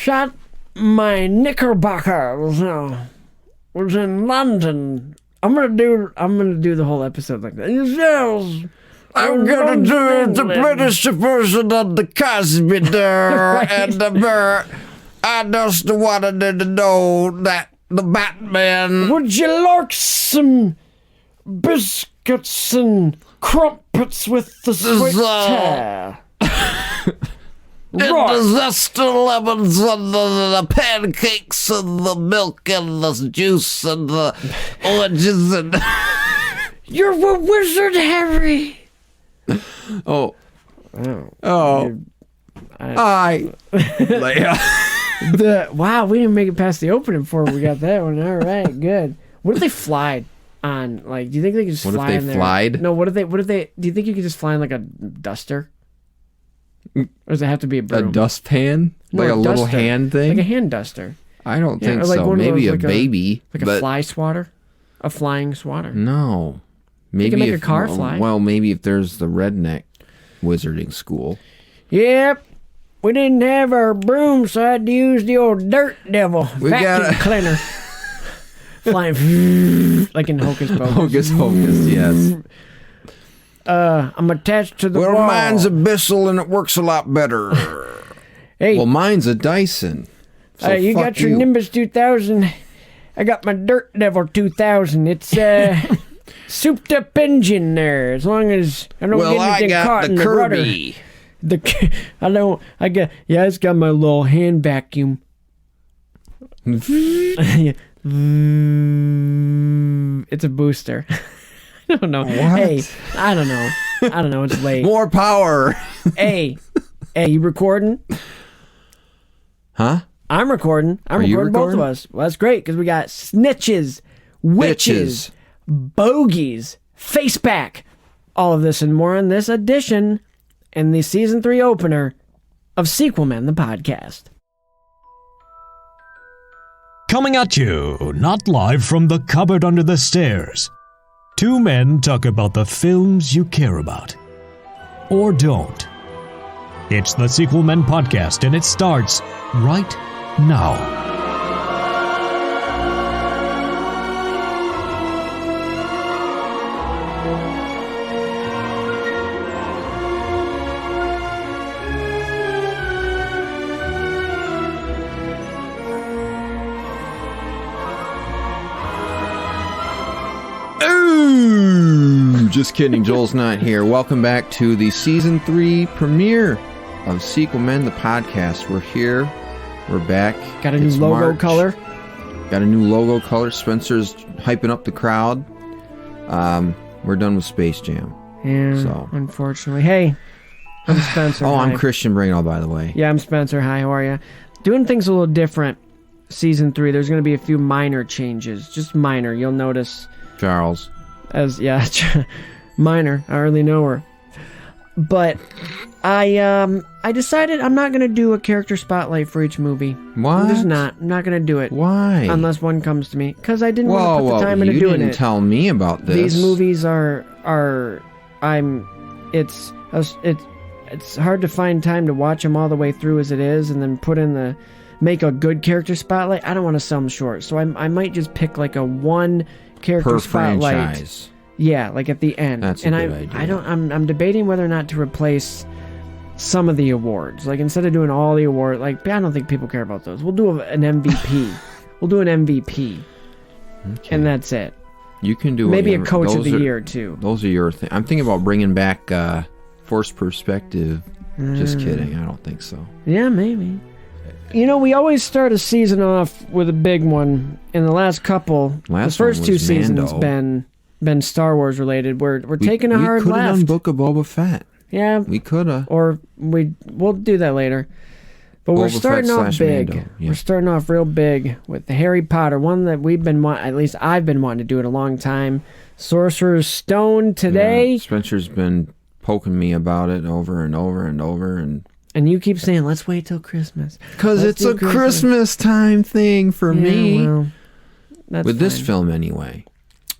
shot my knickerbockers. Was in London. I'm gonna do the whole episode like that. Yes. I'm gonna do the British version of the Cosby there, and the bear. I just wanted to know that the Batman. Would you like some biscuits and crumpets with the sweet tea? And the zesty lemons and the pancakes and the milk and the juice and the oranges and... You're a wizard, Harry. Oh. Wow, we didn't make it past the opening before we got that one. All right, good. What if they fly on? Like, do you think they could just fly in there? What if they flied? No, what if they? Do you think you could just fly in like a duster? Or does it have to be a broom? A dustpan? No, like a little duster. hand thing? Like a hand duster. I don't think like so. Maybe a baby. Like a fly swatter? A flying swatter? No. Maybe you can make a car fly. Well, maybe if there's the redneck wizarding school. Yep. We didn't have our broom, so I had to use the old dirt devil vacuum cleaner. Flying like in Hocus Pocus. Hocus Pocus, yes. I'm attached to the wall. Well, mine's a Bissell and it works a lot better. Hey. Well, mine's a Dyson. So you got your Nimbus 2000. I got my Dirt Devil 2000. It's souped up engine there. As long as I don't get anything caught in the rudder. It's got my little hand vacuum. It's a booster. I don't know. What? Hey, I don't know. It's late. More power. Hey, you recording? Huh? I'm recording. I'm recording both of us. Well, that's great because we got snitches, witches, bogeys, face back. All of this and more in this edition and the season 3 opener of Sequel Men, the podcast. Coming at you, not live from the cupboard under the stairs. Two men talk about the films you care about. Or don't. It's the Sequel Men podcast, and it starts right now. Just kidding, Joel's not here. Welcome back to the Season 3 premiere of Sequel Men, the podcast. We're here. We're back. Got a new logo color. Got a new logo color. Spencer's hyping up the crowd. We're done with Space Jam. Yeah, so. Unfortunately. Hey, I'm Spencer. Oh, I'm Christian Brino, by the way. Yeah, I'm Spencer. Hi, how are you? Doing things a little different. Season 3, there's going to be a few minor changes. Just minor. You'll notice. Charles. Minor. I hardly know her. But I decided I'm not going to do a character spotlight for each movie. What? I'm not going to do it. Why? Unless one comes to me. Because I didn't want to put the time into doing it. You didn't tell me about this. These movies it's hard to find time to watch them all the way through as it is and then make a good character spotlight. I don't want to sell them short. So I might just pick like a one character spotlight. Franchise. Yeah, like at the end. That's a good idea. I'm debating whether or not to replace some of the awards. Like instead of doing all the awards, like I don't think people care about those. We'll do an MVP. We'll do an MVP. Okay. And that's it. You can do maybe a coach of the year too. Those are your thing. I'm thinking about bringing back Forced Perspective. Just kidding. I don't think so. Yeah, maybe. You know, we always start a season off with a big one. In the last couple, the first two seasons been Star Wars related. We're taking a hard left. We could have done Book of Boba Fett. Yeah, we could have. Or we'll do that later. But we're starting off big. Yeah. We're starting off real big with the Harry Potter one that at least I've been wanting to do it a long time. Sorcerer's Stone today. Yeah, Spencer's been poking me about it over and over and over and you keep saying, let's wait till Christmas. Because it's a Christmas time thing for me. Well, that's with fine. this film anyway.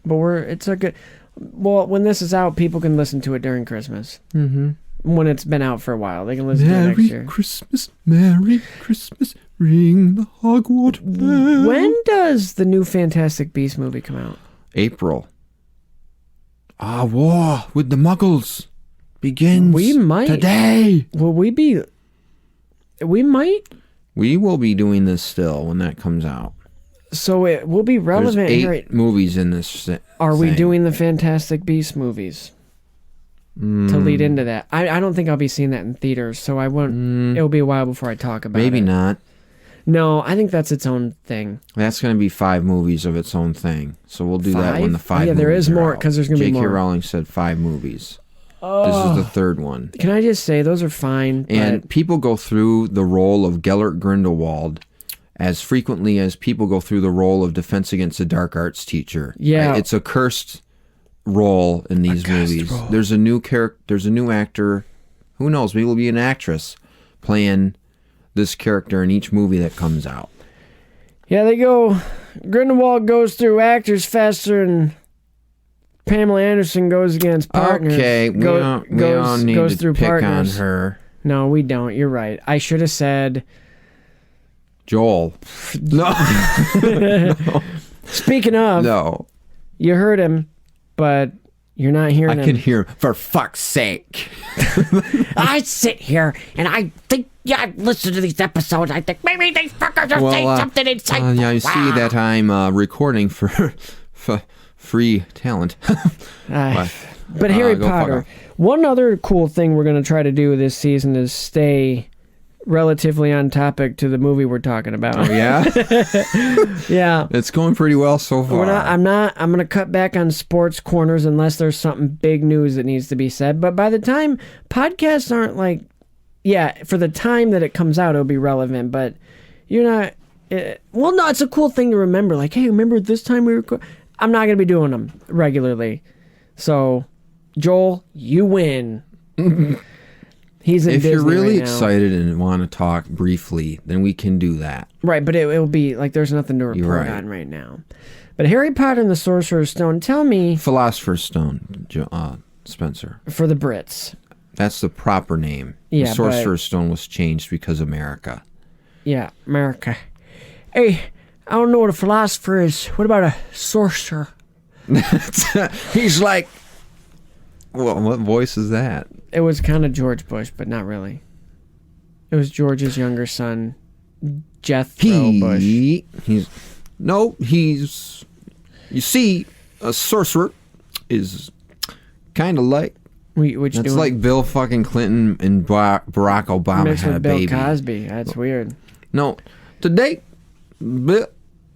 But when this is out, people can listen to it during Christmas. Mm-hmm. When it's been out for a while. They can listen to it next year. Merry Christmas, Merry Christmas, Ring the Hogwarts bell. When does the new Fantastic Beasts movie come out? April. War with the Muggles begins today. Will we be... We might... We will be doing this still when that comes out. So it will be relevant. There's 8 movies in this Are we doing the Fantastic Beasts movies? To lead into that. I don't think I'll be seeing that in theaters, so I won't... It'll be a while before I talk about it. Maybe not. No, I think that's its own thing. That's going to be 5 movies of its own thing. So we'll do that when the 5 movies there is are more, out. because there's going to be more. J.K. Rowling said 5 movies. This is the 3rd one. Can I just say, those are fine. And people go through the role of Gellert Grindelwald as frequently as people go through the role of Defense Against the Dark Arts teacher. Yeah. It's a cursed role in these movies. There's a new character, there's a new actor, who knows, maybe it'll be an actress playing this character in each movie that comes out. Yeah, they go... Grindelwald goes through actors faster than Pamela Anderson goes against partners. Okay, we don't need goes to through pick partners. on her. No, we don't. You're right. I should have said... Joel. No. Speaking of... No. You heard him, but you're not hearing him. I can hear, for fuck's sake. I sit here and I think, I listen to these episodes. I think maybe these fuckers are saying something insightful. Yeah, you see that I'm recording for free talent. But Harry Potter. One other cool thing we're going to try to do this season is stay relatively on topic to the movie we're talking about. Oh, yeah? Yeah. It's going pretty well so far. I'm going to cut back on sports corners unless there's something big news that needs to be said. But by the time podcasts aren't like, for the time that it comes out, it'll be relevant. But you're not, well, no, it's a cool thing to remember. Like, hey, remember this time we record? I'm not going to be doing them regularly. So, Joel, you win. He's in If Disney you're really right now. excited and want to talk briefly, then we can do that. Right, but it'll be like there's nothing to report on right now. But Harry Potter and the Sorcerer's Stone, tell me... Philosopher's Stone, Spencer. For the Brits. That's the proper name. Yeah, the Sorcerer's Stone was changed because of America. Yeah, America. Hey, I don't know what a philosopher is. What about a sorcerer? He's like... Well, what voice is that? It was kind of George Bush, but not really. It was George's younger son, Jethro Bush. You see, a sorcerer is kind of like... It's like Bill fucking Clinton and Barack Obama mixed had with a baby. Bill Cosby. That's weird. No, today...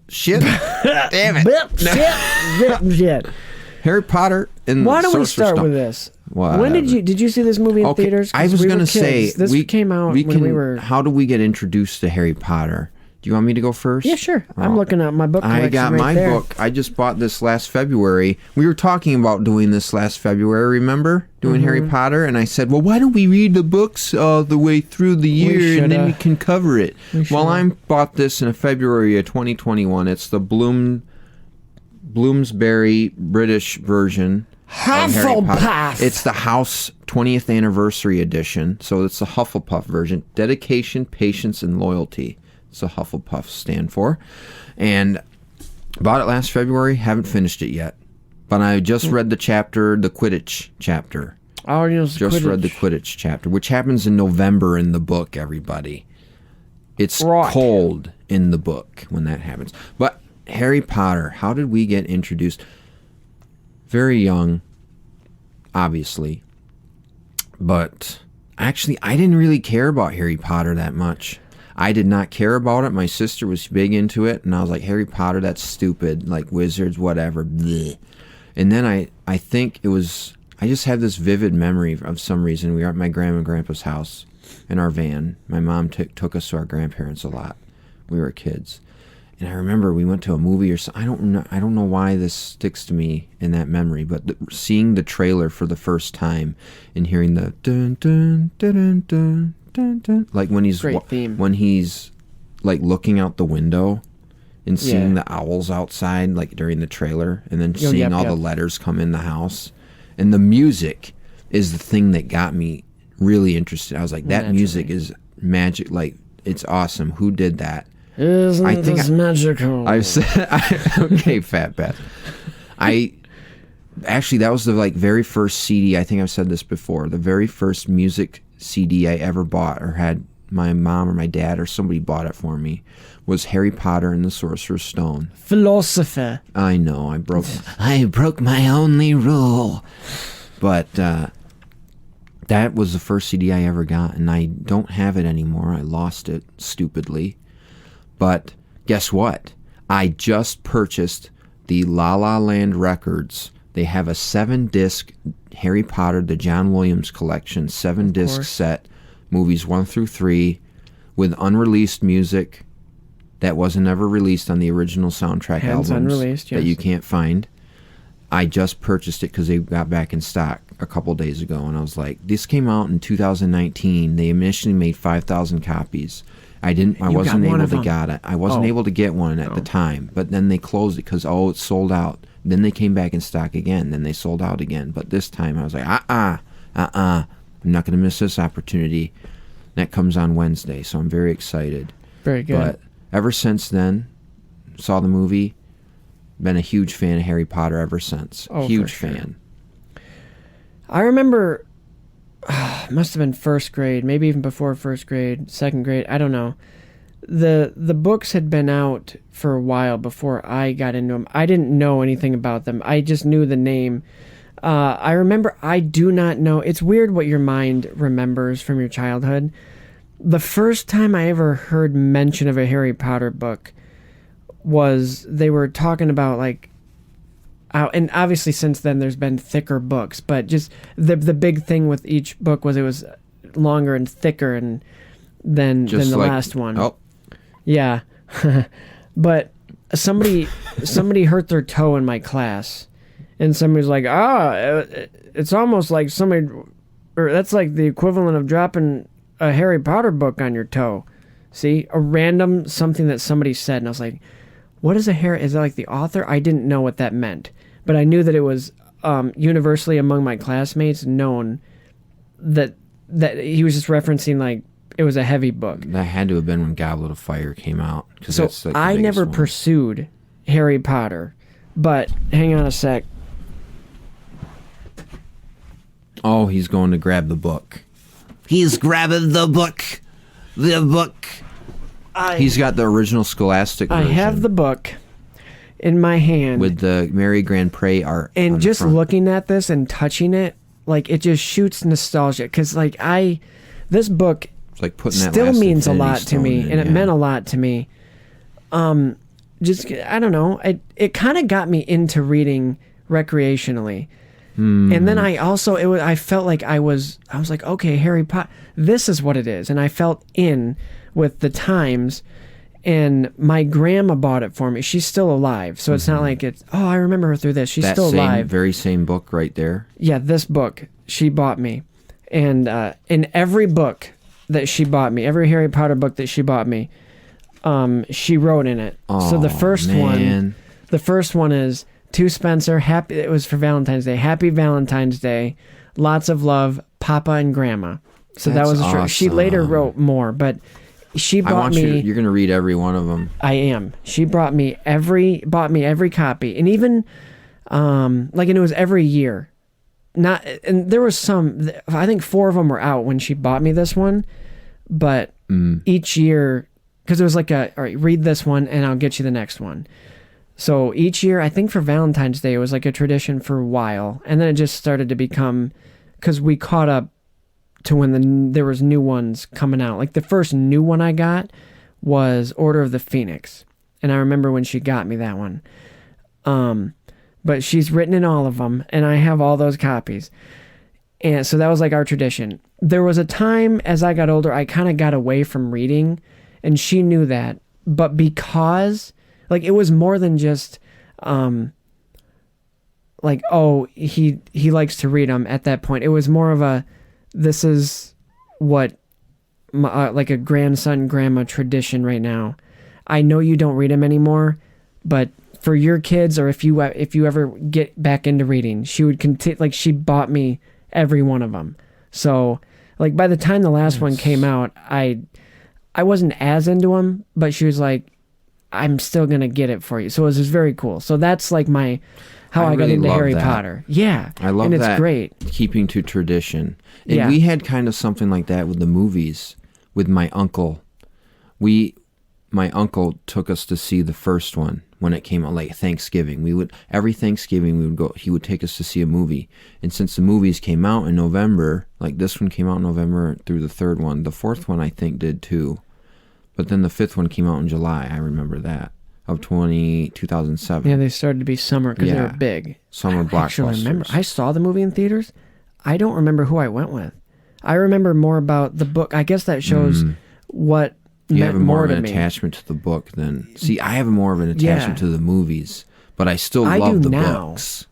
Shit. Damn it. Shit. Harry Potter and Why don't we Sorcerer's start Stone. with this? Whatever. When did you see this movie in theaters? I was going to say this came out when we were... How do we get introduced to Harry Potter? Do you want me to go first? Yeah, sure. I'm looking at my book collection. I got right my there. book. I just bought this last February. We were talking about doing this last February, remember? Doing Harry Potter, and I said, well, why don't we read the books the way through the year, and then we can cover it. Well, I bought this in February of 2021. It's the Bloomsbury British version. Hufflepuff. It's the House 20th Anniversary Edition, so it's the Hufflepuff version. Dedication, patience, and loyalty. It's a Hufflepuff stand for. And bought it last February. Haven't finished it yet. But I just read the Quidditch chapter. Oh, yes, Just read the Quidditch chapter, which happens in November in the book, everybody. It's cold in the book when that happens. But Harry Potter, how did we get introduced? Very young, obviously. But actually, I didn't really care about Harry Potter that much. I did not care about it. My sister was big into it, and I was like, Harry Potter, that's stupid. Like, wizards, whatever. Bleh. And then I think it was... I just have this vivid memory of some reason. We were at my grandma and grandpa's house in our van. My mom took us to our grandparents a lot. We were kids. And I remember we went to a movie or something. I don't know why this sticks to me in that memory, but seeing the trailer for the first time and hearing the dun dun dun dun dun dun, like when he's like looking out the window and seeing the owls outside, like during the trailer, and then seeing all the letters come in the house, and the music is the thing that got me really interested. I was like, that music is magic, like It's awesome. Who did that? Isn't this magical? I've said, okay, Fat Beth. Actually, that was the very first CD. I think I've said this before. The very first music CD I ever bought, or had my mom or my dad or somebody bought it for me, was Harry Potter and the Sorcerer's Stone. Philosopher. I know. I broke my only rule. But that was the first CD I ever got, and I don't have it anymore. I lost it stupidly. But guess what? I just purchased the La La Land Records. They have a 7-disc Harry Potter, the John Williams collection, 7-disc set, movies 1 through 3, with unreleased music that wasn't ever released on the original soundtrack albums unreleased, yes. that you can't find. I just purchased it because they got back in stock a couple days ago, and I was like, this came out in 2019. They initially made 5,000 copies. I wasn't able to get it. I wasn't able to get one at the time, but then they closed it because it's sold out. Then they came back in stock again. Then they sold out again. But this time I was like, I'm not going to miss this opportunity. That comes on Wednesday, so I'm very excited. Very good. But ever since then, saw the movie, been a huge fan of Harry Potter ever since. Huge fan. I remember, must have been first grade, maybe even before first grade, second grade, I don't know. The books had been out for a while before I got into them. I didn't know anything about them. I just knew the name. I remember, I do not know. It's weird what your mind remembers from your childhood. The first time I ever heard mention of a Harry Potter book was they were talking about and obviously since then there's been thicker books, but just the big thing with each book was it was longer and thicker than the last one. Oh. Yeah. But somebody hurt their toe in my class, and somebody's like, it's almost like or that's like the equivalent of dropping a Harry Potter book on your toe. See, a random something that somebody said, and I was like, what is is that like the author? I didn't know what that meant, but I knew that it was universally among my classmates known that he was just referencing it was a heavy book. That had to have been when Goblet of Fire came out. So I never pursued Harry Potter, but hang on a sec. Oh, he's going to grab the book. He's grabbing the book. The book. He's got the original Scholastic version. I have the book in my hand. With the Mary Grand Pré art. And just looking at this and touching it, it just shoots nostalgia. Because, this book it's like putting that still last means a Infinity lot to Stone me. in, And it meant a lot to me. I don't know. It kind of got me into reading recreationally. And then I felt like I was like, okay, Harry Potter, this is what it is. And I felt in with the times, and my grandma bought it for me. She's still alive. So it's not like I remember her through this. She's still alive. Very same book right there. Yeah, this book she bought me. And in every book that she bought me, every Harry Potter book that she bought me, she wrote in it. So the first one is, to Spencer, it was for Valentine's Day. Happy Valentine's Day. Lots of love, Papa and Grandma. So that was awesome. She later wrote more, but she bought me. You're going to read every one of them. I am. She bought me every copy, and even and it was every year. And there was some. I think 4 of them were out when she bought me this one, but each year, because it was all right, read this one, and I'll get you the next one. So each year, I think for Valentine's Day, it was like a tradition for a while. And then it just started to become, because we caught up to when there was new ones coming out. The first new one I got was Order of the Phoenix. And I remember when she got me that one. But she's written in all of them, and I have all those copies. And so that was our tradition. There was a time as I got older, I kind of got away from reading, and she knew that. But because... it was more than just, he likes to read them at that point. It was more of this is what, a grandson, grandma tradition right now. I know you don't read them anymore, but for your kids, or if you ever get back into reading, she would continue, she bought me every one of them. So, by the time the last one came out, I wasn't as into them, but she was like, I'm still going to get it for you. So it was just very cool. So that's like how I got into Harry Potter. Yeah. I love that. And it's great. Keeping to tradition. And we had kind of something like that with the movies with my uncle. My uncle took us to see the first one when it came out, like Thanksgiving. Every Thanksgiving we would go. He would take us to see a movie, and since the movies came out in November, like this one came out in November through the third one, the fourth one I think did too, but then the fifth one came out in July. I remember that of 2007. Yeah, they started to be summer because they were big. Summer blockbusters. Actually, remember I saw the movie in theaters. I don't remember who I went with. I remember more about the book. I guess that shows what. You have more of an me. attachment to the book than... See, I have more of an attachment to the movies, but I still love the books.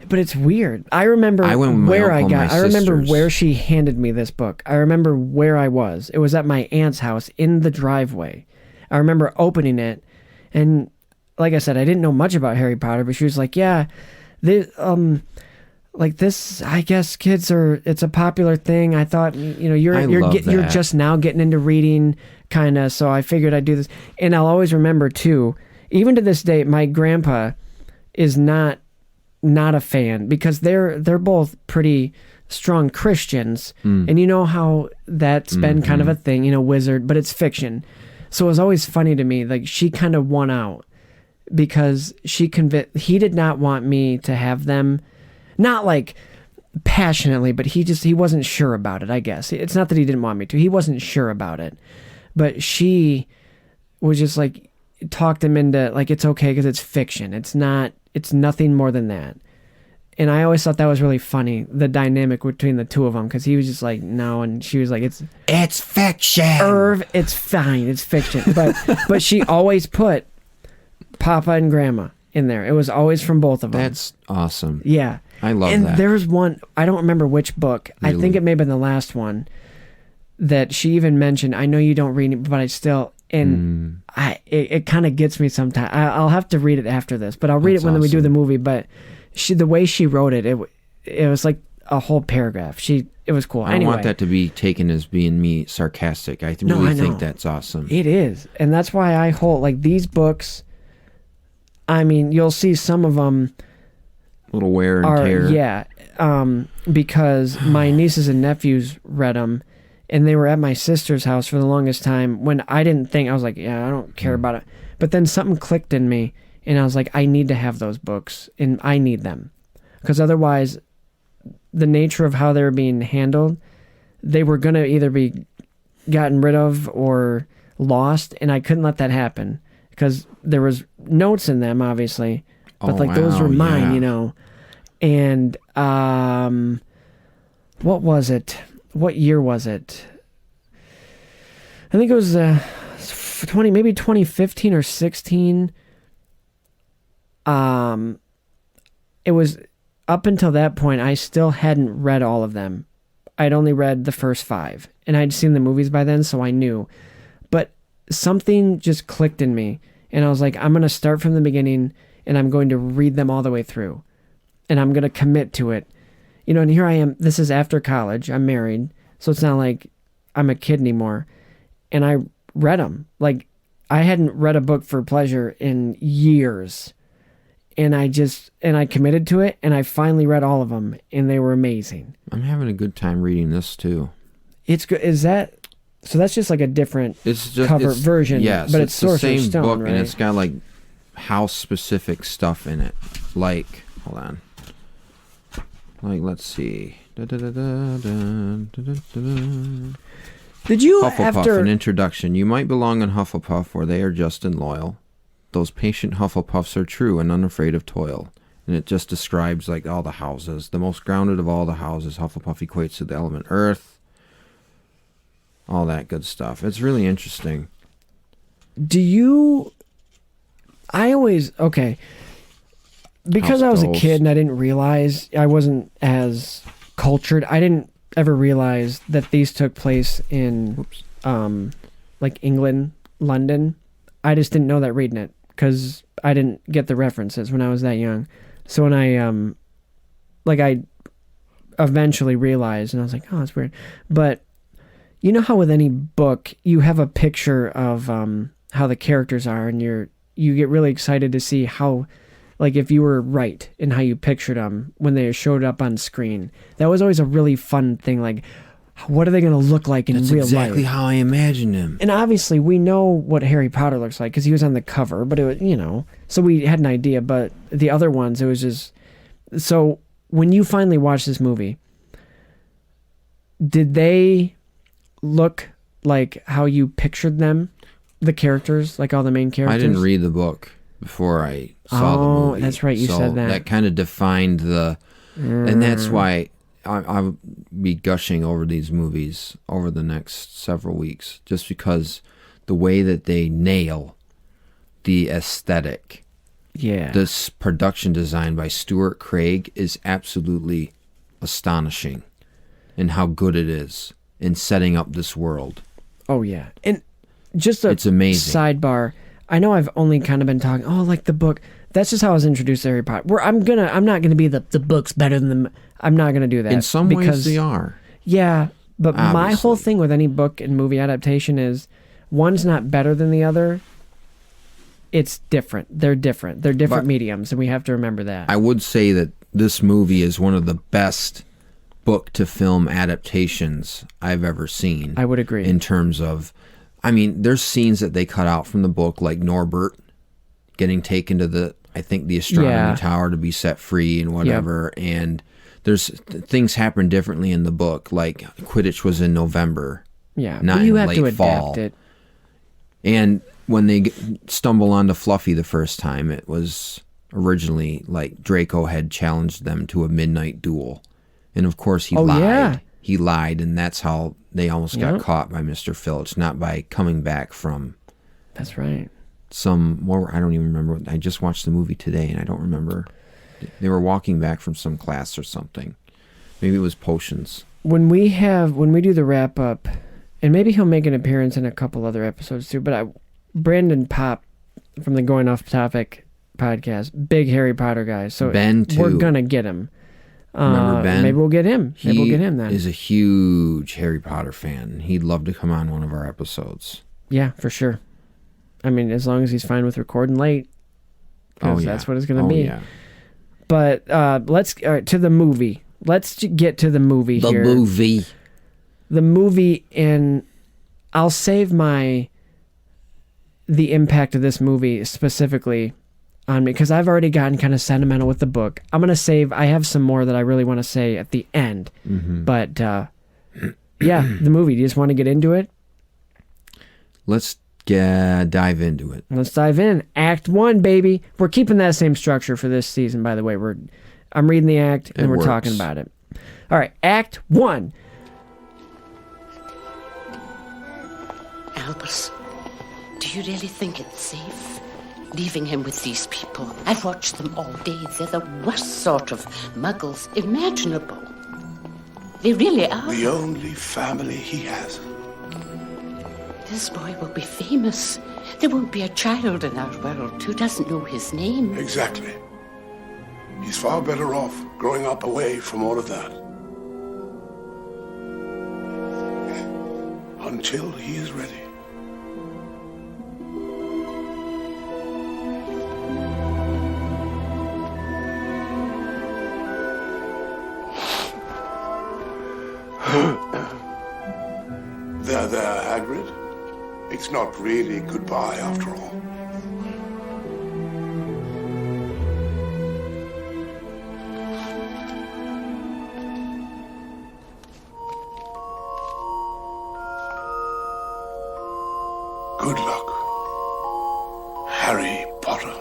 But it's weird. I remember I went with where my uncle I got. and my I remember sisters. where she handed me this book. I remember where I was. It was at my aunt's house in the driveway. I remember opening it, and like I said, I didn't know much about Harry Potter, but she was like, "Yeah, like this, I guess kids are. It's a popular thing. I thought, you're just now getting into reading, kind of. So I figured I'd do this, and I'll always remember too. Even to this day, my grandpa is not a fan because they're both pretty strong Christians, and you know how that's been kind of a thing, wizard, but it's fiction. So it was always funny to me. Like she kind of won out because he did not want me to have them. Not like passionately, but he wasn't sure about it, I guess. It's not that he didn't want me to. He wasn't sure about it. But she was just like, talked him into, like, it's okay because it's fiction. It's nothing more than that. And I always thought that was really funny, the dynamic between the two of them, because he was just like, no, and she was like, it's fiction. Irv, it's fine, it's fiction. But she always put Papa and Grandma in there. It was always from both of them. That's awesome. Yeah. I love that. And there's one, I don't remember which book. Really? I think it may have been the last one that she even mentioned. I know you don't read it, but I still, and it kind of gets me sometimes. I'll have to read it after this, but I'll read it when we do the movie. But the way she wrote it, it was like a whole paragraph. It was cool. I don't want that to be taken as being me sarcastic. I really think that's awesome. It is. And that's why I hold, like, these books, I mean, you'll see some of them little wear and tear. Yeah, because my nieces and nephews read them, and they were at my sister's house for the longest time when I didn't think, I was like, yeah, I don't care about it. But then something clicked in me, and I was like, I need to have those books, and I need them. Because otherwise, the nature of how they were being handled, they were going to either be gotten rid of or lost, and I couldn't let that happen. Because there was notes in them, obviously, but those were mine, And what was it? What year was it? I think it was maybe 2015 or 16. It was up until that point, I still hadn't read all of them. I'd only read the first 5, and I'd seen the movies by then, so I knew. But something just clicked in me, and I was like, I'm going to start from the beginning, and I'm going to read them all the way through, and I'm going to commit to it. And here I am. This is after college. I'm married, so it's not like I'm a kid anymore. And I read them. Like, I hadn't read a book for pleasure in years. And I committed to it, and I finally read all of them, and they were amazing. I'm having a good time reading this, too. It's good. So that's just like a different cover version. Yes, but it's Sorcerer's the same Stone, book, right? and it's got like house-specific stuff in it. Like, hold on. Like, let's see. Did you Hufflepuff, an introduction. You might belong in Hufflepuff, where they are just and loyal. Those patient Hufflepuffs are true and unafraid of toil. And it just describes like all the houses. The most grounded of all the houses, Hufflepuff equates to the element earth. All that good stuff. It's really interesting. Because I was a kid and I didn't realize, I wasn't as cultured, I didn't ever realize that these took place in like England, London. I just didn't know that reading it because I didn't get the references when I was that young. So when I eventually realized, and I was like, oh, that's weird. But You know how with any book, you have a picture of how the characters are, and you get really excited to see how, like, if you were right in how you pictured them when they showed up on screen. That was always a really fun thing, like, what are they going to look like in real life? That's exactly how I imagined him. And obviously, we know what Harry Potter looks like because he was on the cover, but it was, you know, so we had an idea. But the other ones, it was just... So when you finally watched this movie, did they look like how you pictured them, the characters, like all the main characters? I didn't read the book before I saw the movie. Oh, that's right, you said that. That kind of defined the... And that's why... I'll be gushing over these movies over the next several weeks, just because the way that they nail the aesthetic. Yeah. This production design by Stuart Craig is absolutely astonishing in how good it is in setting up this world. Oh, yeah. And just a it's amazing. Sidebar, I know I've only kind of been talking, like the book. That's just how I was introduced to Harry Potter. I'm not gonna be the book's better than the... I'm not gonna do that. In some ways they are. Yeah, but Obviously. My whole thing with any book and movie adaptation is one's not better than the other. It's different. They're different. They're different mediums, and we have to remember that. I would say that this movie is one of the best book to film adaptations I've ever seen. I would agree. In terms of, I mean, there's scenes that they cut out from the book, like Norbert getting taken to the astronomy tower to be set free and whatever. Yep. And there's things happen differently in the book, like Quidditch was in November. Yeah, not you in have late to adapt fall. it. And when they stumble onto Fluffy the first time, it was originally like Draco had challenged them to a midnight duel. And of course he lied. Yeah. He lied, and that's how they almost got caught by Mr. Filch, not by coming back from... That's right. Some more, I don't even remember. I just watched the movie today, and I don't remember. They were walking back from some class or something. Maybe it was potions. When we do the wrap up, and maybe he'll make an appearance in a couple other episodes too, but Brandon Pop from the Going Off Topic podcast, big Harry Potter guy. So Ben too. We're gonna get him. Remember Ben? Maybe we'll get him. Maybe we'll get him then. He is a huge Harry Potter fan. He'd love to come on one of our episodes. Yeah, for sure. I mean, as long as he's fine with recording late, because that's what it's going to be. Yeah. But let's to the movie. Let's get to the movie here. The movie, and I'll save the impact of this movie specifically on me, because I've already gotten kind of sentimental with the book. I'm going to save... I have some more that I really want to say at the end. Mm-hmm. But, yeah, the movie. Do you just want to get into it? Let's dive into it. Let's dive in. Act 1, baby. We're keeping that same structure for this season, by the way. I'm reading the act, and we're talking about it. All right, Act 1. Albus, do you really think it's safe leaving him with these people? I've watched them all day. They're the worst sort of muggles imaginable. They really are. The only family he has. This boy will be famous. There won't be a child in our world who doesn't know his name. Exactly. He's far better off growing up away from all of that. Until he is ready. There, Hagrid. It's not really goodbye after all. Good luck, Harry Potter.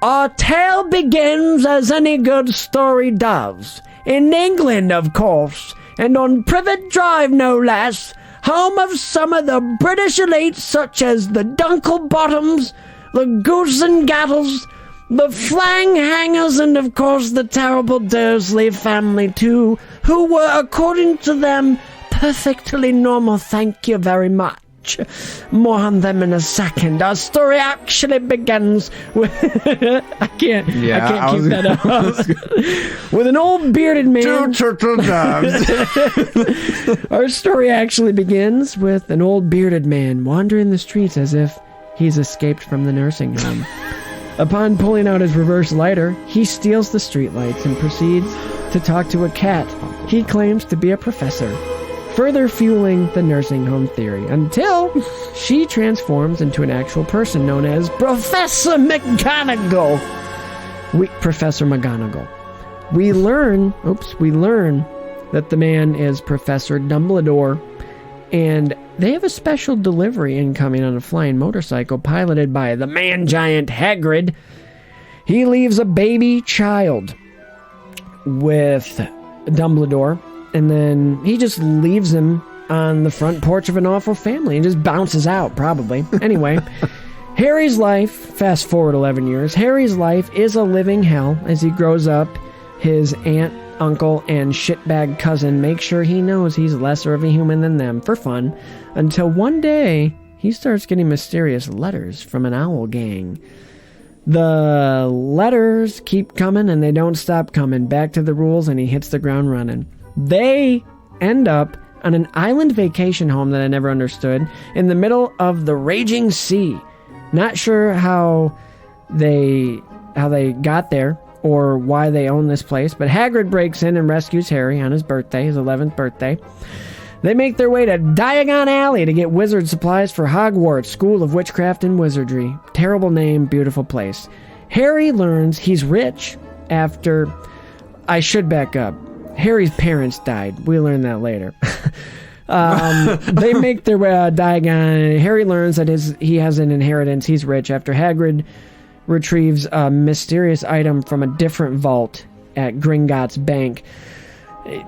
Our tale begins as any good story does. In England, of course, and on Privet Drive, no less, home of some of the British elites such as the Dunklebottoms, the Goose and Gattles, the Flang Hangers, and of course the terrible Dursley family too, who were, according to them, perfectly normal. Thank you very much. More on them in a second. Our story actually begins with I can't keep that up. With an old bearded man. Two turtle doves. Our story actually begins with an old bearded man wandering the streets as if he's escaped from the nursing home. Upon pulling out his reverse lighter, he steals the streetlights and proceeds to talk to a cat he claims to be a professor, further fueling the nursing home theory, until she transforms into an actual person known as Professor McGonagall. Professor McGonagall. We learn that the man is Professor Dumbledore, and they have a special delivery incoming on a flying motorcycle piloted by the man-giant Hagrid. He leaves a baby child with Dumbledore, and then he just leaves him on the front porch of an awful family and just bounces out, probably. Anyway, Harry's life, fast forward 11 years, Harry's life is a living hell as he grows up. His aunt, uncle, and shitbag cousin make sure he knows he's lesser of a human than them for fun, until one day he starts getting mysterious letters from an owl gang. The letters keep coming and they don't stop coming. Back to the rules, and he hits the ground running. They end up on an island vacation home that I never understood, in the middle of the raging sea. Not sure how they got there or why they own this place, but Hagrid breaks in and rescues Harry on his birthday, his 11th birthday. They make their way to Diagon Alley to get wizard supplies for Hogwarts School of Witchcraft and Wizardry. Terrible name, beautiful place. Harry learns he's rich after... I should back up. Harry's parents died. We learn that later. They make their way to Diagon. Harry learns that he has an inheritance. He's rich after Hagrid retrieves a mysterious item from a different vault at Gringotts Bank.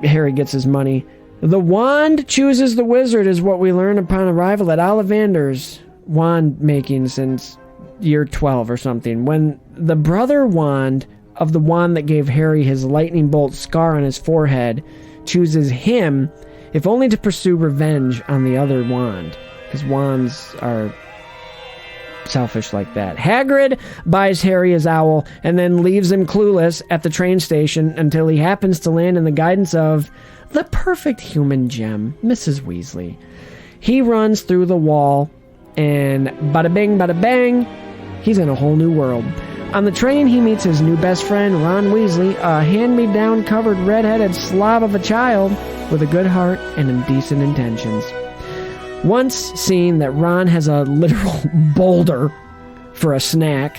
Harry gets his money. The wand chooses the wizard is what we learn upon arrival at Ollivander's wand making since year 12 or something. When the brother wand of the wand that gave Harry his lightning bolt scar on his forehead chooses him, if only to pursue revenge on the other wand, because wands are selfish like that. Hagrid buys Harry his owl and then leaves him clueless at the train station until he happens to land in the guidance of the perfect human gem, Mrs. Weasley. He runs through the wall, and bada bing, bada bang, he's in a whole new world. On the train, he meets his new best friend, Ron Weasley, a hand-me-down covered red-headed slob of a child with a good heart and indecent intentions. Once seeing that Ron has a literal boulder for a snack,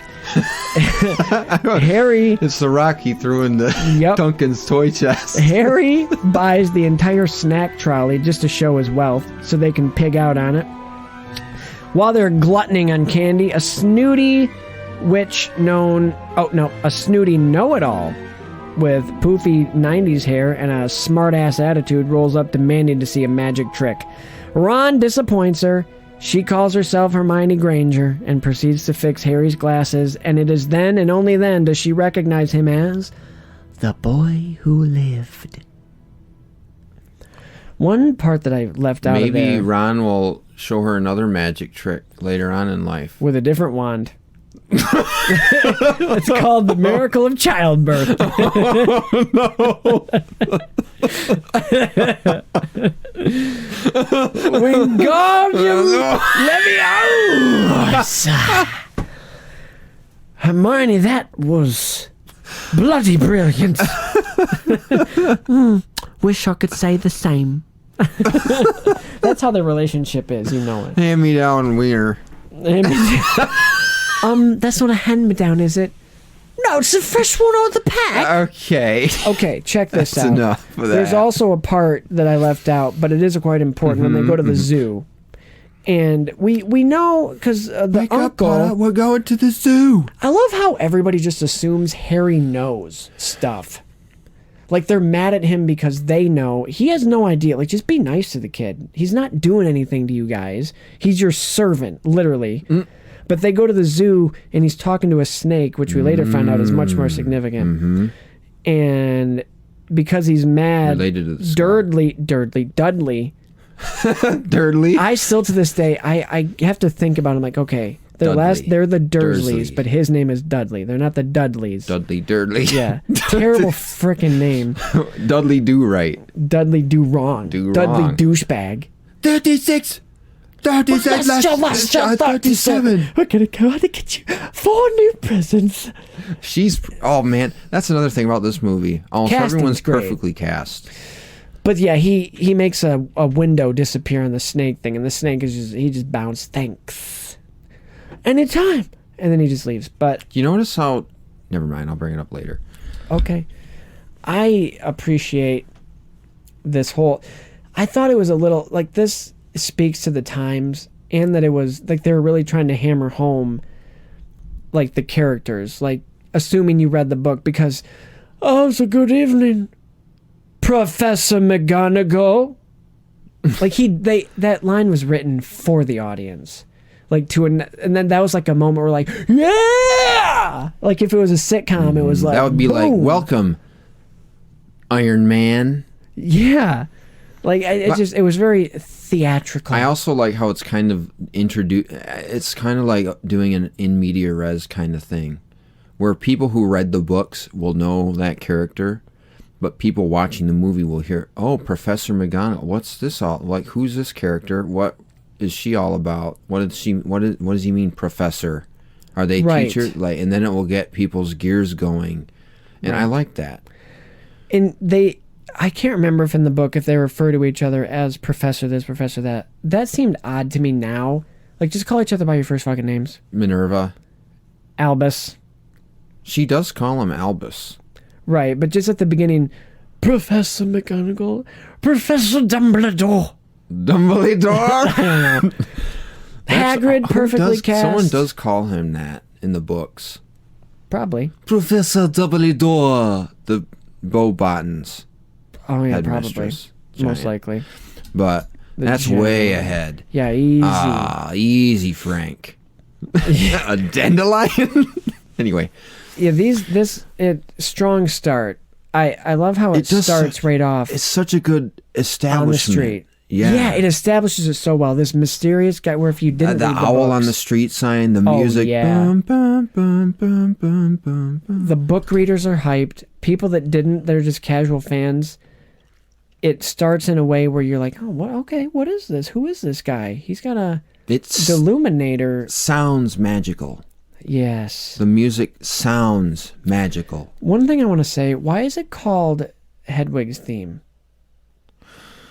Harry... It's the rock he threw in the Duncan's toy chest. Harry buys the entire snack trolley just to show his wealth, so they can pig out on it. While they're gluttoning on candy, a snooty a snooty know-it-all with poofy 90s hair and a smart-ass attitude rolls up demanding to see a magic trick. Ron disappoints her. She calls herself Hermione Granger and proceeds to fix Harry's glasses, and it is then and only then does she recognize him as the boy who lived. One part that I left out of there... Maybe Ron will show her another magic trick later on in life. With a different wand. It's called the miracle of childbirth. When God Leviosa. Hermione, that was bloody brilliant. Wish I could say the same. That's how their relationship is, you know it. Hand me down wiener. That's not a hand-me-down, is it? No, it's the first one on the pack. Okay, check this That's out. enough for that. There's also a part that I left out, but it is quite important when they go to the zoo. And we know, because the Wake uncle... up, Potter, we're going to the zoo. I love how everybody just assumes Harry knows stuff. Like, they're mad at him because they know. He has no idea. Like, just be nice to the kid. He's not doing anything to you guys. He's your servant, literally. But they go to the zoo, and he's talking to a snake, which we later find out is much more significant. And because he's mad, Related to the Dudley. Dudley. I still to this day, I have to think about him like, okay, they're the Dursleys, but his name is Dudley. They're not the Dudleys. Dudley. Yeah. Terrible freaking name. Dudley do right. Dudley do wrong. Dudley douchebag. 36. 37. Let's show 37. We're gonna go out and get you 4 new presents. Oh man, that's another thing about this movie. Almost Casting's everyone's great. perfectly cast. But yeah, he makes a window disappear on the snake thing, and the snake he just bounced. Thanks. Anytime. And then he just leaves. But You notice how... Never mind, I'll bring it up later. okay. I appreciate this whole... I thought it was a little... Like, this speaks to the times, and that it was... Like, they were really trying to hammer home, like, the characters. Like, assuming you read the book, because... Oh, so good evening, Professor McGonagall. Like, that line was written for the audience. Like, and then that was like a moment where like, yeah! Like, if it was a sitcom, it was like, that would be like, boom. welcome, Iron Man. Yeah. Like, it was very theatrical. I also like how it's kind of introduced... It's kind of like doing an in media res kind of thing, where people who read the books will know that character, but people watching the movie will hear, oh, Professor McGonagall, what's this all... Like, who's this character? What is she all about? What does he mean, Professor? Are they teachers? Like, and then it will get people's gears going, and I like that. And I can't remember if in the book if they refer to each other as Professor this, Professor that. That seemed odd to me now. Like, just call each other by your first fucking names. Minerva. Albus. She does call him Albus. Right, but just at the beginning, Professor McGonagall, Professor Dumbledore. Dumbledore. Hagrid, perfectly cast. Someone does call him that in the books. Probably. Professor Dumbledore. The Bow-Bottons. Oh yeah, probably. Headmistress. Most likely. But that's way ahead. Yeah, easy. Easy, Frank. A dandelion. Anyway. Yeah, strong start. I love how it starts right off. It's such a good establishment. On the street. Yeah, it establishes it so well. This mysterious guy, where if you didn't the read the owl books, on the street sign, the music. Yeah. Bum, bum, bum, bum, bum, bum, bum. The book readers are hyped. People that didn't, they're just casual fans. It starts in a way where you're like, oh, what? Okay, what is this? Who is this guy? He's got a Deluminator. Sounds magical. Yes. The music sounds magical. One thing I want to say, why is it called Hedwig's theme?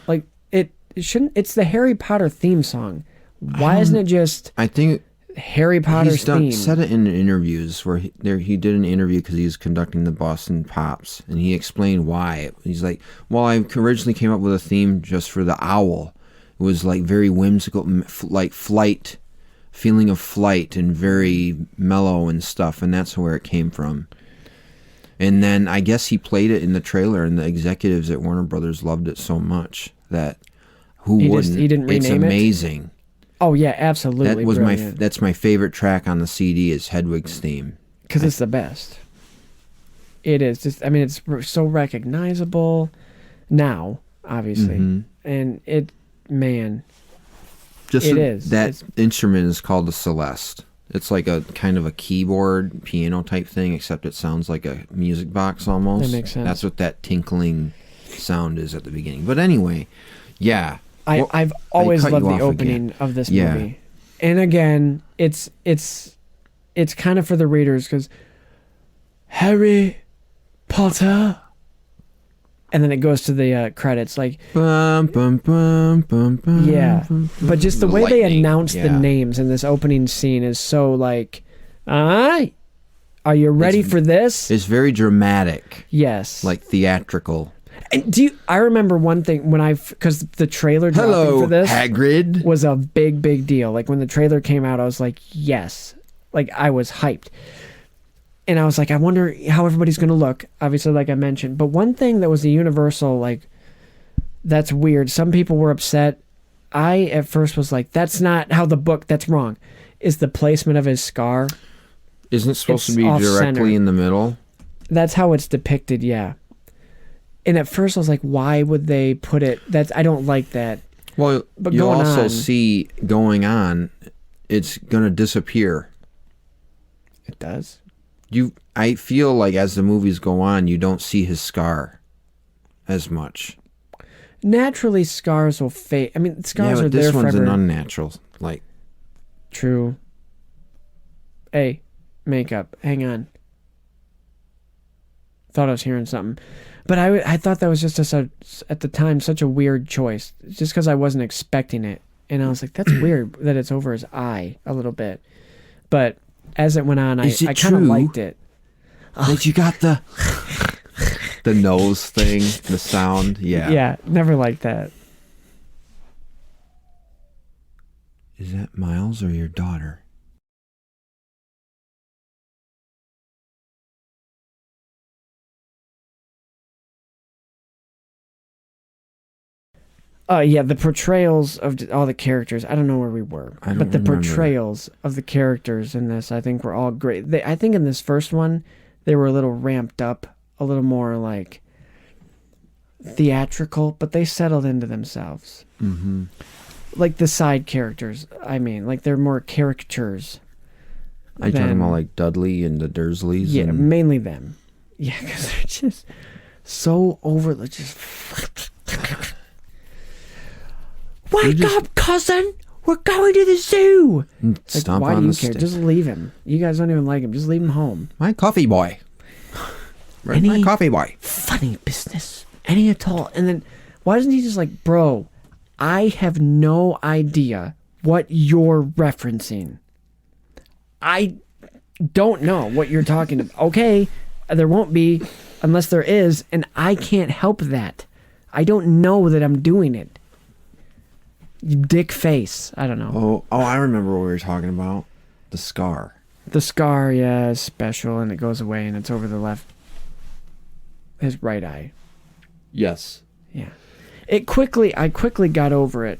Like, it shouldn't, it's the Harry Potter theme song. Why isn't it just I think Harry Potter's theme? Said it in interviews where he did an interview because he was conducting the Boston Pops, and he explained why. He's like, well, I originally came up with a theme just for the owl. It was like very whimsical, like flight, feeling of flight, and very mellow and stuff, and that's where it came from. And then I guess he played it in the trailer, and the executives at Warner Brothers loved it so much that he didn't rename it? It's amazing. Oh yeah, absolutely. That was that's my favorite track on the CD is Hedwig's theme. Because it's the best. It is. Just, I mean, it's so recognizable now, obviously. Mm-hmm. And it is. That instrument is called the Celeste. It's like a kind of a keyboard piano type thing, except it sounds like a music box almost. That makes sense. That's what that tinkling sound is at the beginning. But anyway, yeah. I've always loved the opening of this movie. And again, it's kind of for the readers because Harry Potter, and then it goes to the credits like bum, bum, bum, bum, bum, yeah. But just the way lightning, they announce the names in this opening scene is so like, are you ready for this? It's very dramatic. Yes. Like theatrical. And I remember one thing because the trailer dropping for this Hagrid was a big deal. Like when the trailer came out, I was like, yes. Like I was hyped. And I was like, I wonder how everybody's going to look. Obviously, like I mentioned. But one thing that was a universal, like, that's weird. Some people were upset I at first was like, that's not how the book, that's wrong. Is the placement of his scar. Isn't it supposed to be off-center. directly in the middle? That's how it's depicted, yeah. And at first I was like, why would they put it? I don't like that. Well, but you also on, see going on, it's going to disappear. It does? I feel like as the movies go on, you don't see his scar as much. Naturally, scars will fade. I mean, scars are there this one's forever. an unnatural, like... True. Hey, makeup. Hang on. Thought I was hearing something. But I thought that was just at the time such a weird choice. Just because I wasn't expecting it. And I was like, that's weird that it's over his eye a little bit. But as it went on, I kind of liked it. That you got the nose thing, the sound. Yeah. Yeah, never liked that. Is that Miles or your daughter? Yeah, the portrayals of all the characters. I don't know where we were, but the portrayals of the characters in this, I think, were all great. I think in this first one, they were a little ramped up, a little more like theatrical, but they settled into themselves. Mm-hmm. Like the side characters, I mean, like they're more caricatures. Are you talking about like Dudley and the Dursleys? Yeah, mainly them. Yeah, because they're just so just... Wake up, cousin! We're going to the zoo! Stomp why on do you the care? stick. Just leave him. You guys don't even like him. Just leave him home. My coffee boy. Where's my coffee boy? Funny business. Any at all. And then, why doesn't he just like, bro, I have no idea what you're referencing. I don't know what you're talking about. Okay, there won't be unless there is, and I can't help that. I don't know that I'm doing it. You dick face. I don't know. Oh, I remember what we were talking about. The scar. The scar, yeah, is special, and it goes away, and it's over the left. His right eye. Yes. Yeah. I quickly got over it.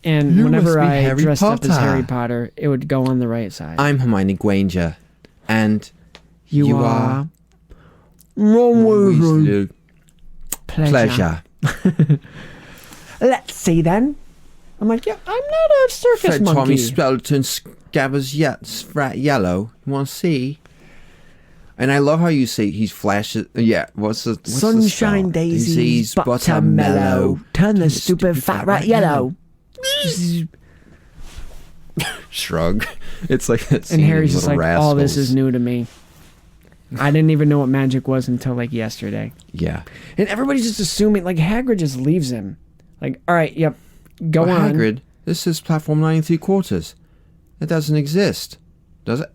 And whenever I dressed up as Harry Potter, it would go on the right side. I'm Hermione Granger, and you are Ron Weasley. Pleasure. Let's see then. I'm like, yeah, I'm not a circus Fred monkey. Tommy Spelton scabbers frat yellow. You want to see? And I love how you say he flashes. Yeah, what's the Sunshine daisies, buttermellow. Turn the stupid fat rat yellow. Shrug. It's like that scene. And Harry's just like, Rascals. all this is new to me. I didn't even know what magic was until like yesterday. Yeah. And everybody's just assuming, like Hagrid just leaves him. Like, all right, yep, go on. Hagrid, this is platform 9 3/4. It doesn't exist, does it?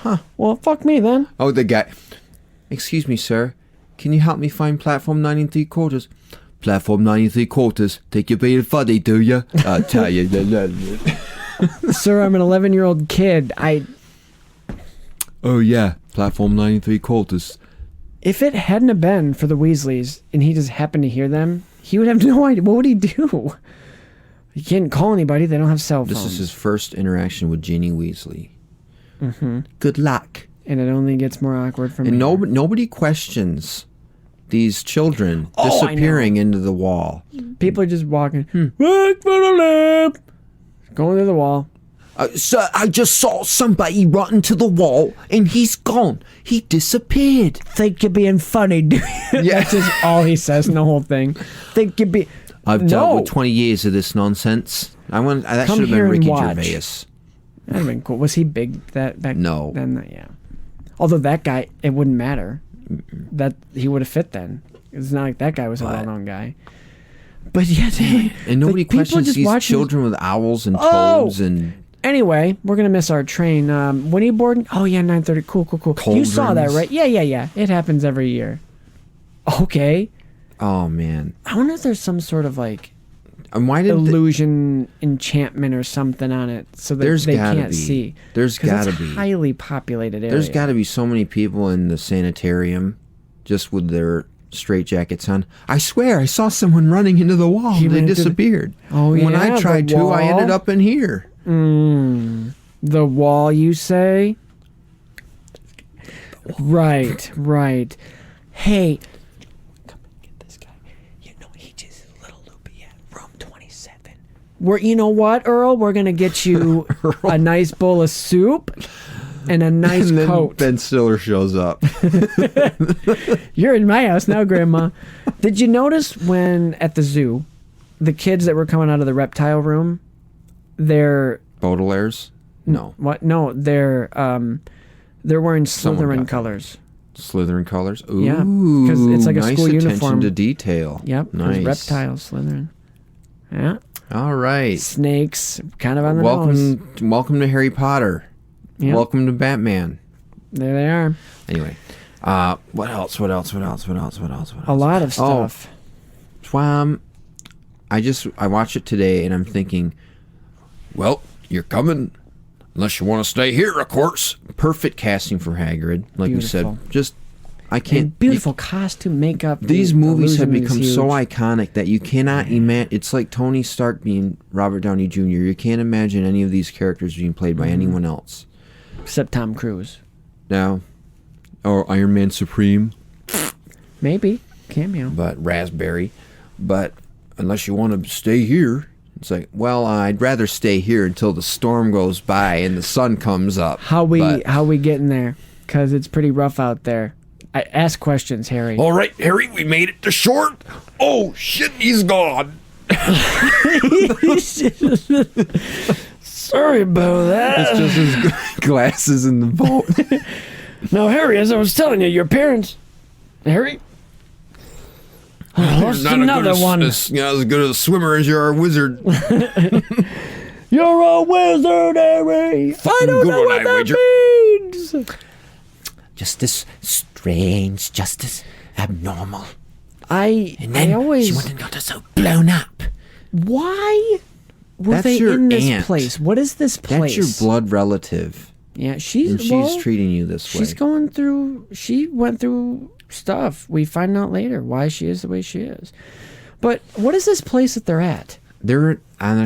Huh. Well, fuck me then. Oh, the guy. Excuse me, sir. Can you help me find platform 9 3/4? Platform 9 3/4. Think you're being funny, do you? I'll tell you. Sir, I'm an 11-year-old kid. Oh, yeah. Platform 9 3/4. If it hadn't have been for the Weasleys and he just happened to hear them, he would have no idea. What would he do? He can't call anybody. They don't have cell phones. This is his first interaction with Ginny Weasley. Mm-hmm. Good luck. And it only gets more awkward from here. And nobody questions these children disappearing into the wall. People are just walking. Wait for the lamp. Going to the wall. Sir, I just saw somebody run into the wall and he's gone. He disappeared. Think you're being funny, do you? Yeah. That's just all he says in the whole thing. Think you're being... I've dealt with 20 years of this nonsense. That should have been Ricky Gervais. That'd have been cool. Was he big back No. then? Yeah. Although that guy, it wouldn't matter. That he would have fit then. It's not like that guy was a well-known guy. But yeah, and nobody questions these children with owls and toads and... Anyway, we're gonna miss our train. When are you boarding? Oh yeah, 9:30. Cool. Cauldrons. You saw that, right? Yeah. It happens every year. Okay. Oh man. I wonder if there's some sort of like and why did illusion enchantment or something on it, so that they can't see. There's gotta it's be highly populated area. There's gotta be so many people in the sanitarium, just with their straitjackets on. I swear I saw someone running into the wall. They disappeared. When I tried to, I ended up in here. The wall, you say? Right. Hey, come and get this guy. You know, he just a little loopy at room 27. You know what, Earl? We're going to get you a nice bowl of soup and a nice coat. Ben Stiller shows up. You're in my house now, Grandma. Did you notice when at the zoo, the kids that were coming out of the reptile room, they're... Baudelaire's? No. What? No, they're wearing Slytherin colors. Slytherin colors? Ooh, yeah, because it's like a nice school attention uniform. To detail. Yep, nice. Reptiles, Slytherin. Yeah. All right. Snakes, kind of on the nose. Welcome to Harry Potter. Yep. Welcome to Batman. There they are. Anyway, what else? A lot of stuff. I watched it today, and I'm thinking, well, you're coming. Unless you want to stay here, of course. Perfect casting for Hagrid, like beautiful. We said. I can't. And beautiful costume, makeup. These movies have become so iconic that you cannot imagine. It's like Tony Stark being Robert Downey Jr. You can't imagine any of these characters being played by anyone else. Except Tom Cruise. No. Or Iron Man Supreme. Maybe. Cameo. But Raspberry. But unless you want to stay here. It's like, well, I'd rather stay here until the storm goes by and the sun comes up. How we getting there? Because it's pretty rough out there. I ask questions, Harry. All right, Harry, we made it to shore. Oh, shit, he's gone. Sorry about that. It's just his glasses in the boat. No, Harry, as I was telling you, your parents... Harry? Lost another one. As good a swimmer as you're a wizard. You're a wizard, Harry. I don't know what that means. Just as strange, just as abnormal. And then she went and got herself blown up. Why were they in this place? What is this place? That's your blood relative. Yeah, she's treating you this way. She went through stuff. We find out later why she is the way she is. But what is this place that they're at? They're on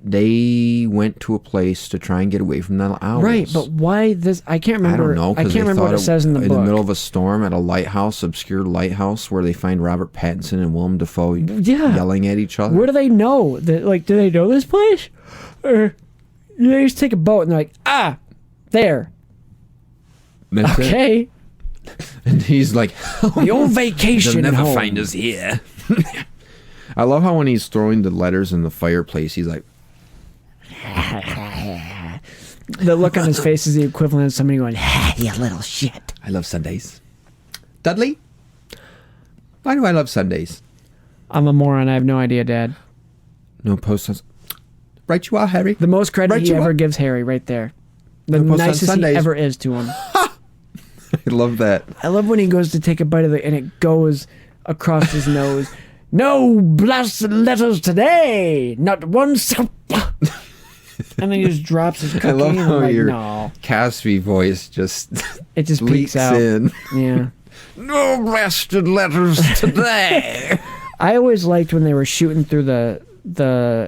they went to a place to try and get away from the owls. Right, but why this? I can't remember. I don't know. I can't remember what it says in the book. In the middle of a storm at a lighthouse, obscure lighthouse, where they find Robert Pattinson and Willem Dafoe yelling at each other. Where do they know? Do they know this place? Or they just take a boat and they're like, there. That's okay. It. And he's like, the old vacation. They'll never home. find us here. I love how when he's throwing the letters in the fireplace, he's like, the look on his face is the equivalent of somebody going, you little shit. I love Sundays. Dudley? Why do I love Sundays? I'm a moron. I have no idea, Dad. No post. Right you are, Harry. The most credit he ever gives Harry right there. The nicest he ever is to him. I love that. I love when he goes to take a bite of it and it goes across his nose. No blessed letters today. Not one. And then he just drops his cookie. I love how your Casby voice just peeks out. In. Yeah. No blasted letters today. I always liked when they were shooting through the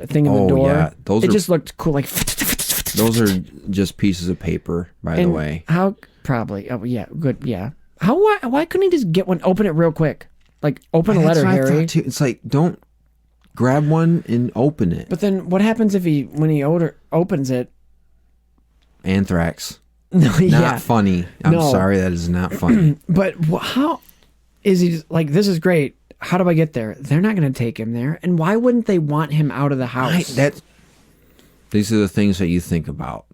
thing in the door. Yeah. It just looked cool. Like those are just pieces of paper, by the way. How probably? Oh yeah, good. Yeah. Why couldn't he just get one? Open it real quick. Like open a letter, Harry. It's like don't grab one and open it. But then what happens if when he opens it? Anthrax. No, not funny. I'm sorry, that is not funny. But how is he like? This is great. How do I get there? They're not going to take him there. And why wouldn't they want him out of the house? These are the things that you think about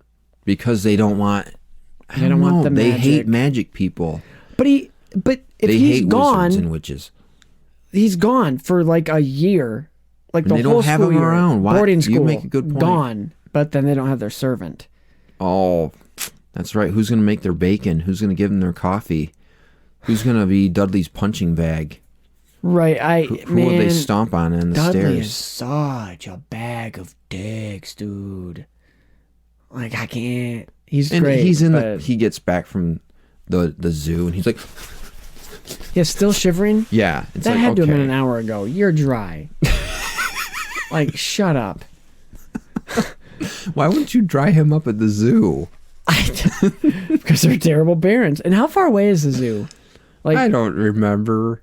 because they don't want. They don't want the magic. They hate magic people. But if he's gone, wizards and witches. He's gone for like a year. Like the whole have him around. Boarding school. You make a good point. Gone. But then they don't have their servant. Oh, that's right. Who's going to make their bacon? Who's going to give them their coffee? Who's going to be Dudley's punching bag? Right. Who will they stomp on the Dudley stairs? Is such a bag of dicks, dude. Like I can't. He's great. He gets back from the zoo and he's like, He's still shivering? Yeah. It's That like, had to have been okay. an hour ago. You're dry. Like, shut up. Why wouldn't you dry him up at the zoo? Because they're terrible parents. And how far away is the zoo? Like, I don't remember.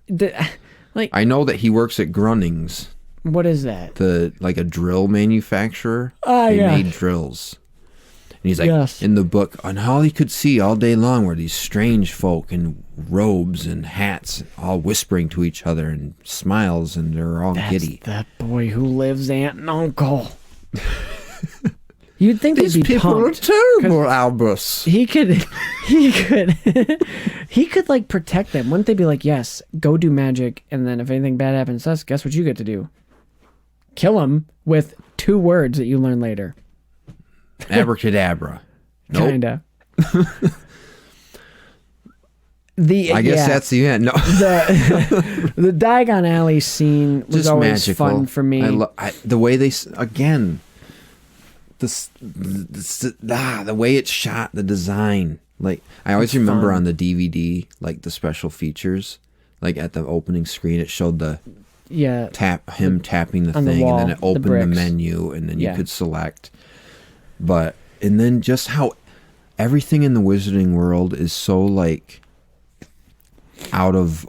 I know that he works at Grunnings. What is that? Like a drill manufacturer. They made drills. And he's like, in the book, and all he could see all day long were these strange folk in robes and hats, all whispering to each other and smiles, and they're all giddy. That boy who lives aunt and uncle. You'd think These they'd be people pumped. are terrible, Albus. He could like protect them. Wouldn't they be like, yes, go do magic, and then if anything bad happens to us, guess what you get to do? Kill him with 2 words that you learn later. Abracadabra. Nope. Kinda. I guess that's the end. No. The Diagon Alley scene was Just always magical. fun for me. The way they again, the way it's shot, the design. Like I always remember on the DVD, like the special features, like at the opening screen, it showed the tapping the thing, wall, and then it opened the menu, and then you could select. And then just how everything in the Wizarding world is so like out of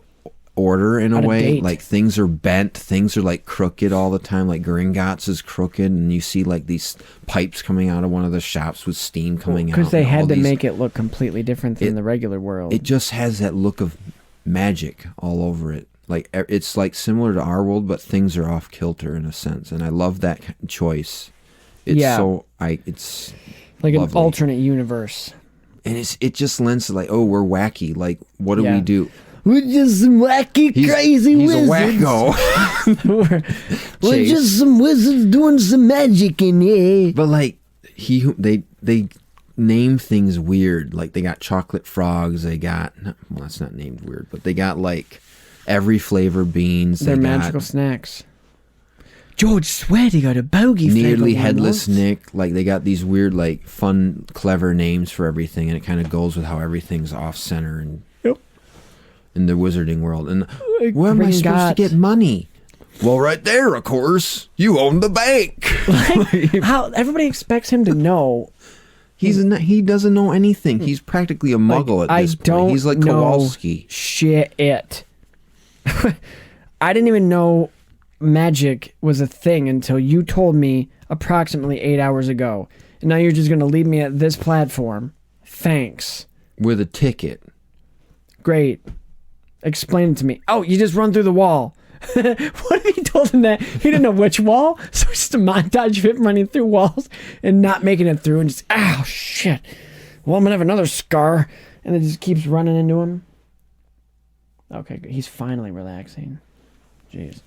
order in a way. Date. Like things are bent, things are like crooked all the time. Like Gringotts is crooked, and you see like these pipes coming out of one of the shops with steam coming out. Because they had to make it look completely different than the regular world. It just has that look of magic all over it. Like it's like similar to our world, but things are off kilter in a sense, and I love that choice. It's it's like lovely. an alternate universe, and it just lends to like, oh, we're wacky. Like, what do we do? We're just some wacky, crazy wizards. He's a wacko. We're just some wizards doing some magic in here. But like they name things weird. Like they got chocolate frogs. They got that's not named weird, but they got like every flavor beans. They're magical snacks. George Sweat, he got a bogey flavor. Nearly Headless Nick. Like they got these weird, like fun, clever names for everything, and it kind of goes with how everything's off center and in the Wizarding world. And where am I supposed to get money? Well, right there, of course. You own the bank. Like, how everybody expects him to know. He doesn't know anything. He's practically a muggle at this point. He's like Kowalski. Shit. I didn't even know magic was a thing until you told me approximately 8 hours ago. And now you're just going to leave me at this platform. Thanks. With a ticket. Great. Explain it to me. Oh, you just run through the wall. What if he told him that? He didn't know which wall, so it's just a montage of him running through walls and not making it through and just, ow, shit. Well, I'm going to have another scar. And it just keeps running into him. Okay, good. He's finally relaxing. Jeez.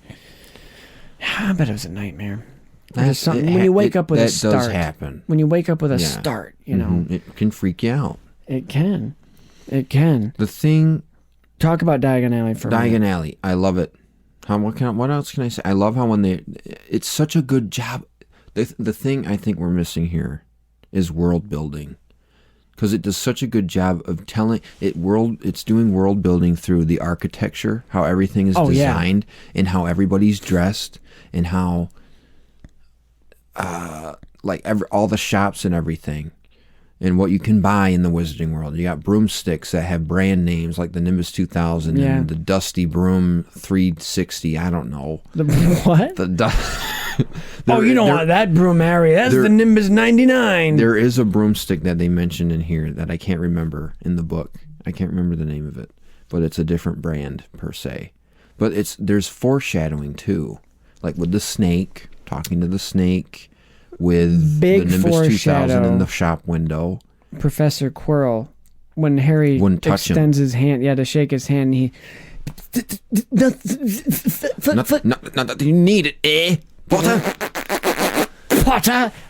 I bet it was a nightmare. When you wake up with a start. That does happen. When you wake up with a start, you know. It can freak you out. It can. It can. The thing... Talk about Diagon Alley for a minute. Diagon Alley. I love it. What else can I say? I love how it's such a good job. The thing I think we're missing here is world building. Because it does such a good job of telling it's doing world building through the architecture, how everything is designed, and how everybody's dressed, and how all the shops and everything, and what you can buy in the Wizarding world. You got broomsticks that have brand names like the Nimbus 2000 and the Dusty Broom 360. I don't know. The what? You don't want that broom, Harry. That's the Nimbus 99. There is a broomstick that they mentioned in here that I can't remember in the book. I can't remember the name of it, but it's a different brand per se. But there's foreshadowing too, like with the snake, talking to the snake, with Big the Nimbus 2000 in the shop window. Professor Quirrell, when Harry extends his hand, to shake his hand, he... Not that you need it, eh? Potter?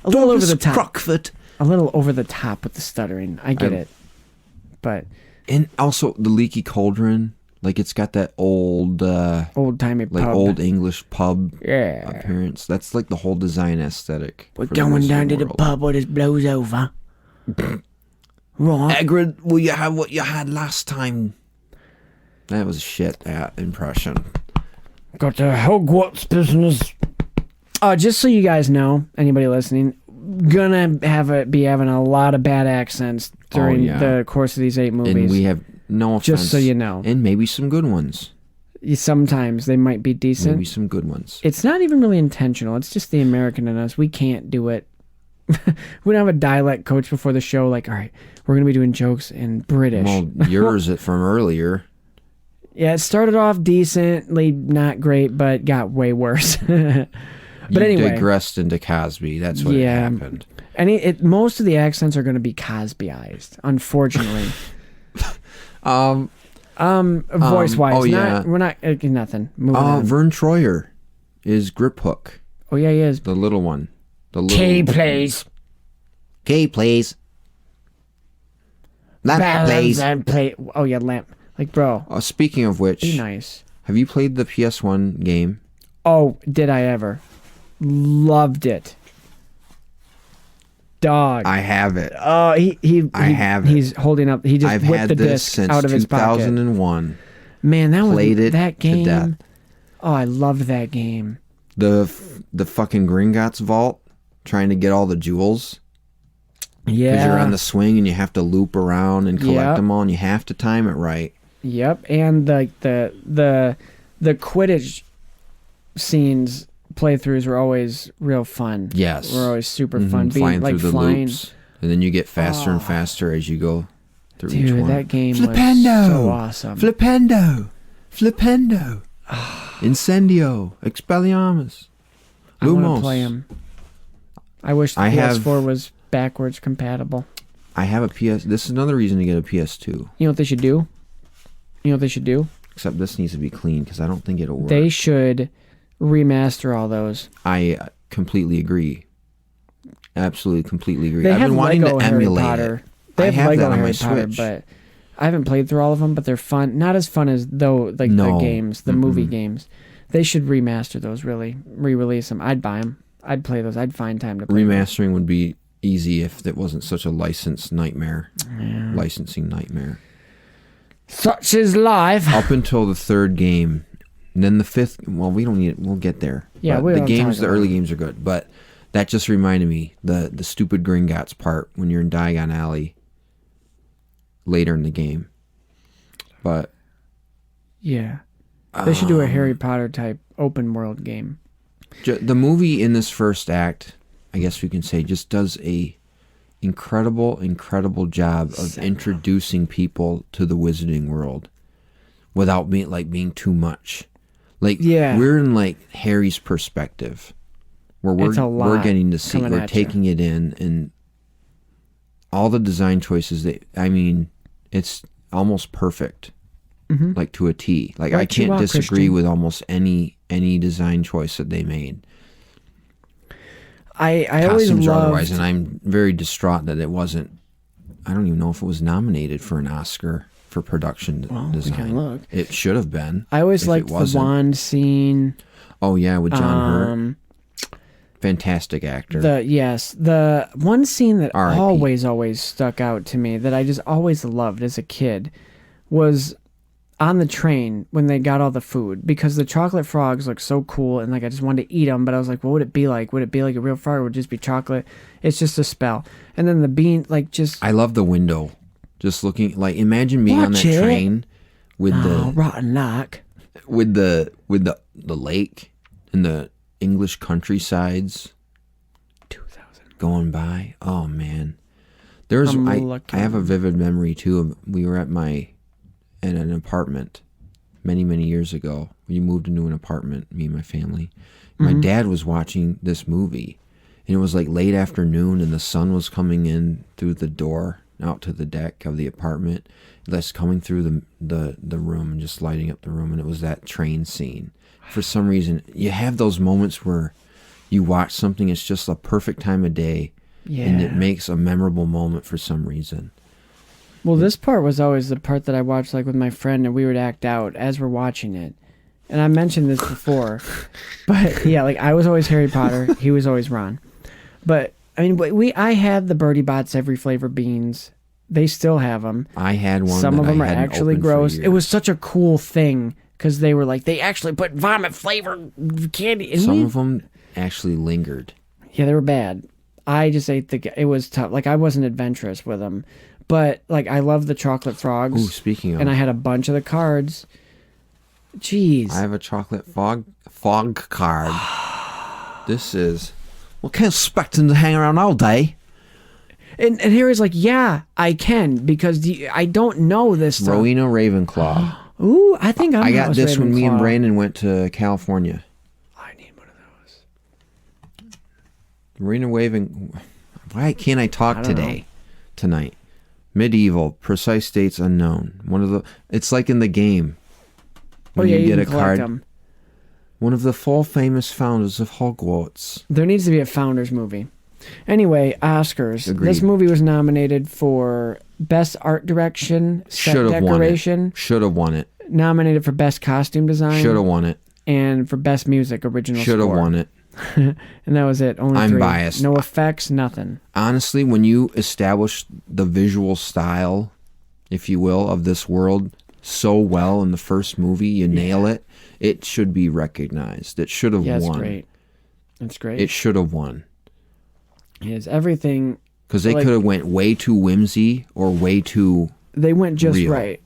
A little over the top. Crockford. A little over the top with the stuttering. I get it. But... And also the leaky cauldron. Like it's got that old-timey pub. Like old English pub appearance. That's like the whole design aesthetic. We're going down to the pub where this blows over. Right. Hagrid, will you have what you had last time? That was shit impression. Got the Hogwarts business. Just so you guys know, anybody listening, gonna be having a lot of bad accents during the course of these 8 movies. And we have no offense. Just so you know. And maybe some good ones. Sometimes they might be decent. Maybe some good ones. It's not even really intentional. It's just the American in us. We can't do it. We don't have a dialect coach before the show. Like, all right, we're going to be doing jokes in British. Well, yours from earlier. Yeah, it started off decently, not great, but got way worse. But anyway. Digressed into Cosby. That's what happened. And most of the accents are going to be Cosbyized, unfortunately. Voice-wise. We're not, nothing. Moving on. Vern Troyer is Grip Hook. Oh, yeah, he is. The little one. Kay plays. Lamp plays. Oh, yeah, Lamp. Like, bro. Speaking of which. Be nice. Have you played the PS1 game? Oh, did I ever? Loved it. Dog. I have it. Oh, I have it. He's holding up. He just I've whipped had the this disc since out of his pocket. 2001. Man, Played it that game. to death. Oh, I loved that game. The fucking Gringotts vault, trying to get all the jewels. Yeah. Because you're on the swing and you have to loop around and collect them all, and you have to time it right. Yep, and the Quidditch scenes playthroughs were always real fun. Yes, were always super fun. Flying through the loops, and then you get faster and faster as you go through each one. Dude, that game was so awesome. Flipendo, Incendio, Expelliarmus, I want Lumos. to play them. I wish the PS4 was backwards compatible. I have a PS. This is another reason to get a PS2. You know what they should do? Except this needs to be clean because I don't think it'll work. They should remaster all those. I completely agree. Absolutely, completely agree. They I've have been wanting Lego to Harry emulate Potter. it. They have Lego that on Harry my Potter, Switch. but I haven't played through all of them. But they're fun. Not as fun as the games, the movie games. They should remaster those. Really, re-release them. I'd buy them. I'd play those. I'd find time to play Remastering would be easy if it wasn't such a licensing nightmare. Such is life. Up until the 3rd game, and then the 5th. Well, we don't need it. We'll get there. Yeah, but the early games are good. But that just reminded me the stupid Gringotts part when you're in Diagon Alley later in the game. But yeah, they should do a Harry Potter type open world game. The movie in this first act, I guess we can say, just does a incredible job of introducing people to the wizarding world without being too much. We're in Harry's perspective, where we're getting to see, we're taking it in, and all the design choices it's almost perfect, to a T. I can't disagree with almost any design choice that they made. I always loved... otherwise, and I'm very distraught that it wasn't. I don't even know if it was nominated for an Oscar for production design. We can look. It should have been. I always liked the wand scene. Oh yeah, with John Hurt. Fantastic actor. The one scene that R.I.P. always stuck out to me that I just always loved as a kid was on the train when they got all the food, because the chocolate frogs look so cool, and I just wanted to eat them, but I was like, what would it be like? Would it be like a real frog, or would it just be chocolate? It's just a spell. And then the bean, I love the window. Just looking, imagine being on that train with the rotten luck, with the lake and the English countrysides 2000 going by. Oh man, I have a vivid memory too. We were in an apartment many years ago. We moved into an apartment, me and my family. My dad was watching this movie, and it was late afternoon, and the sun was coming in through the door out to the deck of the apartment. That's coming through the room and just lighting up the room, and it was that train scene. For some reason, you have those moments where you watch something, it's just a perfect time of day, and it makes a memorable moment for some reason. Well, this part was always the part that I watched with my friend, and we would act out as we're watching it. And I mentioned this before, but yeah, I was always Harry Potter, he was always Ron. But I had the Birdie Bots every flavor beans. They still have them. I had one. Some of them are actually gross. It was such a cool thing because they were like, they actually put vomit flavored candy. And some of them actually lingered. Yeah, they were bad. I just ate it was tough. Like, I wasn't adventurous with them. But, like, I love the chocolate frogs. Ooh, speaking of. And I had a bunch of the cards. Jeez. I have a chocolate fog card. This is... Well, can't expect him to hang around all day. And Harry's like, yeah, I can, because I don't know this stuff. Rowena Ravenclaw. Ooh, I think I got this when me and Brandon went to California. I need one of those. Rowena Ravenclaw. Why can't I talk tonight? Medieval, precise dates unknown. It's like in the game. When you get a card. Them. One of the 4 famous founders of Hogwarts. There needs to be a Founders movie. Anyway, Oscars. Agreed. This movie was nominated for Best Art Direction, Set Decoration. Should have won it. Nominated for Best Costume Design. Should have won it. And for Best Music Original Score. Should have won it. And that was it. Only 3. I'm biased. No effects, nothing. Honestly, when you establish the visual style, if you will, of this world so well in the first movie, you nail it. It should be recognized. It should have won. That's great. That's great. It should have won. It is everything. Because they could have went way too whimsy or way too They went just real. right.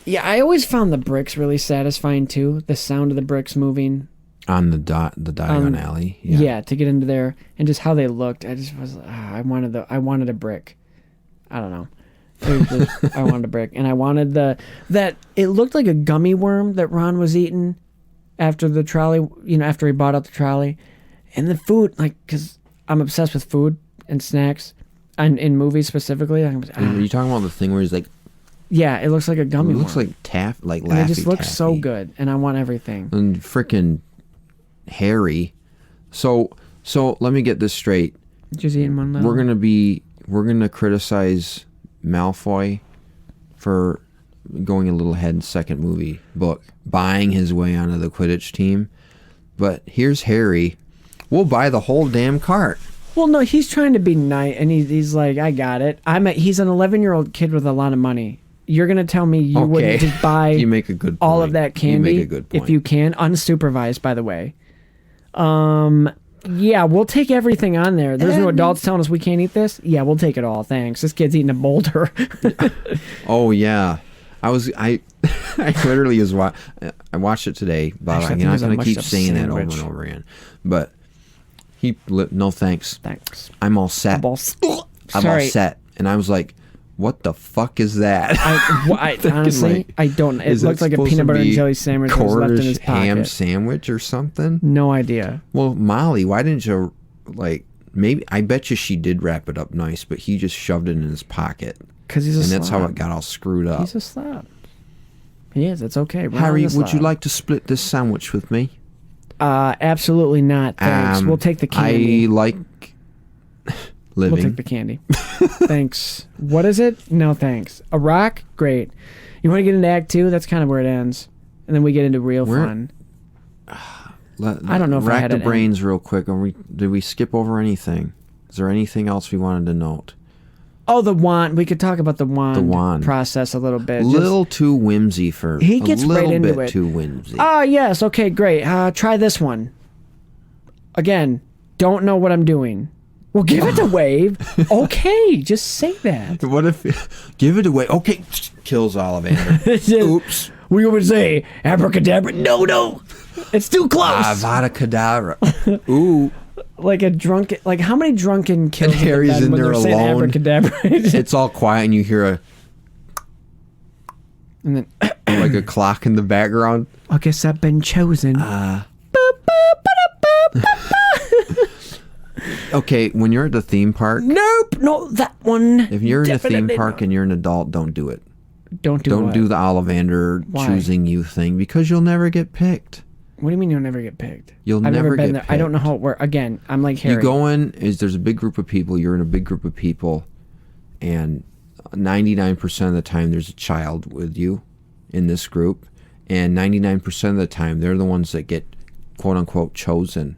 Yeah, I always found the bricks really satisfying too. The sound of the bricks moving. On the Diagon Alley. Yeah, to get into there. And just how they looked. I just was, I wanted a brick. I don't know. I wanted a brick. And I wanted that it looked like a gummy worm that Ron was eating after the trolley, after he bought out the trolley. And the food, because I'm obsessed with food and snacks, and in movies specifically. Are you talking about the thing where he's like... Yeah, it looks like a gummy worm. It looks like Laffy And it just looks Taffy. so good, and I want everything. And freaking Harry. So let me get this straight. Just eating one little... We're gonna criticize Malfoy for going a little ahead in second book, buying his way onto the Quidditch team. But here's Harry. We'll buy the whole damn cart. Well, no, he's trying to be nice, and he's like, I got it. He's an 11-year-old kid with a lot of money. You're going to tell me you wouldn't just buy you make a good point. all of that candy? You make a good point. If you can, unsupervised, by the way. Yeah, we'll take everything on there. There's no adults telling us we can't eat this? Yeah, we'll take it all, thanks. This kid's eating a boulder. Oh, yeah. I literally I watched it today, but I'm not going to keep saying that over and over again. But no thanks. Thanks. I'm all set. I'm all set. And I was like, what the fuck is that? I honestly, I don't. It looks like a peanut butter and jelly sandwich that was left in his pocket. Ham sandwich or something? No idea. Well, Molly, why didn't you, maybe, I bet you she did wrap it up nice, but he just shoved it in his pocket. Because he's a slob. And that's how it got all screwed up. He's a slob. He is. It's okay. Harry, would you like to split this sandwich with me? Absolutely not. Thanks. We'll take the candy. I like living. We'll take the candy. Thanks. What is it? No, thanks. A rock? Great. You want to get into Act 2? That's kind of where it ends. And then we get into real fun. I don't know if I had the brains real quick. Did we skip over anything? Is there anything else we wanted to note? Oh, the wand. We could talk about the wand process a little bit. Too whimsy for he gets right into it. A little bit too whimsy. Yes. Okay, great. Try this one. Again, don't know what I'm doing. Well, give it a wave. Okay, just say that. What if... Give it away. Okay, kills Ollivander. Oops. We would say, abracadabra. No. It's too close. Avada Kedavra. Ooh. Like a drunken... Like, how many drunken kills Harry's in there alone. Abracadabra? It's all quiet and you hear a... And then... like a clock in the background. I guess I've been chosen. Okay, when you're at the theme park... Nope, not that one. If you're in a theme park and you're an adult, don't do it. Don't do the Ollivander choosing you thing, because you'll never get picked. What do you mean you'll never get picked? I've never been there. I don't know how it works. Again, I'm like Harry. You go in, there's a big group of people, you're in a big group of people, and 99% of the time there's a child with you in this group, and 99% of the time they're the ones that get quote-unquote chosen.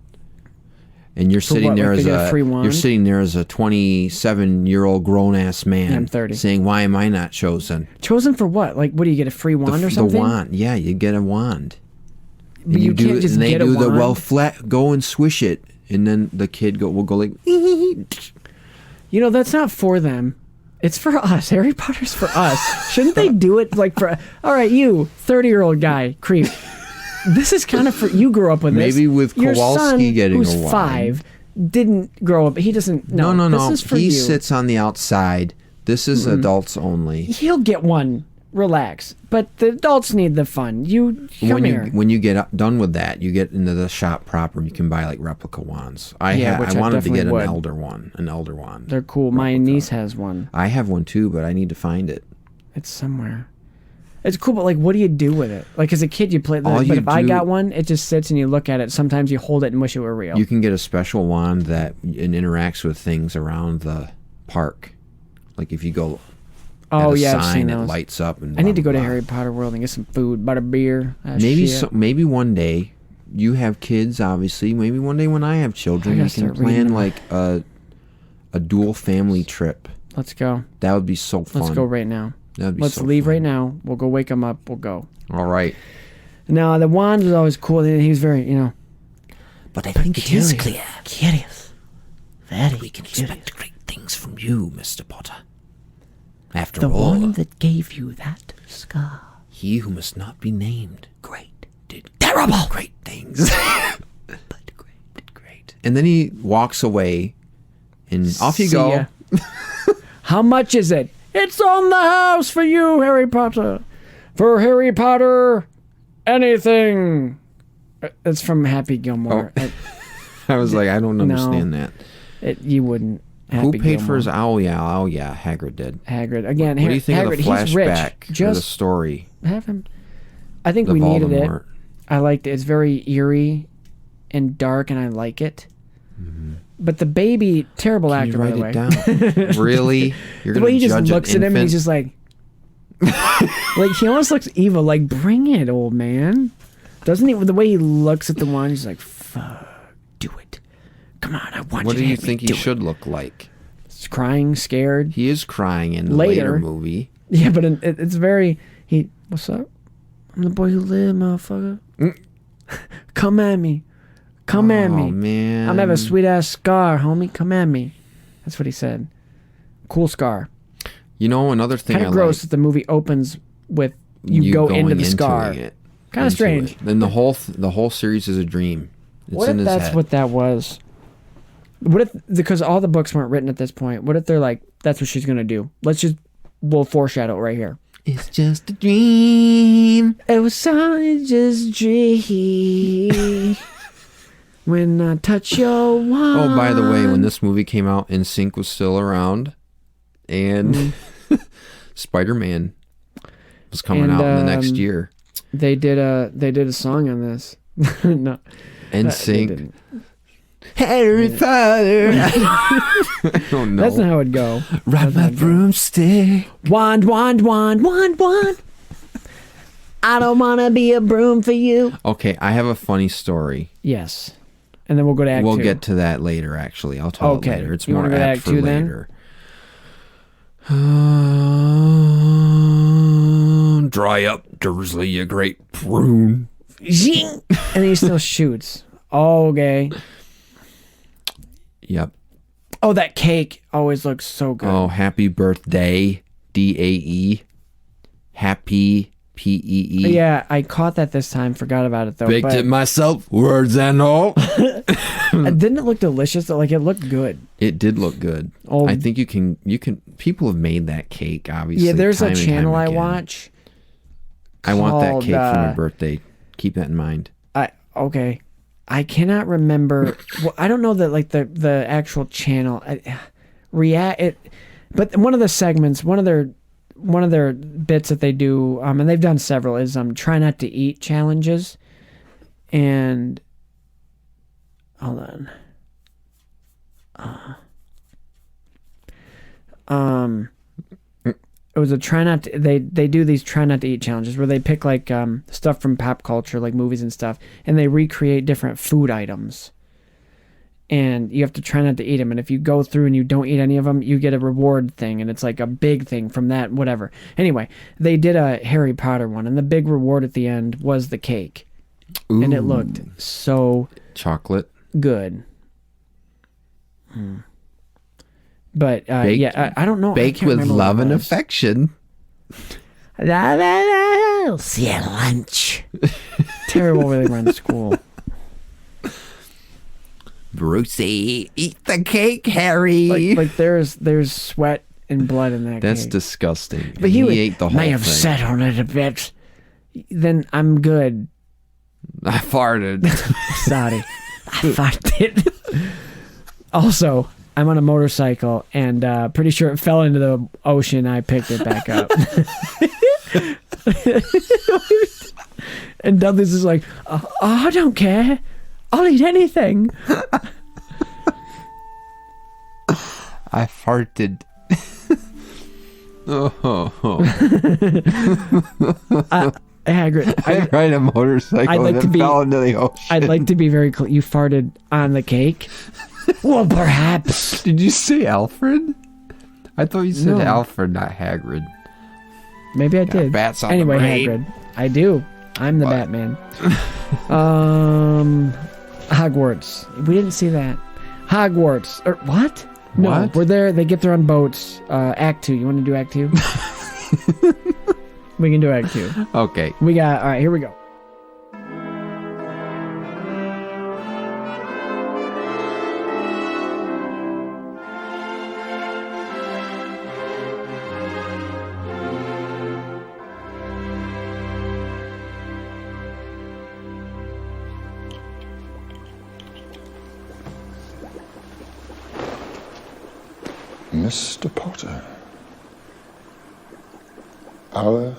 And you're sitting there as a free wand? You're sitting there as a 27-year-old grown-ass man. Yeah, I'm 30. Saying, "Why am I not chosen?" Chosen for what? Like, what do you get, a free wand or something? The wand. Yeah, you get a wand. But you can't just get a wand. Flat. Go and swish it, and then the kid will go like. You know, that's not for them. It's for us. Harry Potter's for us. Shouldn't they do it like for? All right, you 30-year-old guy, creep. This is kind of for you. Grew up with this. Maybe with Kowalski getting who's a wand. 5, didn't grow up. He doesn't. No. This is for he you. sits on the outside. This is adults only. He'll get one. Relax. But the adults need the fun. You come here. When you get done with that, you get into the shop proper and you can buy like replica wands. I wanted to get an elder wand. They're cool. Replica. My niece has one. I have one too, but I need to find it. It's somewhere. It's cool, but like, what do you do with it? Like, as a kid, you play that. But if I got one, it just sits and you look at it. Sometimes you hold it and wish it were real. You can get a special wand that interacts with things around the park. Like if you go at a sign, it lights up. And I need to go to Harry Potter World and get some food, butter beer. Maybe one day, you have kids, obviously. Maybe one day when I have children, we can plan like a dual family trip. Let's go. That would be so fun. Let's go right now. Let's leave right now. We'll go wake him up. We'll go. All right. Now, the wand was always cool. He was very, But I think it is clear. Curious. Very we can expect great things from you, Mr. Potter. After the all, one that gave you that scar. He who must not be named, did terrible great things. But great. And then he walks away, and off you go. How much is it? It's on the house for you, Harry Potter. For Harry Potter, anything. It's from Happy Gilmore. Oh. I was like, I don't understand that. You wouldn't. Who paid for his owl? Yeah, Hagrid did. Hagrid. Again, what do you think Hagrid, of the flashback he's rich. or the story? Have him. I think we needed it. I liked it. It's very eerie and dark, and I like it. Mm-hmm. But the baby, terrible actor, by the way. Down? Really? The way he just looks at him and he's just like... like, he almost looks evil. Like, bring it, old man. Doesn't he? The way he looks at the wand, he's like, fuck, do it. Come on, I want you to What do you think he should look like? He's crying, scared. He is crying in the later movie. Yeah, but it's very... What's up? I'm the boy who lived, motherfucker. Come at me. Come at me. Oh, man. I'm having a sweet-ass scar, homie. Come at me. That's what he said. Cool scar. You know, another thing kind of gross that the movie opens with you go into the scar. Kind of strange. Then the whole series is a dream. What if that's what that was? What if, because all the books weren't written at this point, what if they're like, that's what she's going to do? We'll foreshadow it right here. It's just a dream. It was such a dream. When I touch your wand. Oh, by the way, when this movie came out, NSYNC was still around, and Spider-Man was coming out in the next year. They did a song on this. No, NSYNC. Harry Potter. I don't know. That's not how it'd go. Ride my broomstick. Wand, wand, wand, wand, wand. I don't want to be a broom for you. Okay, I have a funny story. Yes. And then we'll go to Act 2. We'll get to that later, actually. I'll tell it later. It's more apt for later. Dry up, Dursley, you great prune. Zing! And he still shoots. Okay. Yep. Oh, that cake always looks so good. Oh, happy birthday, DAE. Happy PEE. Yeah, I caught that this time. Forgot about it though. Baked it myself, words and all. Didn't it look delicious? Like, it looked good. It did look good. I think you can. People have made that cake, obviously. Yeah, there's a channel I watch. I want that cake for my birthday. Keep that in mind. Okay. I cannot remember. Well, I don't know that like the actual channel but one of the segments, one of their bits that they do, and they've done several, is try not to eat challenges. And hold on. It was a try not to, they do these try not to eat challenges where they pick like stuff from pop culture, like movies and stuff, and they recreate different food items. and you have to try not to eat them. And if you go through and you don't eat any of them, you get a reward thing, and it's like a big thing from that, whatever. Anyway, they did a Harry Potter one, and the big reward at the end was the cake. Ooh. And it looked so... chocolate? Good. But, yeah, I don't know. Baked with love and affection. I'll see you at lunch. Terrible way they run school. Brucey, eat the cake, Harry. Like there's sweat and blood in that cake. That's disgusting. But he ate the whole may have thing. sat on it a bit. Then I'm good. I farted. Sorry. I farted. Also, I'm on a motorcycle, and pretty sure it fell into the ocean. I picked it back up. And Dudley's is like, oh, I don't care. I'll eat anything. I farted. Hagrid, I ride a motorcycle and fell into the ocean. I'd like to be very clear. You farted on the cake? Well, perhaps. Did you say Alfred? I thought you said Alfred, not Hagrid. Maybe I did. Bats on anyway, the brain. Hagrid. I do. I'm the Batman. Hogwarts. We didn't see that. Hogwarts. What? No, what? We're there. They get there on boats. Act 2. You want to do Act 2? We can do Act 2. Okay. All right, here we go. Mr. Potter, our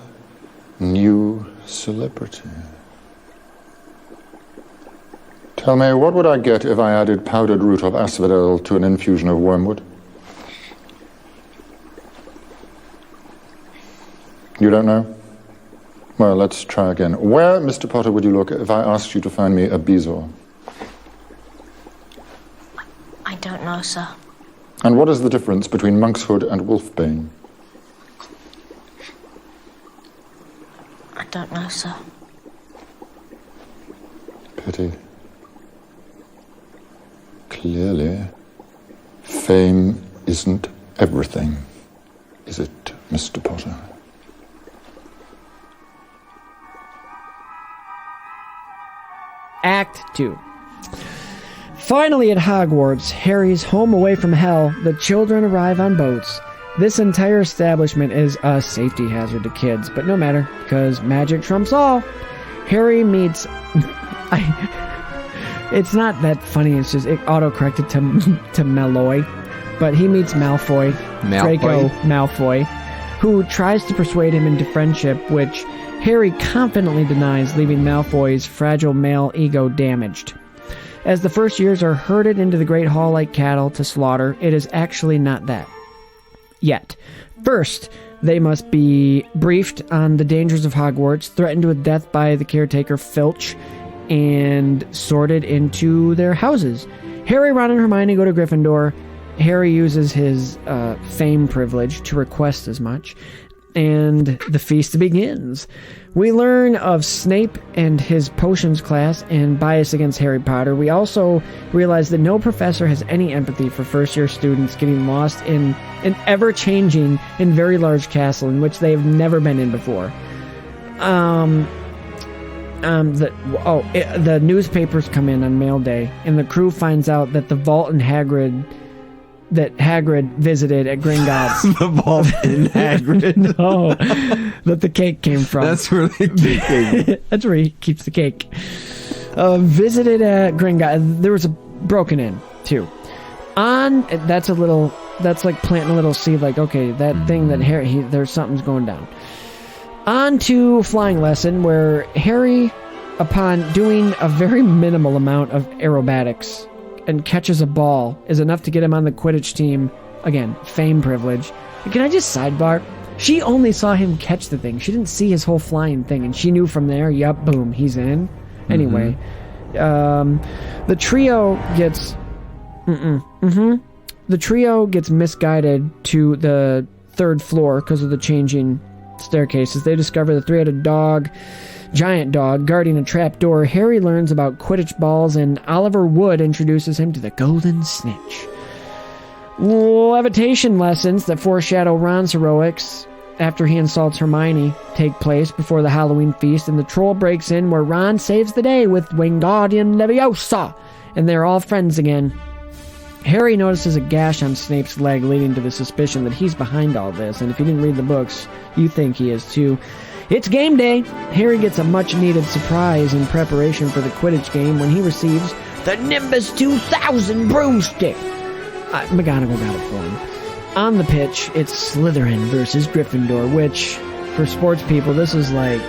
new celebrity. Tell me, what would I get if I added powdered root of asphodel to an infusion of wormwood? You don't know? Well, let's try again. Where, Mr. Potter, would you look if I asked you to find me a bezoar? I don't know, sir. And what is the difference between monkshood and wolfbane? I don't know, sir. Pity. Clearly, fame isn't everything, is it, Mr. Potter? Act 2. Finally at Hogwarts, Harry's home away from hell, the children arrive on boats. This entire establishment is a safety hazard to kids, but no matter, because magic trumps all. Harry meets... It's not that funny, it's just it auto-corrected to Malloy. But he meets Draco Malfoy, who tries to persuade him into friendship, which Harry confidently denies, leaving Malfoy's fragile male ego damaged. As the first years are herded into the Great Hall like cattle to slaughter, it is actually not that. Yet. First, they must be briefed on the dangers of Hogwarts, threatened with death by the caretaker Filch, and sorted into their houses. Harry, Ron, and Hermione go to Gryffindor. Harry uses his fame privilege to request as much, and the feast begins. We learn of Snape and his potions class and bias against Harry Potter. We also realize that no professor has any empathy for first-year students getting lost in an ever-changing and very large castle in which they have never been in before. The newspapers come in on mail day, and the crew finds out that the vault in Hagrid visited at Gringotts. The vault in Hagrid. No, that the cake came from. That's where the cake came. That's where he keeps the cake. Visited at Gringotts. There was a broken in too. That's like planting a little seed. Like, okay, that thing that Harry, there's something's going down. On to flying lesson, where Harry, upon doing a very minimal amount of aerobatics and catches a ball, is enough to get him on the Quidditch team. Again, fame privilege. Can I just sidebar? She only saw him catch the thing. She didn't see his whole flying thing, and she knew from there, yup, boom, he's in. Anyway, the trio gets The trio gets misguided to the 3rd floor because of the changing staircases. They discover the 3-headed dog, giant dog, guarding a trap door. Harry learns about Quidditch balls, and Oliver Wood introduces him to the Golden Snitch. Levitation lessons that foreshadow Ron's heroics after he insults Hermione take place before the Halloween feast, and the troll breaks in where Ron saves the day with Wingardium Leviosa, and they're all friends again. Harry notices a gash on Snape's leg, leading to the suspicion that he's behind all this, and if you didn't read the books, you think he is too. It's game day! Harry gets a much-needed surprise in preparation for the Quidditch game when he receives the Nimbus 2000 broomstick. McGonagall got it for him. On the pitch, it's Slytherin versus Gryffindor, which, for sports people, this is like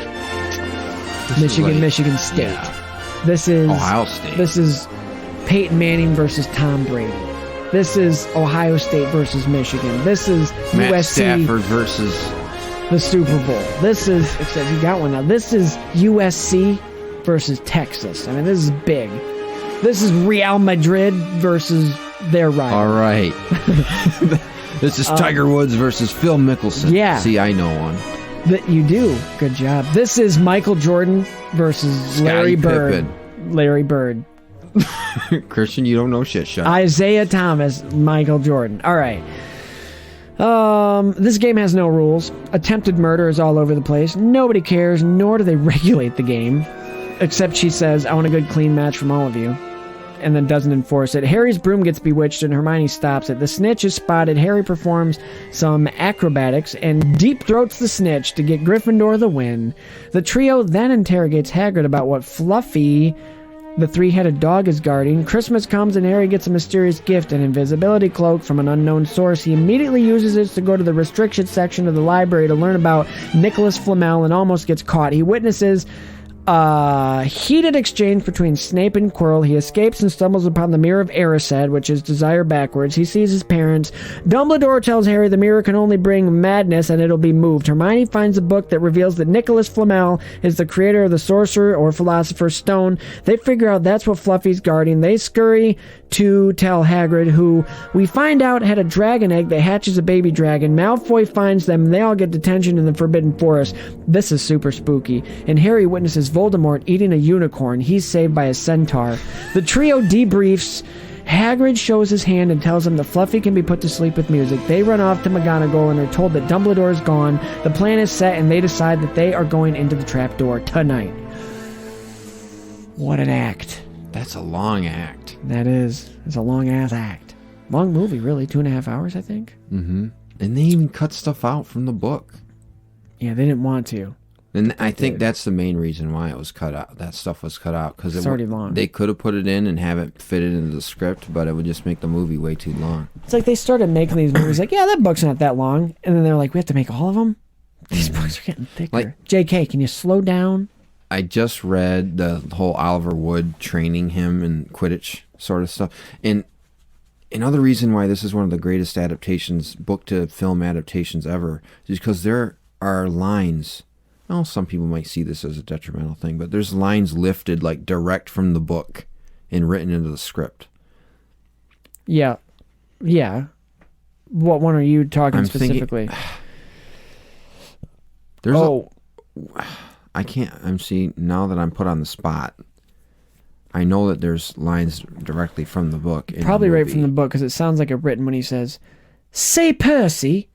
Michigan State. Yeah. This is Ohio State. This is Peyton Manning versus Tom Brady. This is Ohio State versus Michigan. This is Matt USC Stafford versus the Super Bowl. This is, except you got one now. This is USC versus Texas. I mean, this is big. This is Real Madrid versus their rival. All right. This is Tiger Woods versus Phil Mickelson. Yeah. See, I know one. That you do. Good job. This is Michael Jordan versus Larry Bird. Pippen. Larry Bird. Christian, you don't know shit, shut up. Isaiah Thomas, Michael Jordan. All right. This game has no rules. Attempted murder is all over the place. Nobody cares, nor do they regulate the game. Except she says, I want a good clean match from all of you. And then doesn't enforce it. Harry's broom gets bewitched and Hermione stops it. The snitch is spotted. Harry performs some acrobatics and deep throats the snitch to get Gryffindor the win. The trio then interrogates Hagrid about what Fluffy, the 3-headed dog, is guarding. Christmas comes and Harry gets a mysterious gift, an invisibility cloak from an unknown source. He immediately uses it to go to the restricted section of the library to learn about Nicholas Flamel and almost gets caught. He witnesses a heated exchange between Snape and Quirrell. He escapes and stumbles upon the Mirror of Erised, which is desire backwards. He sees his parents. Dumbledore tells Harry the mirror can only bring madness and it'll be moved. Hermione finds a book that reveals that Nicholas Flamel is the creator of the Sorcerer or Philosopher's Stone. They figure out that's what Fluffy's guarding. They scurry to tell Hagrid, who we find out had a dragon egg that hatches a baby dragon. Malfoy finds them, and they all get detention in the Forbidden Forest. This is super spooky. And Harry witnesses Voldemort eating a unicorn. He's saved by a centaur. The trio debriefs. Hagrid shows his hand and tells him that Fluffy can be put to sleep with music. They run off to McGonagall and are told that Dumbledore is gone. The plan is set, and they decide that they are going into the trapdoor tonight. What an act. That's a long act. That is. It's a long-ass act. Long movie, really. 2.5 hours, I think. Mm-hmm. And they even cut stuff out from the book. Yeah, they didn't want to. And I think that's the main reason why it was cut out. That stuff was cut out. Because it's already long. They could have put it in and have it fitted into the script, but it would just make the movie way too long. It's like they started making these movies like, yeah, that book's not that long. And then they're like, we have to make all of them? These books are getting thicker. Like, JK, can you slow down? I just read the whole Oliver Wood training him in Quidditch sort of stuff. And another reason why this is one of the greatest adaptations, book to film adaptations ever, is because there are lines. Well, some people might see this as a detrimental thing, but there's lines lifted like direct from the book and written into the script. Yeah. Yeah. What one are you talking specifically? I can't. Now that I'm put on the spot, I know that there's lines directly from the book. Probably right from the book, because it sounds like it written when he says, "Say, Percy,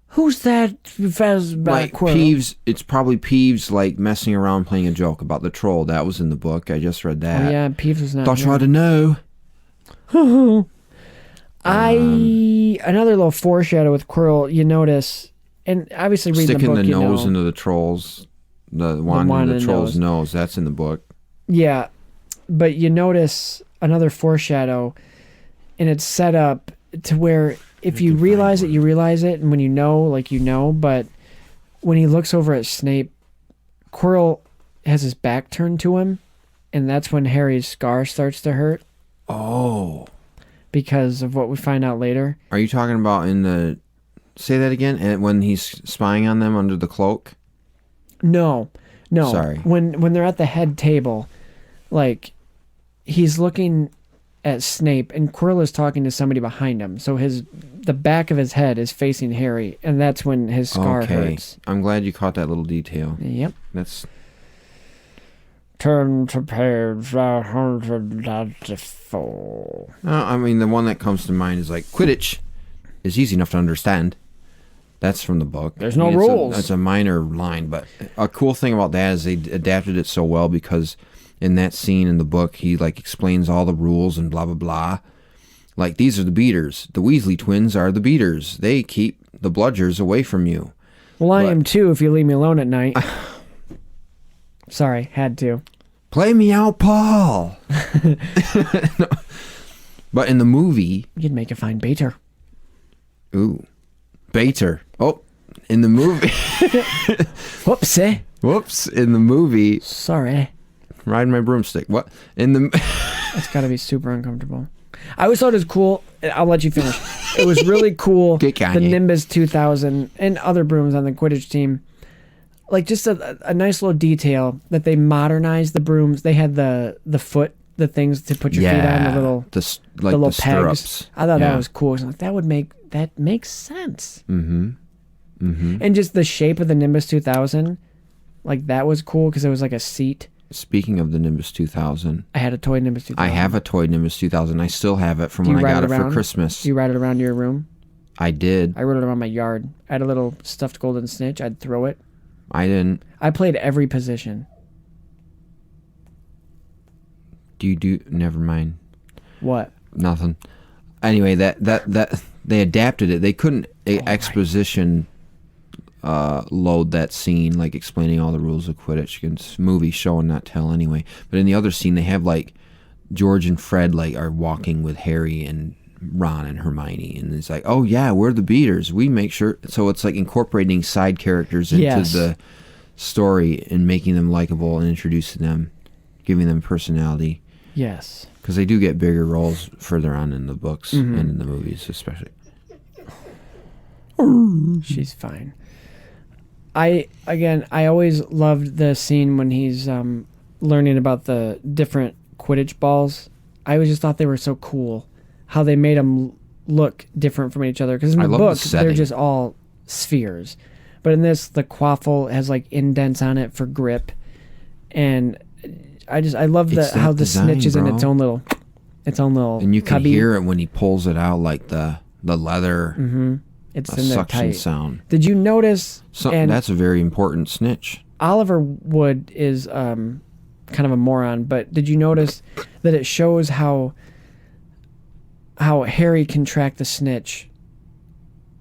who's that?" Like Peeves, it's probably Peeves like messing around playing a joke about the troll. That was in the book. I just read that. Oh, yeah, Peeves was not. Thought you ought to know. Another little foreshadow with Quirrell, you notice, and obviously reading the book, sticking the nose into the troll's. The wand in the troll's nose. That's in the book. Yeah, but you notice another foreshadow, and it's set up to where if you realize it, you realize it, and when you know, like you know, but when he looks over at Snape, Quirrell has his back turned to him, and that's when Harry's scar starts to hurt. Oh. Because of what we find out later. Are you talking about in the... Say that again? And when he's spying on them under the cloak? No. Sorry. When they're at the head table, like, he's looking at Snape, and Quirrell is talking to somebody behind him. So the back of his head is facing Harry, and that's when his scar hurts. I'm glad you caught that little detail. Yep. That's... Turn to page 194. I mean, the one that comes to mind is like, Quidditch is easy enough to understand. That's from the book. There's no rules. It's a minor line, but a cool thing about that is they adapted it so well because in that scene in the book, he like explains all the rules and blah, blah, blah. Like, these are the beaters. The Weasley twins are the beaters. They keep the bludgers away from you. Well, I am too if you leave me alone at night. Sorry, had to. Play me out, Paul. No. But in the movie... You'd make a fine baiter. Ooh. Baiter. Oh, in the movie... Whoopsie. Whoops. In the movie... Sorry. Ride my broomstick. What? In the... It's got to be super uncomfortable. I always thought it was cool. I'll let you finish. It was really cool. The Nimbus 2000 and other brooms on the Quidditch team. Like, just a nice little detail that they modernized the brooms. They had the foot, the things to put your feet on, the little pegs. Stirrups. I thought that was cool. I was like, that makes sense. Mm-hmm. Mm-hmm. And just the shape of the Nimbus 2000, like, that was cool because it was like a seat. Speaking of the Nimbus 2000, I had a toy Nimbus 2000. I have a toy Nimbus 2000. I still have it from when I got it for Christmas. Do you ride it around your room? I did. I rode it around my yard. I had a little stuffed golden snitch. I'd throw it. I didn't. I played every position. Never mind. What? Nothing. Anyway, that they adapted it. They couldn't exposition load that scene, like explaining all the rules of Quidditch. It's movie, show and not tell anyway. But in the other scene, they have like George and Fred like are walking with Harry and Ron and Hermione, and it's like, oh yeah, we're the beaters. We make sure. So it's like incorporating side characters into the story and making them likable and introducing them, giving them personality. Yes, because they do get bigger roles further on in the books and in the movies, especially. She's fine. I always loved the scene when he's learning about the different Quidditch balls. I always just thought they were so cool. How they made them look different from each other. Because in the book, they're just all spheres. But in this, the quaffle has like indents on it for grip. And I love how the snitch is in its own little And you can hear it when he pulls it out, like the leather. Mm-hmm. It's in there suction tight. Sound. Did you notice? That's a very important snitch. Oliver Wood is kind of a moron, but did you notice that it shows how Harry can track the snitch,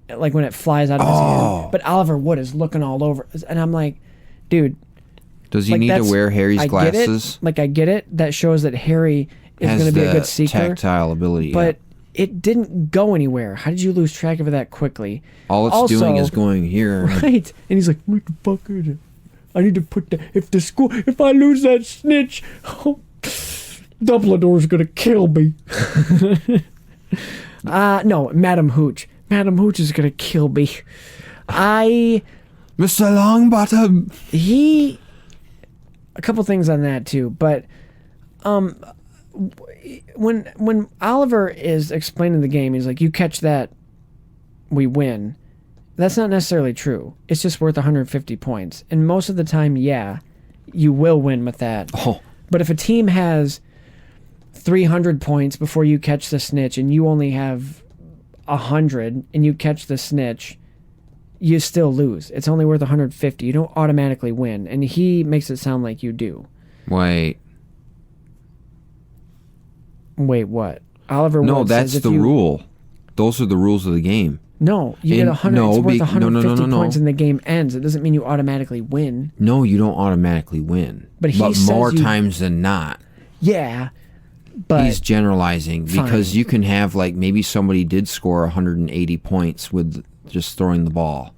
like when it flies out of his hand. But Oliver Wood is looking all over, and I'm like, dude. Does he need to wear Harry's glasses? I get it. That shows that Harry is going to be a good seeker. Tactile ability, but it didn't go anywhere. How did you lose track of it that quickly? All it's doing is going here, right? And he's like, "What the fuck is it? I need to put that. If I lose that snitch, Dumbledore's going to kill me." No, Madam Hooch. Madam Hooch is gonna kill me. Mr. Longbottom. A couple things on that too, but when Oliver is explaining the game, he's like, "You catch that, we win." That's not necessarily true. It's just worth 150 points, and most of the time, yeah, you will win with that. Oh. But if a team has 300 points before you catch the snitch and you only have 100 and you catch the snitch, you still lose. It's only worth 150. You don't automatically win. And he makes it sound like you do. Wait, what? Oliver Wood. No, that's the rule. Those are the rules of the game. No, you get 100. It's worth 150 points and the game ends. It doesn't mean you automatically win. No, you don't automatically win. But more times than not. Yeah. But he's generalizing because you can have like maybe somebody did score 180 points with just throwing the ball.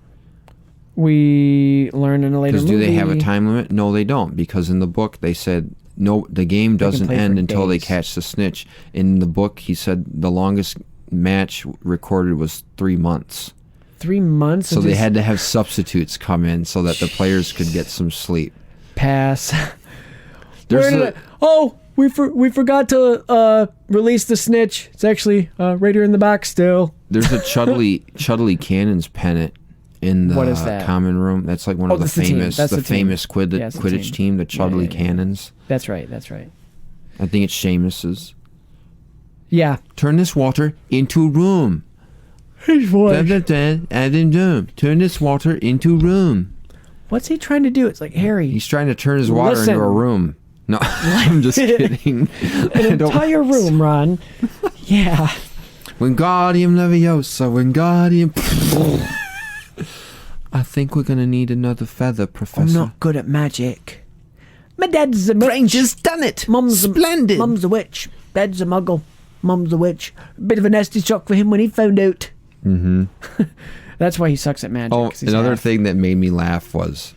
We learn in a later movie. Because do they have a time limit? No, they don't. Because in the book they said no, the game doesn't end until they catch the snitch. In the book, he said the longest match recorded was 3 months. 3 months. So they had to have substitutes come in so that the players could get some sleep. Pass. we forgot to release the snitch. It's actually right here in the box still. There's a Chudley Cannon's pennant in the common room. That's like one of the famous Quidditch team, the Chudley Cannons. That's right. I think it's Seamus's. Yeah. Turn this water into room. His voice. Turn this water into room. What's he trying to do? It's like, Harry. He's trying to turn his water into a room. No, I'm just kidding. An entire room, Ron. Yeah. Wingardium Leviosa, Wingardium... I think we're going to need another feather, Professor. I'm not good at magic. My dad's a witch. Granger's done it. Splendid. Mum's a witch. Dad's a muggle. Mum's a witch. Bit of a nasty shock for him when he found out. Mm-hmm. That's why he sucks at magic. Oh, another thing that made me laugh was...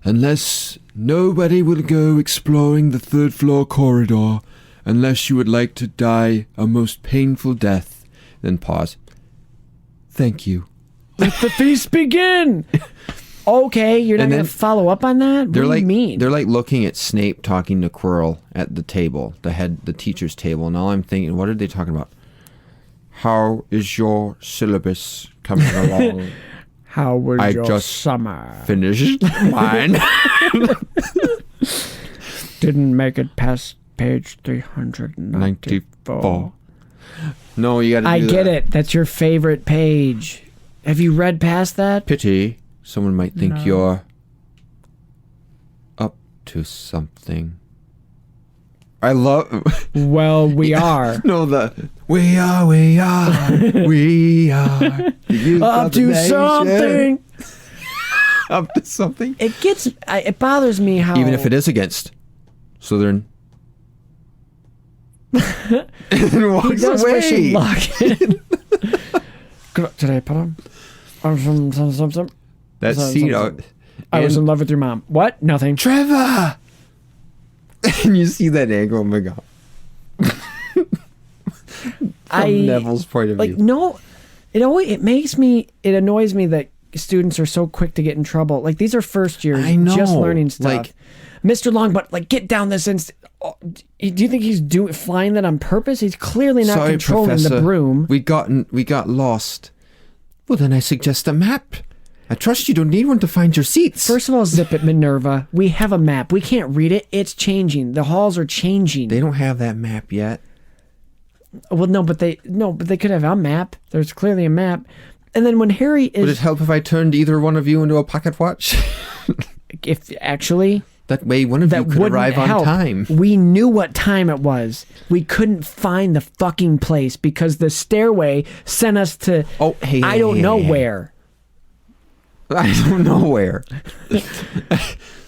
unless nobody will go exploring the third floor corridor, unless you would like to die a most painful death. Then pause. Thank you. Let the feast begin! Okay, you're not going to follow up on that? What do you mean? They're like looking at Snape talking to Quirrell at the table, the teacher's table, and all I'm thinking, what are they talking about? How is your syllabus coming along? How was your summer? Finished mine. Didn't make it past page 394. No, you gotta do I get it. That's your favorite page. Have you read past that? Pity. Someone might think you're up to something. I love... Well, we are. No, we are. Up to something. Up to something. It bothers me how... Even if it is against Slytherin. He does wish him luck. Good luck today, Potter. That scene... I was in love with your mom. What? Nothing. Trevor! And you see that angle, oh my god. From Neville's point of view. No, it annoys me that students are so quick to get in trouble. Like, these are first years, just learning stuff. Like, Mr. Longbottom, get down this instant. Oh, do you think he's flying that on purpose? He's clearly not controlling Professor, the broom. We got lost. Well, then I suggest a map. I trust you don't need one to find your seats. First of all, zip it, Minerva. We have a map. We can't read it. It's changing. The halls are changing. They don't have that map yet. Well, no, but they could have a map. There's clearly a map. And then when Harry is... Would it help if I turned either one of you into a pocket watch? If actually... That way one of you could arrive on time. We knew what time it was. We couldn't find the fucking place because the stairway sent us to... Oh, hey. I don't know where. I don't know where.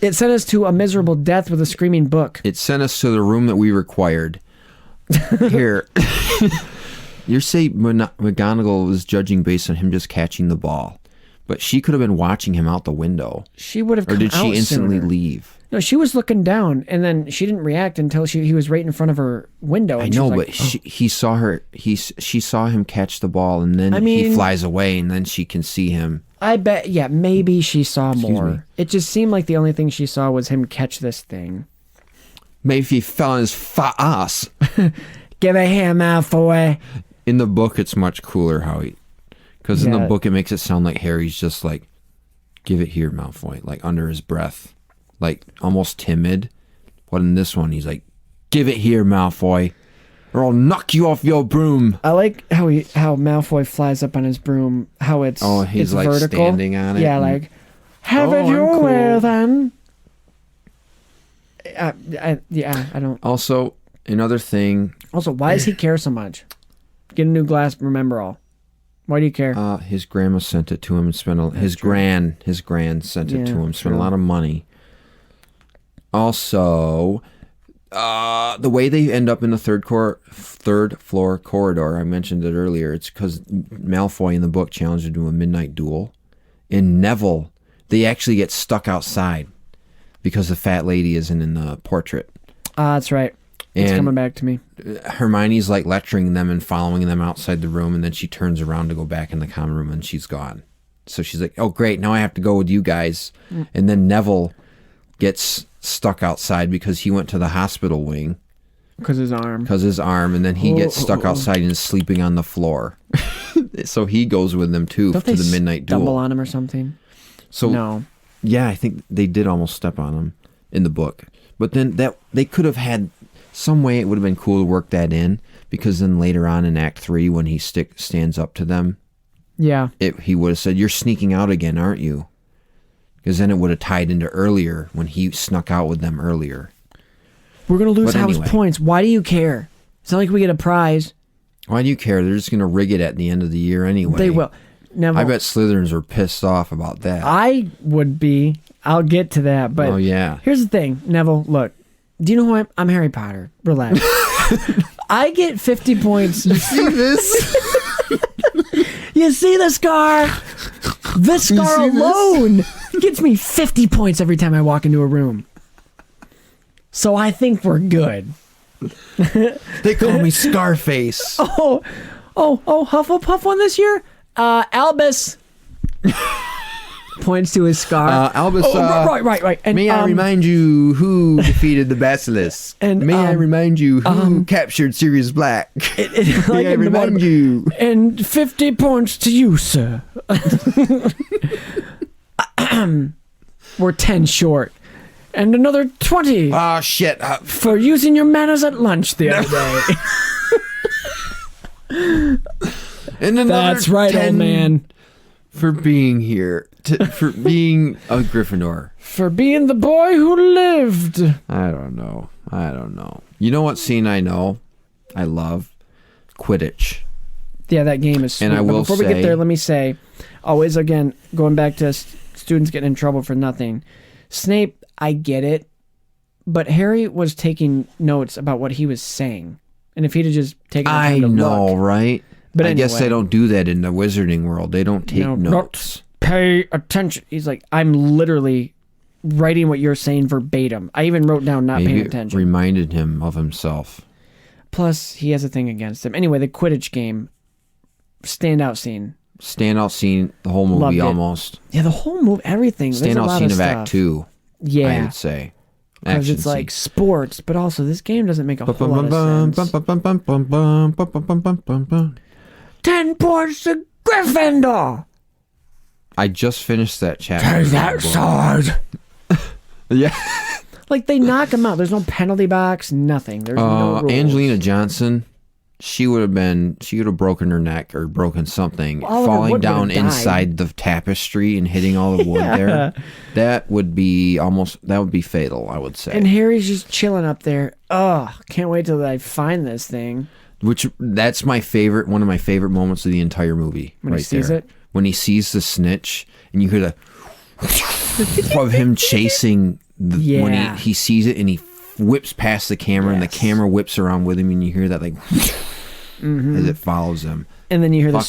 It sent us to a miserable death with a screaming book. It sent us to the room that we required. Here. You say McGonagall was judging based on him just catching the ball. But she could have been watching him out the window. She would have come out Or did she instantly sooner. leave? No, she was looking down, and then she didn't react until he was right in front of her window. And I know, but he saw her. She saw him catch the ball, and then he flies away, and then she can see him. I bet, yeah, maybe she saw more. It just seemed like the only thing she saw was him catch this thing. Maybe he fell on his fat ass. Give it here, Malfoy. In the book, it's much cooler how he... Because in the book, it makes it sound like Harry's just like, give it here, Malfoy, like under his breath. Like, almost timid. But in this one, he's like, give it here, Malfoy, or I'll knock you off your broom. I like how Malfoy flies up on his broom, how it's he's like vertical. Standing on it. Yeah, like, have it your way, then. I don't... Also, another thing... Also, why does he care so much? Get a new glass, remember all. Why do you care? His grandma sent it to him and spent his gran sent it to him, spent a lot of money. Also, the way they end up in the third floor corridor, I mentioned it earlier, it's because Malfoy in the book challenged him to a midnight duel. In Neville, they actually get stuck outside because the fat lady isn't in the portrait. That's right. It's coming back to me. Hermione's like lecturing them and following them outside the room, and then she turns around to go back in the common room and she's gone. So she's like, oh great, now I have to go with you guys. And then Neville gets stuck outside because he went to the hospital wing. Because his arm. And then he gets stuck outside and is sleeping on the floor. So he goes with them too to the midnight duel. Stumble on him or something? So no. Yeah, I think they did almost step on him in the book. But then they could have had some way. It would have been cool to work that in, because then later on in Act 3, when he stands up to them, he would have said, "You're sneaking out again, aren't you?" Because then it would have tied into earlier when he snuck out with them earlier. We're going to lose house points. Why do you care? It's not like we get a prize. Why do you care? They're just going to rig it at the end of the year anyway. They will. Neville, I bet Slytherins were pissed off about that. I would be. I'll get to that. But here's the thing, Neville. Look, do you know who I am? I'm Harry Potter. Relax. I get 50 points. You see this? You see the scar? This scar alone gets me 50 points every time I walk into a room. So I think we're good. They call me Scarface. Oh, Hufflepuff won this year? Albus points to his scar. Albus, right. And, may I remind you who defeated the Basilisk? And may I remind you who captured Sirius Black? May I remind you? And 50 points to you, sir. We're 10 short. And another 20. Oh, shit. For using your manners at lunch the other day. And that's right, old man. For being here. For being a Gryffindor. For being the boy who lived. I don't know. You know what scene I know? I love? Quidditch. Yeah, that game is sweet. And I will before we get there, let me say, always again, going back to students getting in trouble for nothing. Snape, I get it, but Harry was taking notes about what he was saying. And if he'd have just taken the time to look, right? But I guess they don't do that in the wizarding world. They don't take notes. Pay attention. He's like, I'm literally writing what you're saying verbatim. I even wrote down not paying attention. Reminded him of himself. Plus, he has a thing against him. Anyway, the Quidditch game, standout scene. The whole movie almost. Yeah, the whole movie, everything. Standout scene of Act 2. Yeah. I would say. Because it's like sports, but also this game doesn't make a whole lot of sense. 10 points to Gryffindor! I just finished that chapter. Take that sword! Yeah. Like, they knock him out. There's no penalty box, nothing. There's no rules. Angelina Johnson, she would have broken her neck or broken something. Falling down inside the tapestry and hitting all the wood there. That would be fatal, I would say. And Harry's just chilling up there. Oh, can't wait till I find this thing. That's one of my favorite moments of the entire movie. When he sees it? When he sees the snitch and you hear the of him chasing when he sees it and he whips past the camera and the camera whips around with him and you hear that like as it follows him. And then you hear the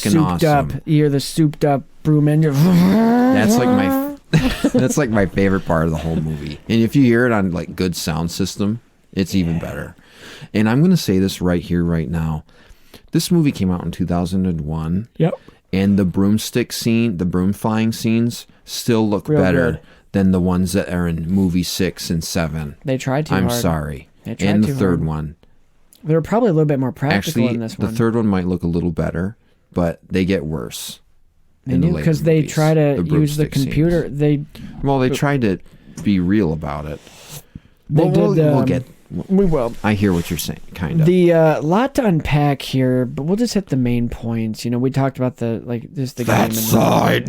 souped up broom engine. That's like my favorite part of the whole movie. And if you hear it on like good sound system, it's even better. And I'm going to say this right here, right now. This movie came out in 2001. Yep. And the broomstick scene, the broom flying scenes, still look better than the ones that are in movie 6 and 7. They tried too hard. I'm sorry. And the third one. They were probably a little bit more practical in this one. The third one might look a little better, but they get worse. They do, because they try to use the computer. They tried to be real about it. We will. I hear what you're saying, kind of. The lot to unpack here, but we'll just hit the main points. You know, we talked about the that game. Side.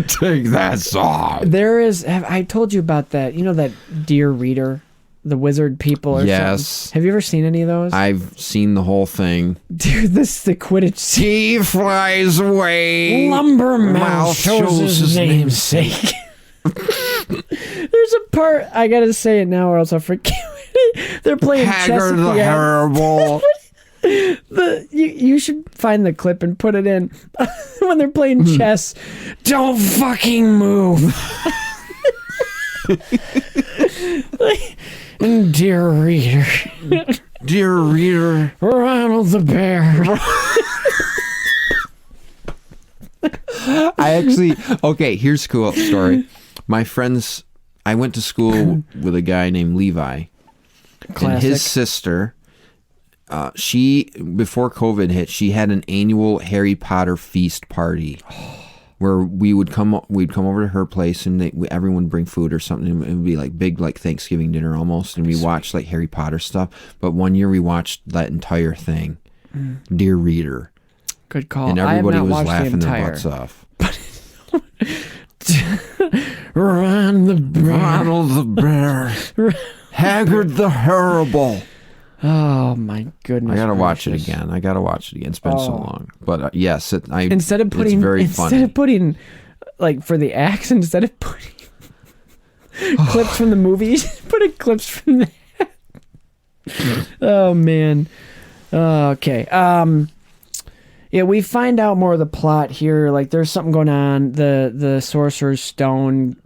Take that side. There is. I told you about that. You know that Dear Reader, the wizard people. Or something? Have you ever seen any of those? I've seen the whole thing. Dude, this the Quidditch scene. He flies away. Lumbermouth shows his namesake. There's a part I gotta say it now, or else I'll forget. They're playing Haggard chess. The Horrible. You should find the clip and put it in when they're playing chess. Don't fucking move. Dear reader. Dear reader. Ronald the Bear. Here's a cool story. My friends I went to school with a guy named Levi. Classic. And his sister, she, before COVID hit, she had an annual Harry Potter feast party where we'd come over to her place and everyone would bring food or something. It would be like big, like Thanksgiving dinner almost. And we watched like Harry Potter stuff. But one year we watched that entire thing. Dear reader. Good call. And everybody was laughing their butts off. Ron the bear. Ronald the bear. Haggard the Horrible. Oh my goodness! I gotta watch it again. It's been so long, but yes, instead of putting like for the acts, instead of putting clips from the movies, put clips from that. Oh man. Okay. Yeah, we find out more of the plot here. Like, there's something going on. The Sorcerer's Stone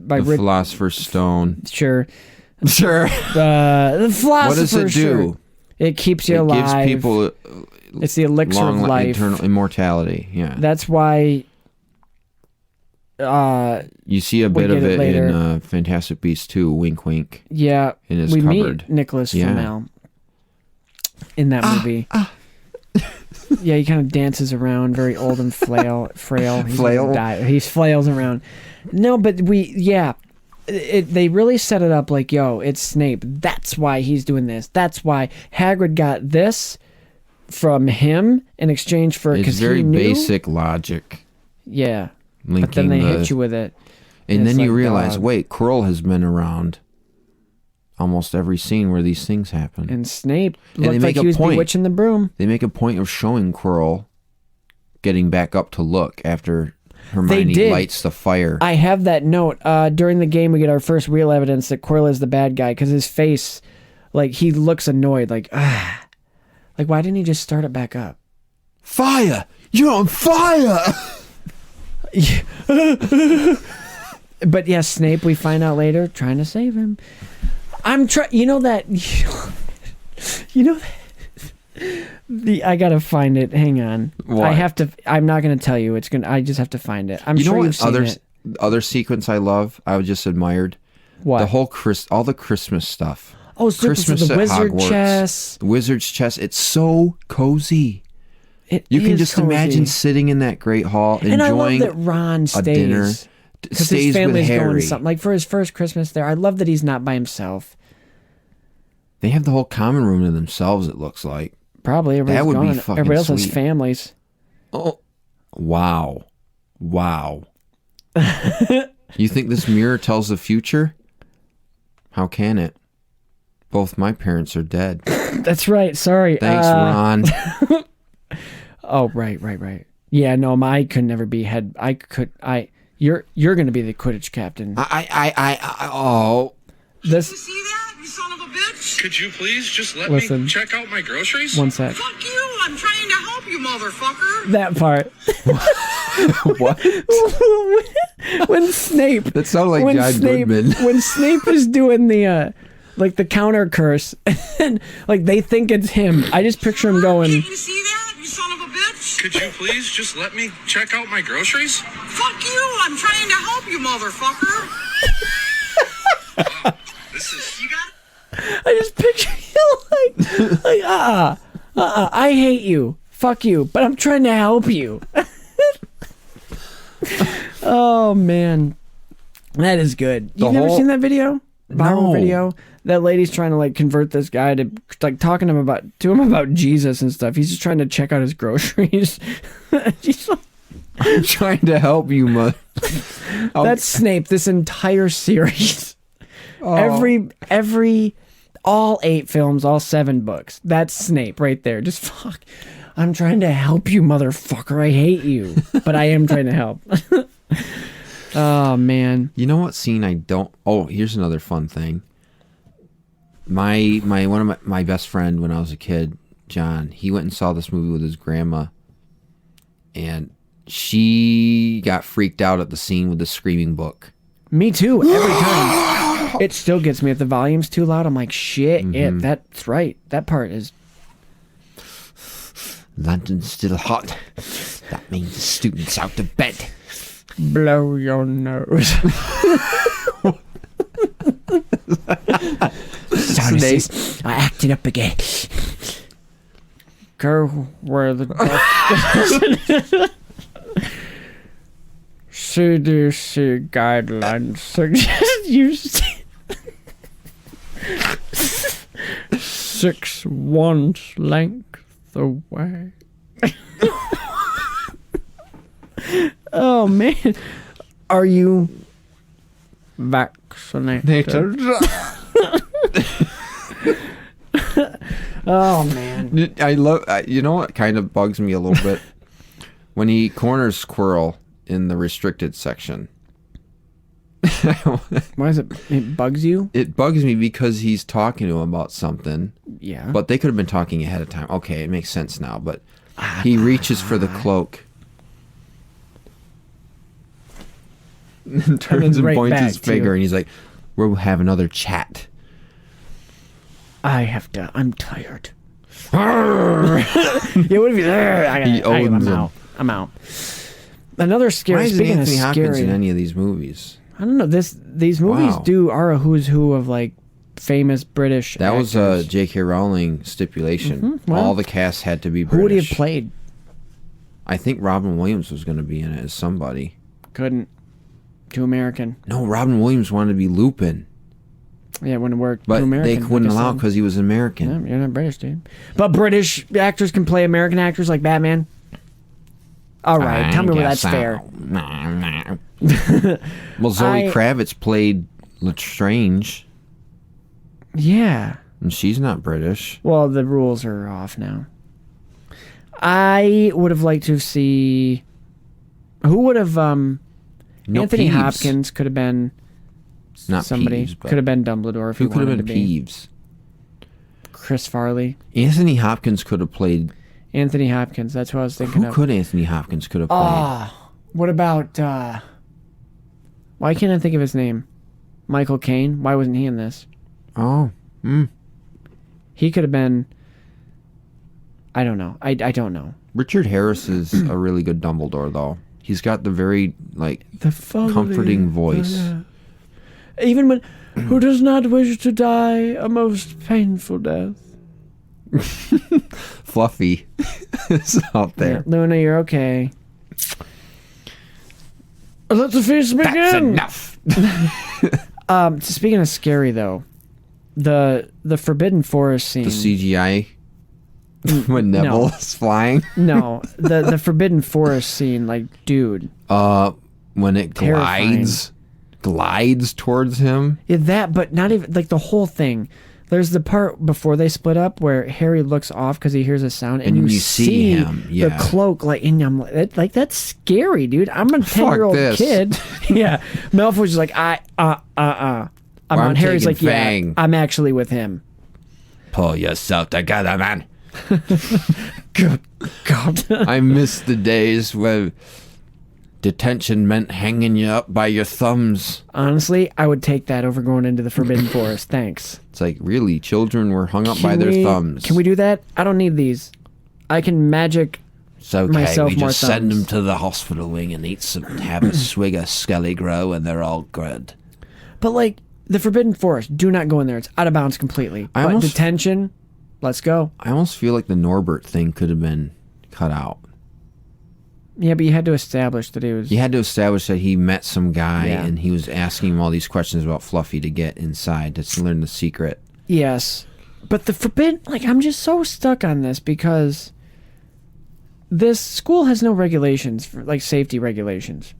by the Philosopher's Stone. Sure. The Philosopher's. What does it do? Sure. It keeps you alive. Gives people. It's the elixir of life. Eternal immortality. Yeah. That's why. You see a bit of it in Fantastic Beasts 2. Wink, wink. Yeah. In his we cupboard. meet Nicholas Flamel in that movie. Yeah, he kind of dances around, very old and frail. He flails around. No, but they really set it up like, yo, it's Snape. That's why he's doing this. That's why Hagrid got this from him in exchange for... It's very basic logic. Yeah. But then they hit you with it. And then you realize, wait, Quirrell has been around almost every scene where these things happen. And Snape looked like he was bewitching the broom. They make a point of showing Quirrell getting back up to look after Hermione lights the fire. I have that note. During the game, we get our first real evidence that Quirrell is the bad guy because his face, like, he looks annoyed. Like, like, why didn't he just start it back up? Fire! You're on fire! But yes, Snape, we find out later, trying to save him. I'm trying. You know that. I gotta find it. Hang on. What? I have to. I'm not gonna tell you. I just have to find it. I'm sure you've seen it. Other sequence I love. I just admired. What? The whole all the Christmas stuff. Oh, super, Christmas the wizard chest. The wizard's chest. It's so cozy. You can just cozy. Imagine sitting in that great hall, and enjoying I love that Ron stays. A dinner. Because his family's going something. Like for his first Christmas there, I love that he's not by himself. They have the whole common room to themselves, it looks like. Probably. That would be fucking everybody else sweet. has families. Oh. Wow. You think this mirror tells the future? How can it? Both my parents are dead. That's right. Sorry. Thanks, Ron. Oh, right. Yeah, no, I could never be head. You're going to be the Quidditch captain. Oh. This. You see that, you son of a bitch? Could you please just let me check out my groceries? One sec. Fuck you! I'm trying to help you, motherfucker. That part. What? When Snape. That sounded like John Goodman. When Snape is doing the like the counter curse, and like they think it's him. I just picture him going. You see that, you son of a bitch? Could you please just let me check out my groceries? Fuck you! I'm trying to help you, motherfucker. Wow, this is... You got it? I just picture you like I hate you. Fuck you. But I'm trying to help you. Oh man, that is good. You've never seen that video? Viral video. That lady's trying to like convert this guy to like talking to him about Jesus and stuff. He's just trying to check out his groceries. She's like, I'm trying to help you, mother. That's Snape. This entire series. Oh. Every all 8 films, all 7 books. That's Snape right there. Just fuck. I'm trying to help you, motherfucker. I hate you, but I am trying to help. Oh man. You know what scene I don't? Oh, here's another fun thing. One of my best friend when I was a kid, John. He went and saw this movie with his grandma, and she got freaked out at the scene with the screaming book. Me too. Every time. It still gets me. If the volume's too loud, I'm like, shit. Mm-hmm. That's right. That part is. London's still hot. That means the student's out of bed. Blow your nose. Sorry, sis. I acted up again. Go where the CDC guidelines suggest you 6 months length away. Oh man, are you vaccinated? Oh man, I love. You know what kind of bugs me a little bit when he corners Squirrel in the restricted section. Why is it? It bugs you? It bugs me because he's talking to him about something. Yeah. But they could have been talking ahead of time. Okay, it makes sense now. But he reaches for the cloak. And turns and points his finger, and he's like, "We'll have another chat." I'm tired. Yeah, what if I'm out. I'm out. Another scary. Why isn't Anthony Hopkins in any of these movies? I don't know. These movies are a who's who of like famous British. That actors. was J.K. Rowling stipulation. Mm-hmm. Well, all the cast had to be British. Who would he have played? I think Robin Williams was going to be in it as somebody. Couldn't. Too American. No, Robin Williams wanted to be Lupin. Yeah, it wouldn't work. But too American, they wouldn't allow because he was American. Yeah, you're not British, dude. But British actors can play American actors like Batman. All right, tell me where that's fair. Well, Zoe Kravitz played Lestrange. Yeah. And she's not British. Well, the rules are off now. I would have liked to see... Who would have... Anthony Hopkins could have been... Not somebody. Peeves, could have been Dumbledore if he wanted to be. Who could have been Peeves? Chris Farley. Anthony Hopkins could have played... Anthony Hopkins, that's what I was thinking of. Who could Anthony Hopkins could have played? What about... why can't I think of his name? Michael Caine? Why wasn't he in this? Oh. He could have been... I don't know. I don't know. Richard Harris is a really good Dumbledore, though. He's got the very, comforting voice. Even when... Who does not wish to die a most painful death? Fluffy is out there. Yeah, Luna, you're okay. Let the feast begin! That's enough! Speaking of scary, though, the Forbidden Forest scene... The CGI... when Neville's flying? No, the Forbidden Forest scene, dude. When it glides towards him? Yeah, that, but not even, the whole thing. There's the part before they split up where Harry looks off because he hears a sound, and you see him. Yeah. The cloak, and I'm that's scary, dude. I'm a 10-year-old kid. Yeah. Malfoy's just like, I'm on. Harry's like, Fang. Yeah, I'm actually with him. Pull yourself together, man. Good God. I miss the days where detention meant hanging you up by your thumbs. Honestly, I would take that over going into the Forbidden Forest. Thanks. It's like, really, children were hung up by their thumbs. Can we do that? I don't need these. I can magic myself we more just thumbs. send them to the hospital wing and have a swig of Skelly Grow and they're all good. But the Forbidden Forest, do not go in there. It's out of bounds completely. But detention, let's go. I almost feel like the Norbert thing could have been cut out. Yeah, but you had to establish that he was... You had to establish that he met some guy and he was asking him all these questions about Fluffy to get inside, to learn the secret. Yes. But the Forbidden... I'm just so stuck on this because this school has no regulations, for safety regulations.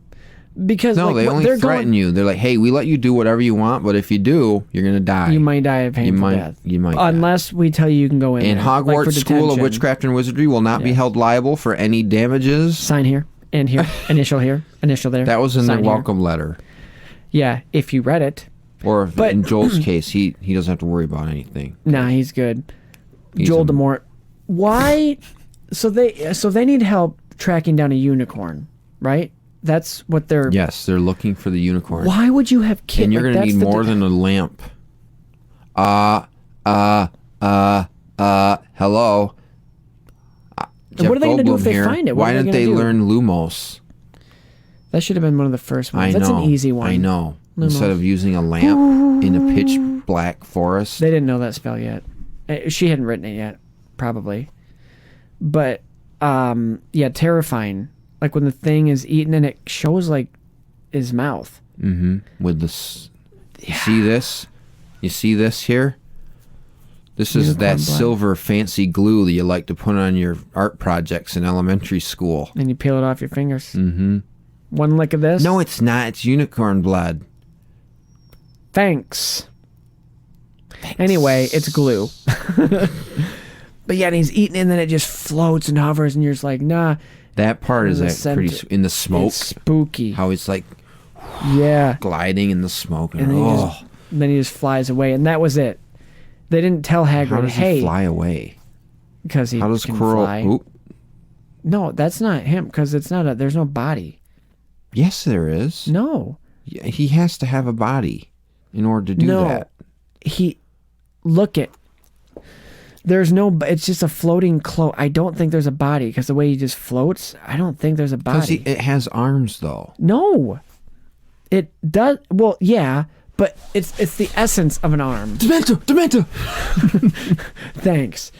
Because they only threaten you. They're like, hey, we let you do whatever you want, but if you do, you're going to die. You might die of painful death. You might Unless we tell you can go in. And Hogwarts School of Witchcraft and Wizardry will not be held liable for any damages. Sign here, and here, initial here, initial there. That was in their welcome letter. Yeah, if you read it. Or in Joel's case, he doesn't have to worry about anything. Nah, he's good. Joel DeMort. Why? So they need help tracking down a unicorn, right? That's what they're... Yes, they're looking for the unicorn. Why would you have kids? And you're going to need more than a lamp. Hello. What are they going to do if they find it? Why didn't they learn Lumos? That should have been one of the first ones. That's an easy one. I know. Lumos. Instead of using a lamp in a pitch black forest. They didn't know that spell yet. She hadn't written it yet, probably. But, yeah, terrifying. Like when the thing is eaten and it shows like his mouth. Mm-hmm. With this, you see this? You see this here? This is Unicorn that blood. silver fancy glue that you like to put on your art projects in elementary school. And you peel it off your fingers. Mm-hmm. One lick of this. No, it's not. It's unicorn blood. Thanks. Anyway, it's glue. But yeah, and he's eating it and then it just floats and hovers and you're just like, nah. That part is pretty in the smoke. It's spooky. How it's like gliding in the smoke. And then he just flies away. And that was it. They didn't tell Hagrid, how does he fly away? Because he How does can Quirrell... fly. Oop. No, that's not him because it's not there's no body. Yes, there is. No. He has to have a body in order to do that. There's no, it's just a floating cloak. I don't think there's a body because the way he just floats, I don't think there's a body. Because it has arms, though. No. It does, well, yeah, but it's the essence of an arm. Demento! Thanks.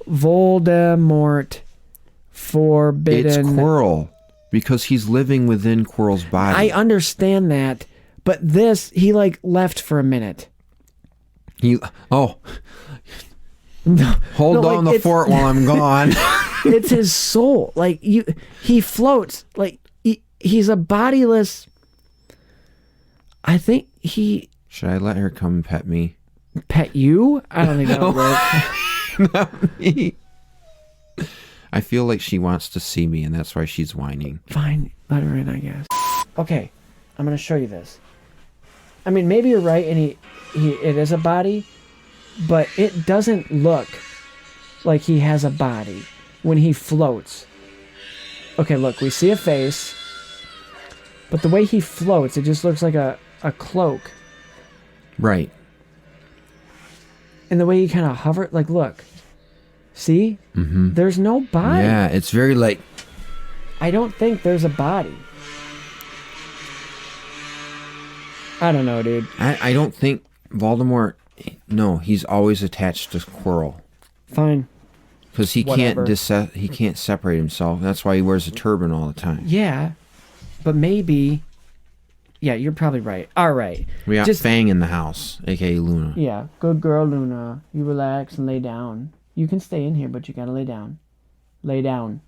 Voldemort forbidden. It's Quirrell, because he's living within Quirrell's body. I understand that, but this, he like left for a minute. Hold on the fort while I'm gone. It's his soul. Like he floats. Like he's a bodiless. I think he. Should I let her come and pet me? Pet you? I don't think that'll work. Not me. I feel like she wants to see me, and that's why she's whining. Fine, let her in, I guess. Okay, I'm gonna show you this. I mean, maybe you're right, and it is a body, but it doesn't look like he has a body when he floats. Okay, look, we see a face, but the way he floats, it just looks like a cloak. Right. And the way he kind of hover, like, look. See? Mm-hmm. There's no body. Yeah, it's very like... I don't think there's a body. I don't know, dude. I don't think Voldemort... No, he's always attached to Quirrell. Fine. Because he can't separate himself. That's why he wears a turban all the time. Yeah, but maybe... Yeah, you're probably right. All right. We got Fang in the house, a.k.a. Luna. Yeah, good girl, Luna. You relax and lay down. You can stay in here, but you gotta lay down. Lay down.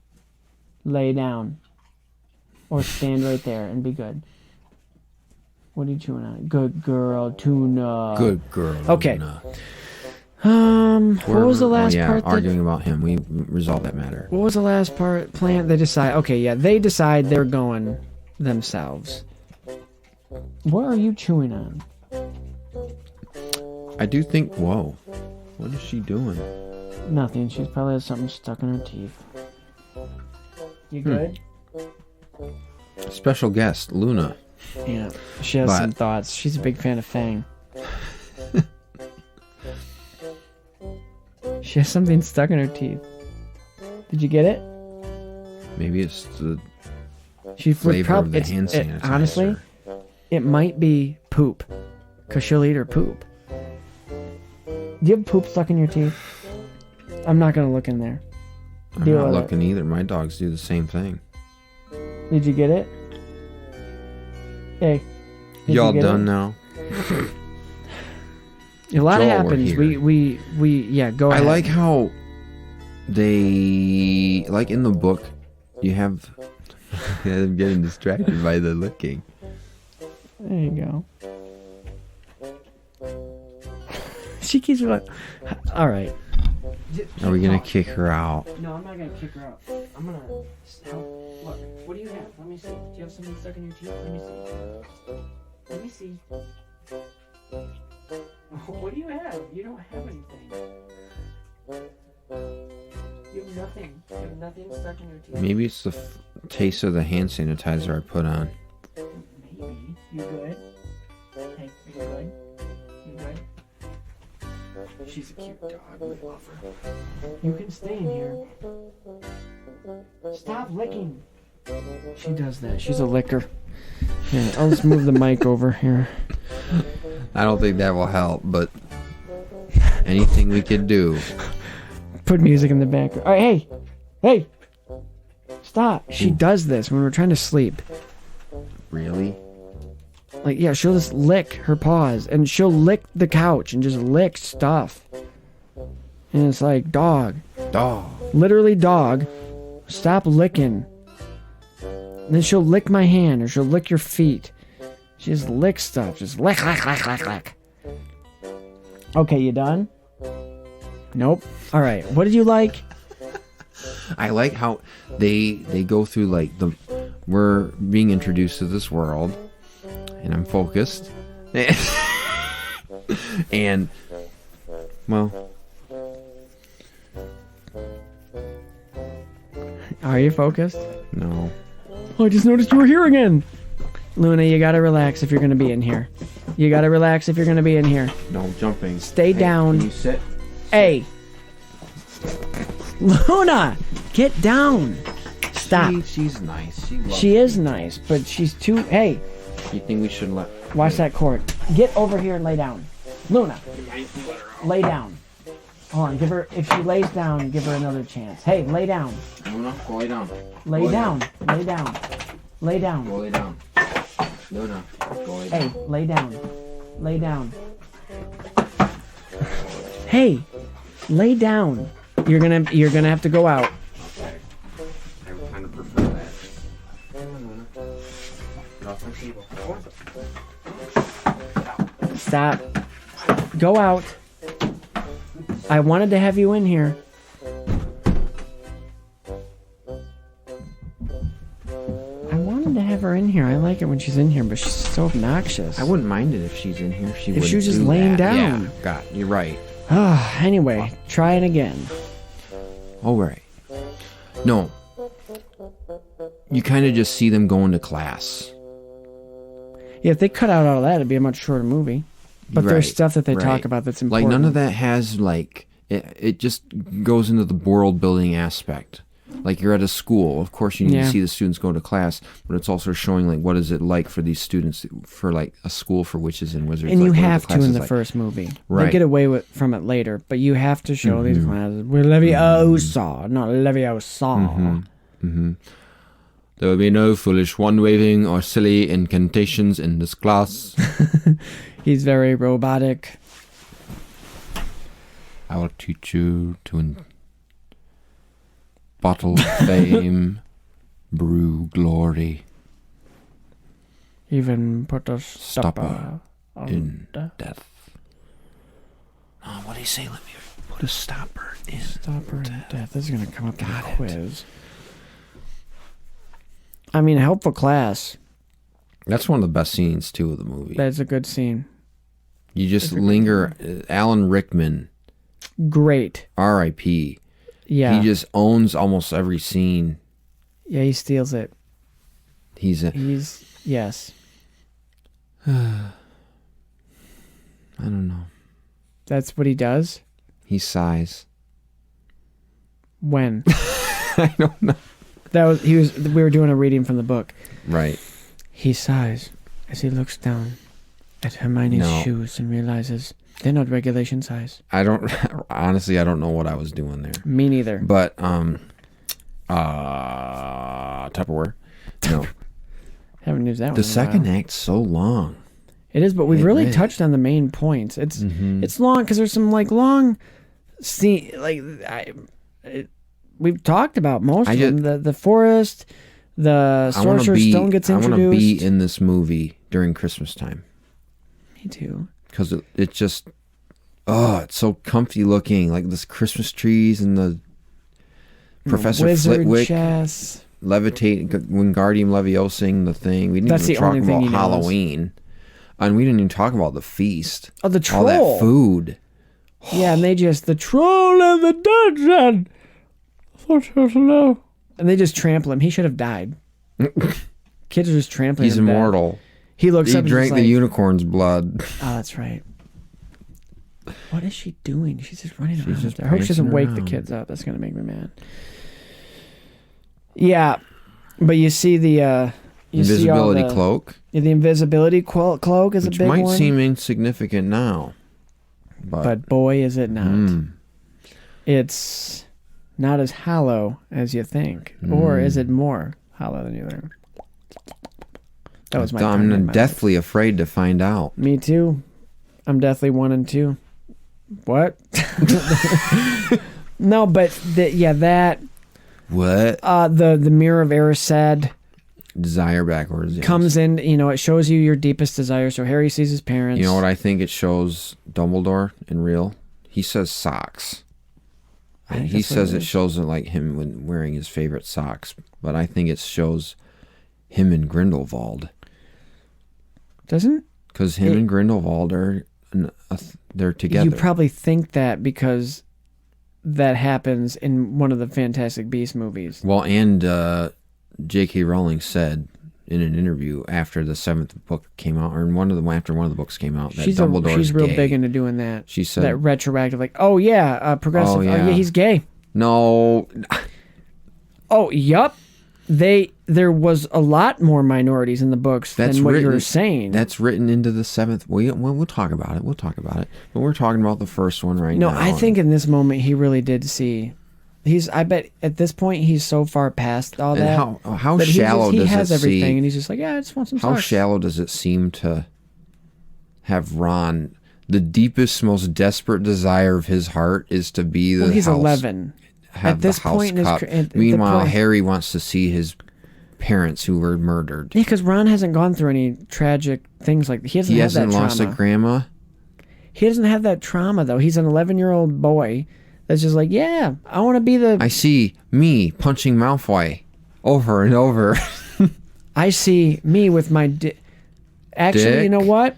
Lay down. Or stand right there and be good. What are you chewing on? Good girl, Tuna. Good girl, okay. Luna. What was the last part? Arguing about him. We resolved that matter. What was the last part? Plan. They decide. Okay, yeah, they decide they're going themselves. What are you chewing on? I do think. Whoa, what is she doing? Nothing. She's probably has something stuck in her teeth. You good? Special guest, Luna. Yeah, she has some thoughts. She's a big fan of Fang. She has something stuck in her teeth. Did you get it? Maybe it's the she flavor of the hand sanitizer. Honestly, it might be poop, because she'll eat her poop. Do you have poop stuck in your teeth? I'm not going to look in there. I'm not looking either. My dogs do the same thing. Did you get it? Hey. Y'all done now? A lot happens. We go ahead. I like how they, like in the book, you have I'm getting distracted by the licking. There you go. She keeps like, all right. Are we gonna kick her out? No, I'm not gonna kick her out. I'm gonna help. Look, what do you have? Let me see. Do you have something stuck in your teeth? Let me see. Let me see. What do you have? You don't have anything. You have nothing. You have nothing stuck in your teeth. Maybe it's the taste of the hand sanitizer I put on. Maybe. You good? Hey, you good? You good? She's a cute dog. We love her. You can stay in here. Stop licking. She does that. She's a licker. Here, I'll just move the mic over here. I don't think that will help, but anything we could do. Put music in the background. All right, hey, stop. She does this when we're trying to sleep. Really? Like, yeah, she'll just lick her paws, and she'll lick the couch and just lick stuff. And it's like, dog. Literally, dog. Stop licking. And then she'll lick my hand, or she'll lick your feet. She just licks stuff. Just lick. Okay, you done? Nope. All right. What did you like? I like how they go through like we're being introduced to this world, and I'm focused. And well, are you focused? No. Oh, I just noticed you were here again. Luna, you gotta relax if you're gonna be in here. You gotta relax if you're gonna be in here. No jumping. Stay down. Can you sit? Hey. Luna, get down. Stop. She's nice. She is nice, but she's too... Hey. You think we should let... Watch that cord. Get over here and lay down. Luna. Lay down. Hold on, give her... If she lays down, give her another chance. Hey, lay down. Luna, go lay down. Lay down. Lay down. Lay down. Go lay down. Luna, go lay down. Hey, lay down. Lay down. Hey, lay down. You're gonna have to go out. Okay. I would kind of prefer that. Get off my table. Stop. Go out. I wanted to have you in here. I wanted to have her in here. I like it when she's in here, but she's so obnoxious. I wouldn't mind it if she's in here. If she was just laying down. Yeah, God, you're right. Anyway, try it again. All right. No. You kind of just see them going to class. Yeah, if they cut out all that, it'd be a much shorter movie. But there's stuff that they talk about that's important. Like, none of that has, like... It just goes into the world building aspect. Like, you're at a school. Of course, you need to see the students go to class, but it's also showing, like, what is it like for these students, for, like, a school for witches and wizards. And like, you have to in the first movie. Right. They get away from it later, but you have to show these classes. We're Leviosa, not Leviosa. There will be no foolish wand-waving or silly incantations in this class. He's very robotic. I will teach you to bottle fame, brew glory. Even put a stopper in death. Oh, what did he say? Let me put a stopper in death. This is going to come up in the quiz. I mean, helpful class. That's one of the best scenes, too, of the movie. That's a good scene. You just linger. Alan Rickman. Great. R.I.P. Yeah. He just owns almost every scene. Yeah, he steals it. Yes. I don't know. That's what he does? He sighs. When? I don't know. We were doing a reading from the book. Right. He sighs as he looks down at Hermione's shoes and realizes they're not regulation size. Honestly, I don't know what I was doing there. Me neither. But, Tupperware. No. Haven't used that one. The second act's so long. It is, but we've really touched on the main points. It's long because there's some like long scene we've talked about most of them. The forest, the Sorcerer's Stone gets introduced. I want to be in this movie during Christmas time. Me too. Because it just, it's so comfy looking. Like this Christmas trees and the Professor Flitwick levitate, Wingardium Leviosa, the thing. We didn't even talk about Halloween. And we didn't even talk about the feast. Oh, the troll. All that food. Yeah, and the troll in the dungeon. And they just trample him. He should have died. Kids are just trampling him. He's immortal. He looks up and he drank the unicorn's blood. Oh, that's right. What is she doing? She's just running around. I hope she doesn't wake the kids up. That's going to make me mad. Yeah, but you see the Invisibility cloak. The invisibility cloak is a big one. Which might seem insignificant now. But boy, is it not. It's not as hollow as you think. Or is it more hollow than you think? That was my I'm deathly afraid to find out. Me too. I'm deathly 1 and 2. What? No, but that. What? The Mirror of Erised. Desire backwards. Yes. Comes in, it shows you your deepest desire. So Harry sees his parents. You know what I think it shows Dumbledore in real? He says socks. He says it shows like him when wearing his favorite socks. But I think it shows him and Grindelwald. Doesn't? Because him and Grindelwald they're together. You probably think that because that happens in one of the Fantastic Beasts movies. Well, and J.K. Rowling said in an interview after the 7th book came out, or after one of the books came out, that Dumbledore's she's real gay. big into doing that. She said that retroactive, like, progressive. Oh yeah, he's gay. No. Oh, yup. There was a lot more minorities in the books than what you were saying. That's written into the 7th. We'll talk about it. But we're talking about the first one right now. No, I think in this moment he really did see. I bet at this point he's so far past all that. How shallow does it seem? He has everything, and he's just like, I just want some How socks. shallow does it seem to have Ron? The deepest, most desperate desire of his heart is to be the he's house, 11. Have at this the house point cup. at Meanwhile, Harry wants to see his parents who were murdered. Yeah, because Ron hasn't gone through any tragic things like he hasn't lost a grandma. He doesn't have that trauma though. He's an 11-year-old boy that's just like, yeah, I want to be the. I see me punching Malfoy over and over. I see me with my actually, Dick? You know what?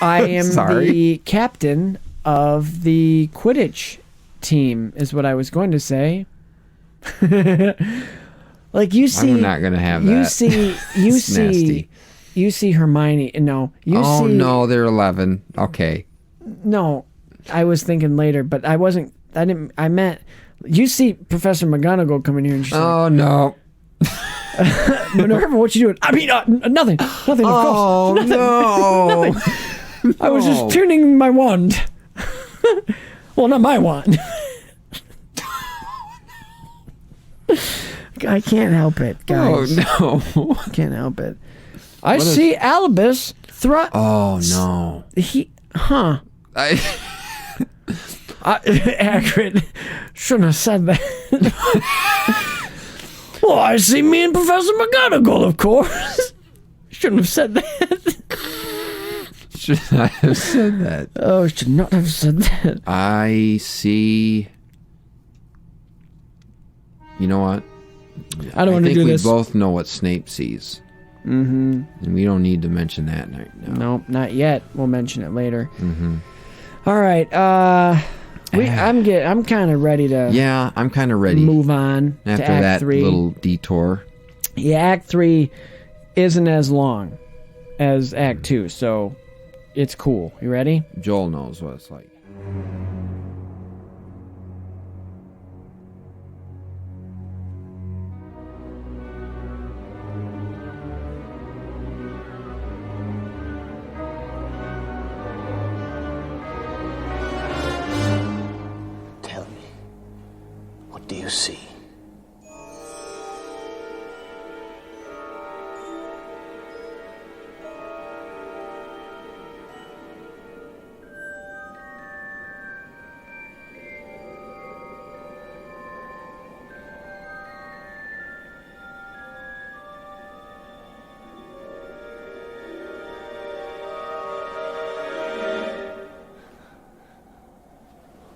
I am the captain of the Quidditch team, is what I was going to say. Like you see, I'm not gonna have that. You see Hermione. No, no, they're 11. Okay. No, I was thinking later, but I wasn't. I didn't. I meant you see Professor McGonagall come in here and she's like, no. Minerva, what you doing? I mean, nothing. Nothing. Of course. Nothing. No. Nothing. I was just tuning my wand. Well, not my wand. I can't help it, guys. Oh no. I can't help it. I see Albus thrust. Oh no. Accurate. Shouldn't have said that. Well, I see me and Professor McGonagall, of course. Shouldn't have said that. Should I have said that? Oh, should not have said that. I see. You know what? I don't want to do this. I think we both know what Snape sees. Mm-hmm. And we don't need to mention that right now. Nope, not yet. We'll mention it later. Mm-hmm. All right. I'm kind of ready to. Yeah, I'm kind of ready. Move on after to Act that 3. little detour. Yeah, Act 3 isn't as long as Act 2, so it's cool. You ready? Joel knows what it's like. Do you see?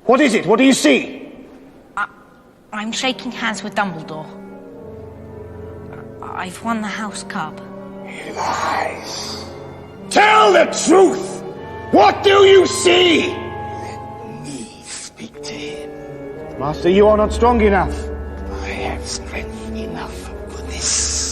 What is it? What do you see? I'm shaking hands with Dumbledore. I've won the House Cup. He lies. Tell the truth! What do you see? Let me speak to him. Master, you are not strong enough. I have strength enough for this.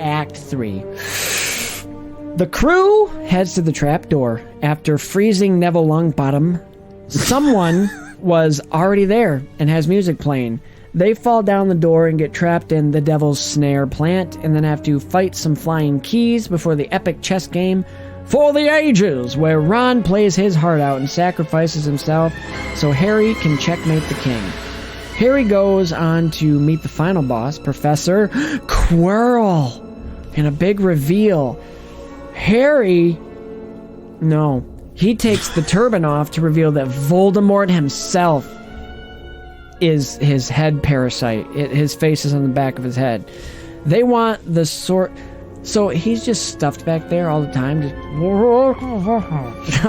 Act 3. The crew heads to the trap door. After freezing Neville Longbottom, someone was already there and has music playing. They fall down the door and get trapped in the Devil's Snare plant, and then have to fight some flying keys before the epic chess game For the Ages, where Ron plays his heart out and sacrifices himself so Harry can checkmate the king. Harry goes on to meet the final boss, Professor Quirrell, in a big reveal. He takes the turban off to reveal that Voldemort himself is his head parasite. His face is on the back of his head. They want the so he's just stuffed back there all the time. Just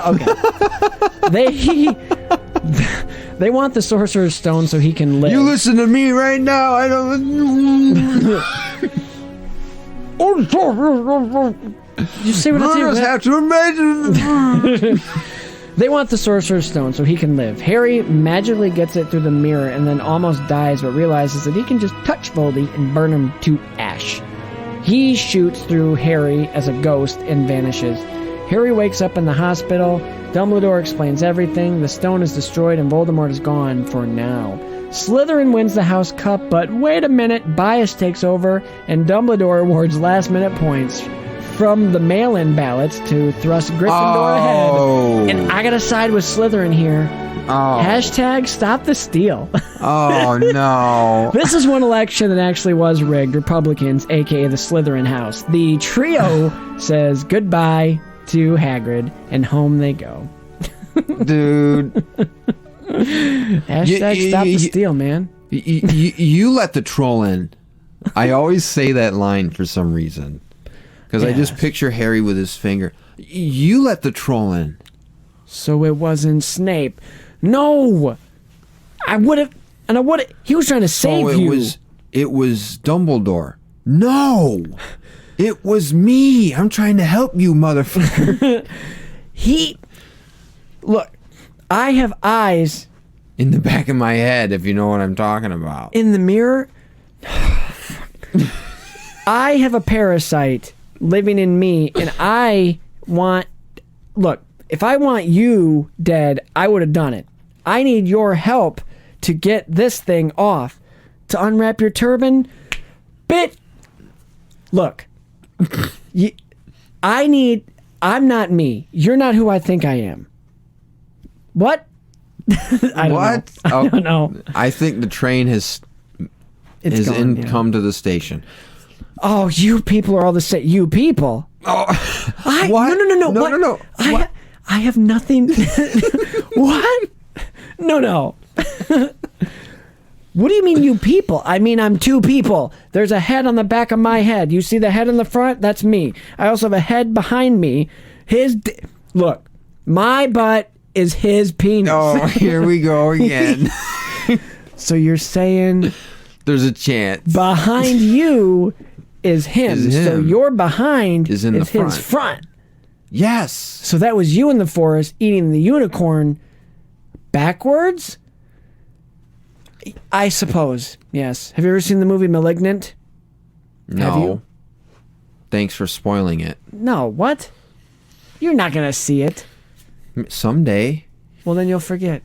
okay. They want the Sorcerer's Stone so he can live. You listen to me right now. I don't. You see what I do? Have to imagine. They want the Sorcerer's Stone so he can live. Harry magically gets it through the mirror and then almost dies, but realizes that he can just touch Voldy and burn him to ash. He shoots through Harry as a ghost and vanishes. Harry wakes up in the hospital. Dumbledore explains everything. The stone is destroyed and Voldemort is gone for now. Slytherin wins the House Cup, but wait a minute, bias takes over and Dumbledore awards last-minute points from the mail-in ballots to thrust Gryffindor ahead. And I gotta side with Slytherin here. Hashtag stop the steal. Oh, no. This is one election that actually was rigged. Republicans, a.k.a. the Slytherin house. The trio says goodbye to Hagrid, and home they go. Dude. Hashtag stop the steal, man. You let the troll in. I always say that line for some reason. Because I just picture Harry with his finger. You let the troll in. So it wasn't Snape. No! I would have... And I would have... He was trying to save you. It was Dumbledore. No! It was me. I'm trying to help you, motherfucker. Look, I have eyes... In the back of my head, if you know what I'm talking about. In the mirror... I have a parasite living in me, and I want... Look, if I want you dead, I would have done it. I need your help to get this thing off. To unwrap your turban? Look. I'm not me. You're not who I think I am. What? I don't know. I think the train has come to the station. Oh, you people are all the same. You people. Oh, what? No. No. I have nothing. What? No. What do you mean, you people? I mean, I'm two people. There's a head on the back of my head. You see the head in the front? That's me. I also have a head behind me. Look, my butt is his penis. Oh, here we go again. So you're saying... There's a chance. Behind you is him. So your behind is in the front. His front. Yes. So that was you in the forest eating the unicorn backwards? I suppose, yes. Have you ever seen the movie Malignant? No. Have you? Thanks for spoiling it. No, what? You're not going to see it. Someday. Well, then you'll forget.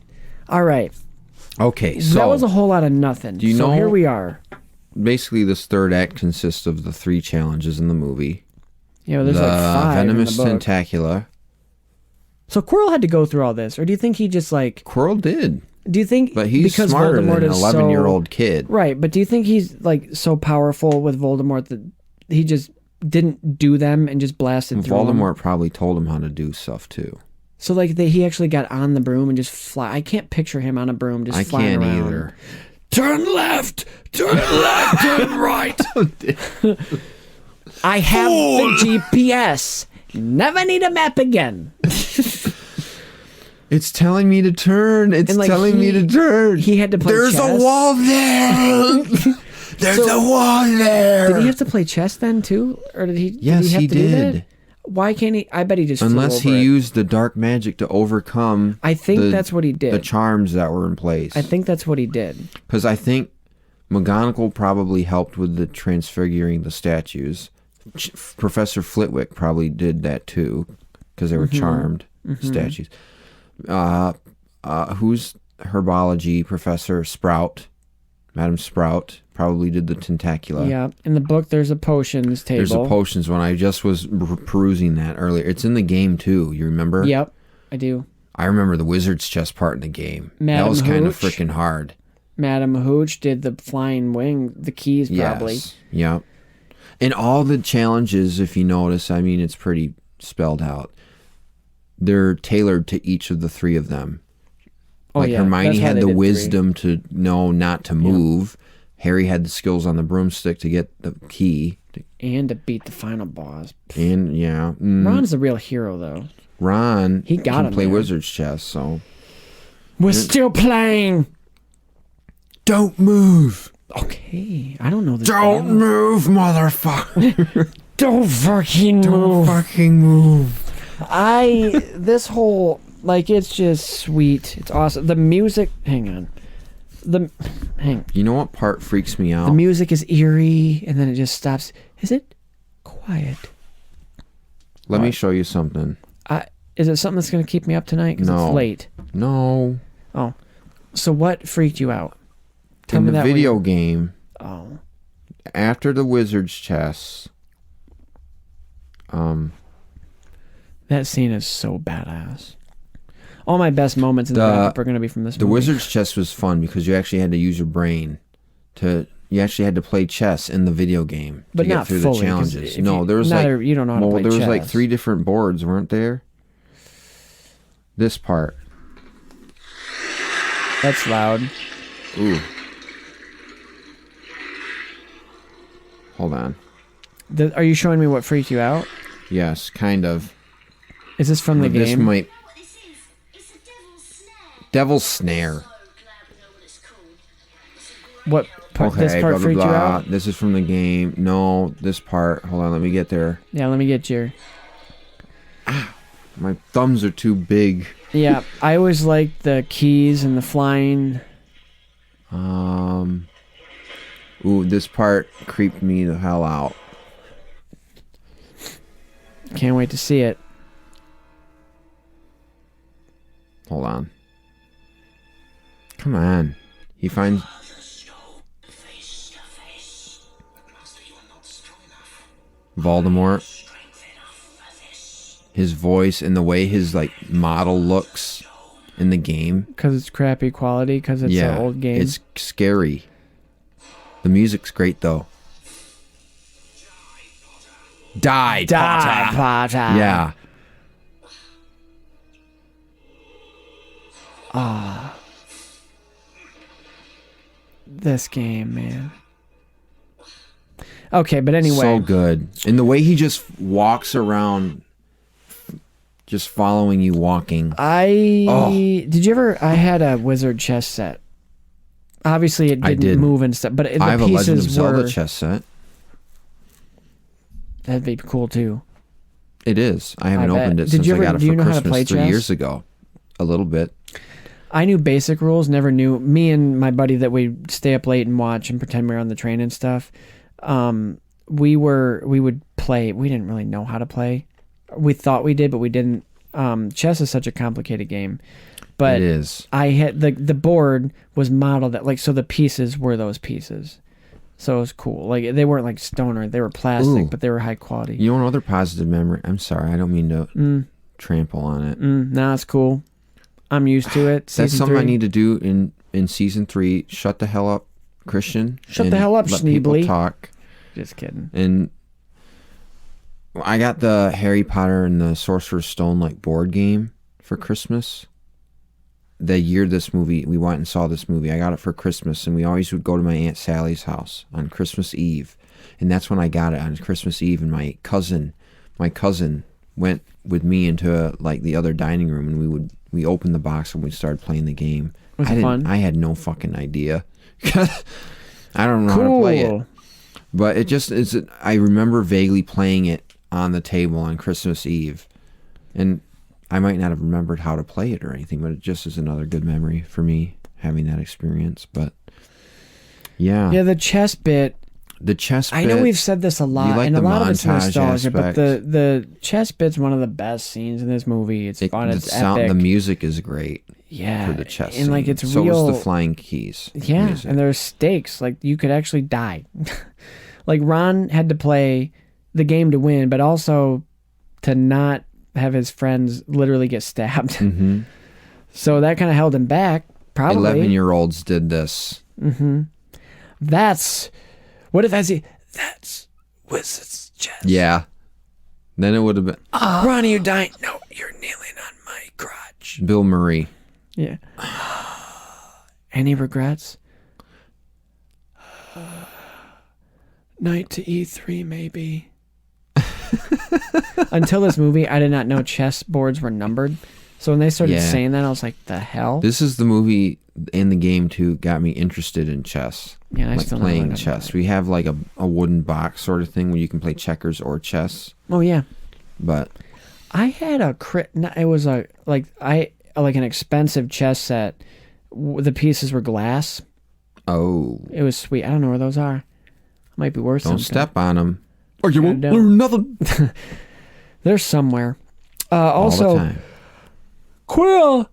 All right. Okay, so... That was a whole lot of nothing. Do you know... here we are. Basically, this third act consists of the 3 challenges in the movie. Yeah, there's like 5 Venomous in the book. Tentacula. So Quirrell had to go through all this, or do you think he just like... Quirrell did. Do you think... But he's because smarter Voldemort than an 11-year-old kid. Right, but do you think he's like so powerful with Voldemort that he just didn't do them and just blasted through them? Voldemort probably told him how to do stuff, too. So like he actually got on the broom and just fly. I can't picture him on a broom just flying around. I can't either. Turn left, turn right. I have the GPS. Never need a map again. It's telling me to turn. It's telling me to turn. He had to play chess. There's a wall there. There's a wall there. Did he have to play chess then too? Or did he? Yes, did he, have he to do did. that? Why can't he? I bet he just Unless he used the dark magic to overcome. I think that's what he did. The charms that were in place. I think that's what he did. Because I think McGonagall probably helped with the transfiguring the statues. Professor Flitwick probably did that too, because they were charmed statues. Who's herbology professor? Sprout, Madam Sprout probably did the tentacula. Yeah, in the book there's a potions table. There's a potions one. I just was perusing that earlier. It's in the game too. You remember? Yep, I do. I remember the wizard's chest part in the game. Madam that was kind of Hooch. freaking hard. Madam Hooch did the flying wing, the keys probably. Yes. Yep. And all the challenges, if you notice, I mean, it's pretty spelled out. They're tailored to each of the three of them. Oh, like yeah. Hermione had the wisdom to know not to move. Harry had the skills on the broomstick to get the key. And to beat the final boss. And, yeah. Ron's the real hero, though. Ron he got can play wizard's chess, so... We're still playing! Don't move! Okay, I don't know this. Don't move, motherfucker! Don't fucking move! Don't fucking move! This whole, like, it's just sweet. It's awesome. The music, hang on. You know what part freaks me out? The music is eerie, and then it just stops. Is it quiet? Let me show you something. Is it something that's going to keep me up tonight? Because it's late. No. Oh. So what freaked you out? In the video game, oh, after the wizard's chess, that scene is so badass. All my best moments in the wrap-up are going to be from this movie. The wizard's chess was fun because you actually had to use your brain you actually had to play chess in the video game to get through the challenges. No, there was you don't know how to play there was chess. like 3 different boards, weren't there? This part. That's loud. Ooh. Hold on. Are you showing me what freaked you out? Yes, kind of. Is this from the game? This might... Devil's Snare. What part? Okay, This part blah, blah, freaked you blah. out? This is from the game. No, this part. Hold on, let me get there. Yeah, let me get your... My thumbs are too big. Yeah, I always liked the keys and the flying. Ooh, this part creeped me the hell out. Can't wait to see it. Hold on. Come on. He finds... Voldemort. His voice and the way his model looks in the game. Because it's crappy quality, because it's an old game. It's scary. The music's great though. Die, Potter. Yeah. This game, man. Okay, but anyway. So good. And the way he just walks around, just following you walking. Did you ever... I had a wizard chess set. Obviously, it didn't move and stuff, but the I have pieces a Legend of Zelda were... chess set. That'd be cool, too. It is. I haven't opened it since I got it for Christmas 3 years ago. A little bit. I knew basic rules, never knew... Me and my buddy that we stay up late and watch and pretend we were on the train and stuff, we would play. We didn't really know how to play. We thought we did, but we didn't. Chess is such a complicated game. But it is. I had the board was modeled that so the pieces were those pieces. So it was cool. Like they weren't like stone or they were plastic, but they were high quality. You know another positive memory? I'm sorry, I don't mean to trample on it. Nah, it's cool. I'm used to it. That's something I need to do in season 3. Shut the hell up, Christian. Shut the hell up, let Schneebly. people talk. Just kidding. And I got the Harry Potter and the Sorcerer's Stone board game for Christmas. The year we went and saw this movie, I got it for Christmas, and we always would go to my Aunt Sally's house on Christmas Eve, and that's when I got it on Christmas Eve. And my cousin went with me into the other dining room, and we opened the box and we started playing the game. Was it fun? I had no fucking idea. I don't know how to play it. But it just is. I remember vaguely playing it on the table on Christmas Eve, and I might not have remembered how to play it or anything, but it just is another good memory for me having that experience. But yeah, the chess bit. The chess bit, I know we've said this a lot, like and a the lot of it's montage nostalgia, but aspect. the chess bit's one of the best scenes in this movie. It's fun, it's epic. The music is great. Yeah, for the chess and like scene. it's so real. was the flying keys. Yeah, music. and there's stakes. Like you could actually die. Like Ron had to play the game to win, but also to not have his friends literally get stabbed. Mm-hmm. So that kind of held him back. Probably 11-year-olds did this. Mm-hmm. That's what if that's Wizard's chess. Yeah. Then it would have been Ronnie, you're dying. No, you're kneeling on my crotch. Bill Murray. Yeah. Any regrets? Knight to E3, maybe. Until this movie, I did not know chess boards were numbered. So when they started saying that, I was like, the hell? This is the movie and the game, too, got me interested in chess. Yeah, I like still playing know chess. We have like a wooden box sort of thing where you can play checkers or chess. Oh, yeah. But I had it was an expensive chess set. The pieces were glass. Oh. It was sweet. I don't know where those are. Might be worth something. Don't step on them. Or you won't learn nothing. They're somewhere. All Also, the time. Quill.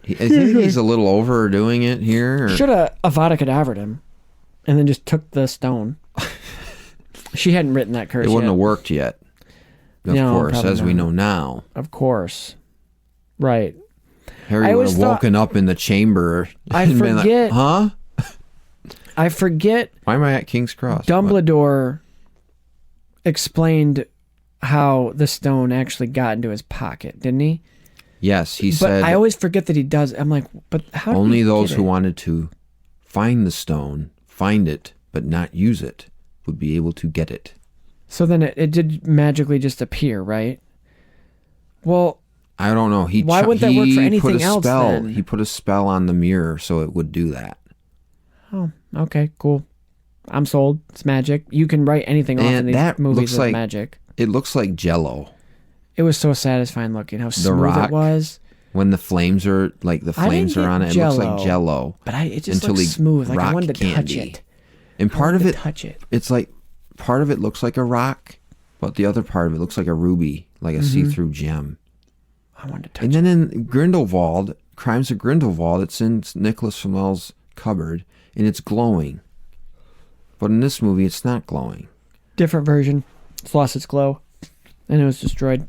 I think he's a little overdoing it here. Should have Avada Kedavra'd him and then just took the stone. She hadn't written that curse It wouldn't yet. have worked yet. Of course, as we know now. Of course. Right. Harry would have woken up in the chamber and been like, huh? I forget. Why am I at King's Cross? Dumbledore explained how the stone actually got into his pocket, didn't he? Yes, he said. But I always forget that he does. I'm like, but how? Only those who wanted to find the stone, find it, but not use it, would be able to get it. So then it did magically just appear, right? Well, I don't know. Why wouldn't that work for anything else then? He put a spell on the mirror so it would do that. Oh, okay, cool. I'm sold. It's magic. You can write anything off in these movies with magic. It looks like Jell-O. It was so satisfying looking. How smooth rock, it was. When the flames are on it, it looks like Jell-O. But it just looks smooth. Like I wanted to touch it. And part of it, touch it. It's like part of it looks like a rock, but the other part of it looks like a ruby, like a see-through gem. I wanted to touch it. And then in Grindelwald, Crimes of Grindelwald, it's in Nicholas Flamel's cupboard, and it's glowing. But in this movie, it's not glowing. Different version. It's lost its glow. And it was destroyed.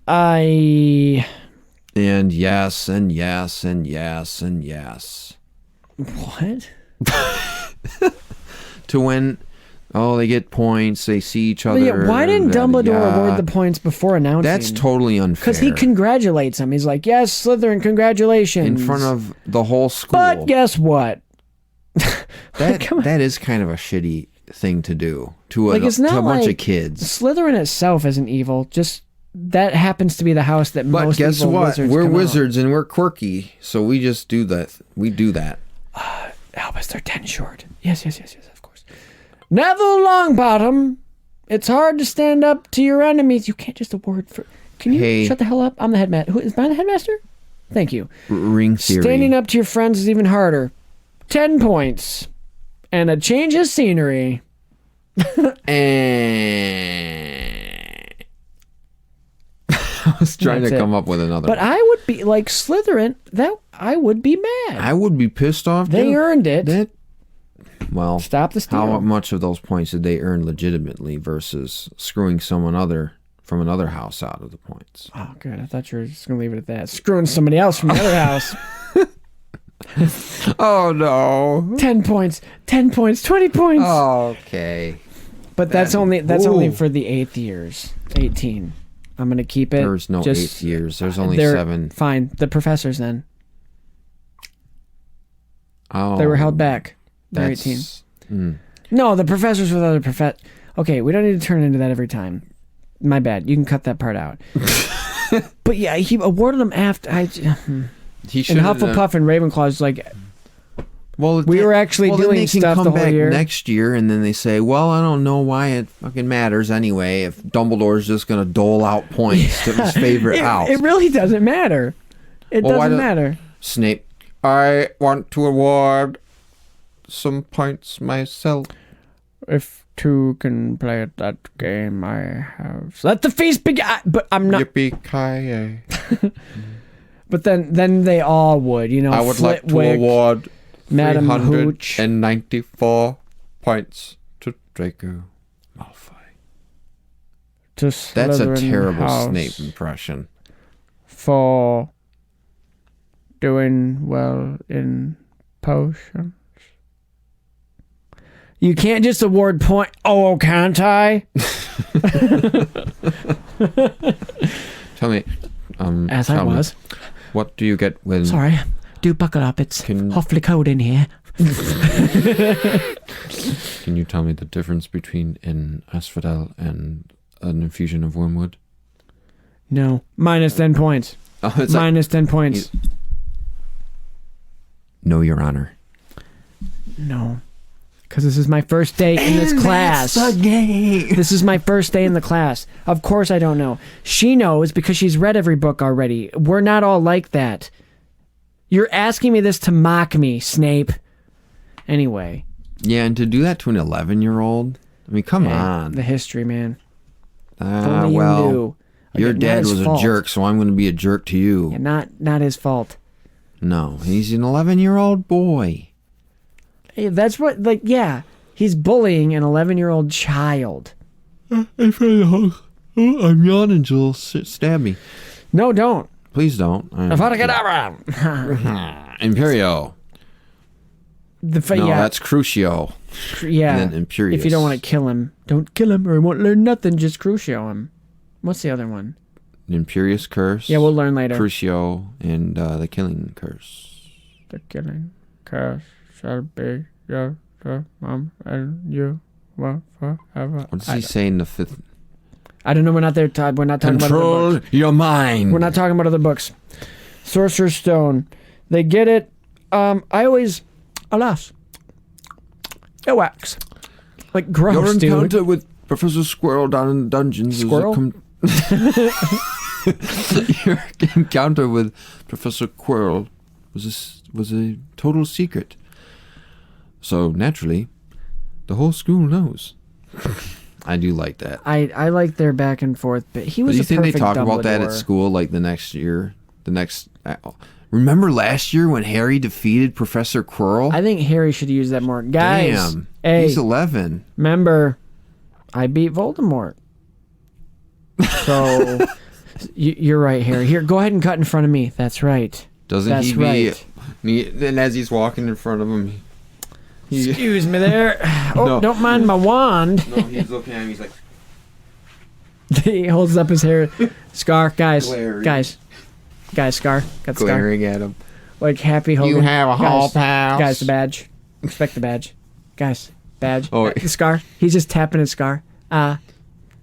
And yes, and yes, and yes, and yes. What? To when, they get points, they see each other. Yeah, why didn't Dumbledore award the points before announcing? That's totally unfair. Because he congratulates him. He's like, yes, Slytherin, congratulations. In front of the whole school. But guess what? That is kind of a shitty thing to do to a bunch of kids. Slytherin itself isn't evil. Just that happens to be the house that most guess evil what? wizards We're come wizards and we're quirky, so we just do that. We do that. Albus, they're 10 short. Yes, of course. Neville Longbottom, it's hard to stand up to your enemies. You can't just award for... Can you shut the hell up? I'm the headmaster. Who is my the headmaster? Thank you. Ring theory. Standing up to your friends is even harder. 10 points. And a change of scenery. I was trying to come up with another But one. I would be, like Slytherin, I would be mad. I would be pissed off. They earned it. Well, stop the steal. How much of those points did they earn legitimately versus screwing someone from another house out of the points? Oh, good. I thought you were just going to leave it at that. Screwing somebody else from the other house. Oh, no. 10 points. 10 points. 20 points. Oh, okay. But that's only for the 8th years. 18. I'm going to keep it. There's no 8th years. There's only 7. Fine. The professors then. Oh. They were held back. They're 18. No, the professors with other Okay, we don't need to turn into that every time. My bad. You can cut that part out. But yeah, he awarded them after. And Hufflepuff and Ravenclaw's like, well, we were actually doing stuff the whole year. Next year, and then they say, well, I don't know why it fucking matters anyway if Dumbledore's just going to dole out points to his favorite house. It really doesn't matter. It doesn't matter. Snape, I want to award some points myself. If two can play at that game, I have. Let the feast begin. But I'm not. Yippee-ki-yay. But then they all would, you know. I would like to award Madam Hooch 394 points to Draco Malfoy. That's a terrible Snape impression. For doing well in potions. You can't just award point. Oh, can't I? Tell me. As I was. What do you get when... Sorry. Do buckle up. It's awfully cold in here. Can you tell me the difference between an asphodel and an infusion of wormwood? No. Minus 10 points. Oh, it's minus 10 points. No, Your Honor. No. Because this is my first day in this class. That's the game. This is my first day in the class. Of course I don't know. She knows because she's read every book already. We're not all like that. You're asking me this to mock me, Snape. Anyway. Yeah, and to do that to an 11-year-old? I mean, come on. The history, man. Well, your dad was a jerk, so I'm going to be a jerk to you. Yeah, not his fault. No, he's an 11-year-old boy. Hey, that's what, he's bullying an 11-year-old child. I'm yawning, Joel. Stab me. No, don't. Please don't. Imperio. That's Crucio. Yeah. And then Imperius. If you don't want to kill him, don't kill him or he won't learn nothing. Just Crucio him. What's the other one? Imperius Curse. Yeah, we'll learn later. Crucio and the Killing Curse. The Killing Curse shall be your mom and you will forever. What does he say in the 5th? I don't know. We're not there. We're not talking about other books. Control your mind. We're not talking about other books. Sorcerer's Stone. They get it. Alas. Earwax. Like gross, Your encounter dude. with Professor Squirrel down in the dungeons. Squirrel? Your encounter with Professor Quirrell was a total secret. So naturally, the whole school knows. I do like that. I like their back and forth, but he was. Do you a think they perfect talk about that Dumbledore. at school, like the next year? Remember last year when Harry defeated Professor Quirrell? I think Harry should use that more. Guys, damn, hey, he's 11. Remember, I beat Voldemort. So you're right, Harry. Here, go ahead and cut in front of me. That's right. Doesn't he be? Right. And as he's walking in front of him, excuse me there. Oh, no. Don't mind my wand. No, he's looking at him. He's like, he holds up his hair. Scar, guys, Scar, got Scar. Glaring at him. Like Happy Hogan. You have a hall pass. Guys, the badge. Respect the badge. Guys, badge. Oh, the Scar. He's just tapping his Scar.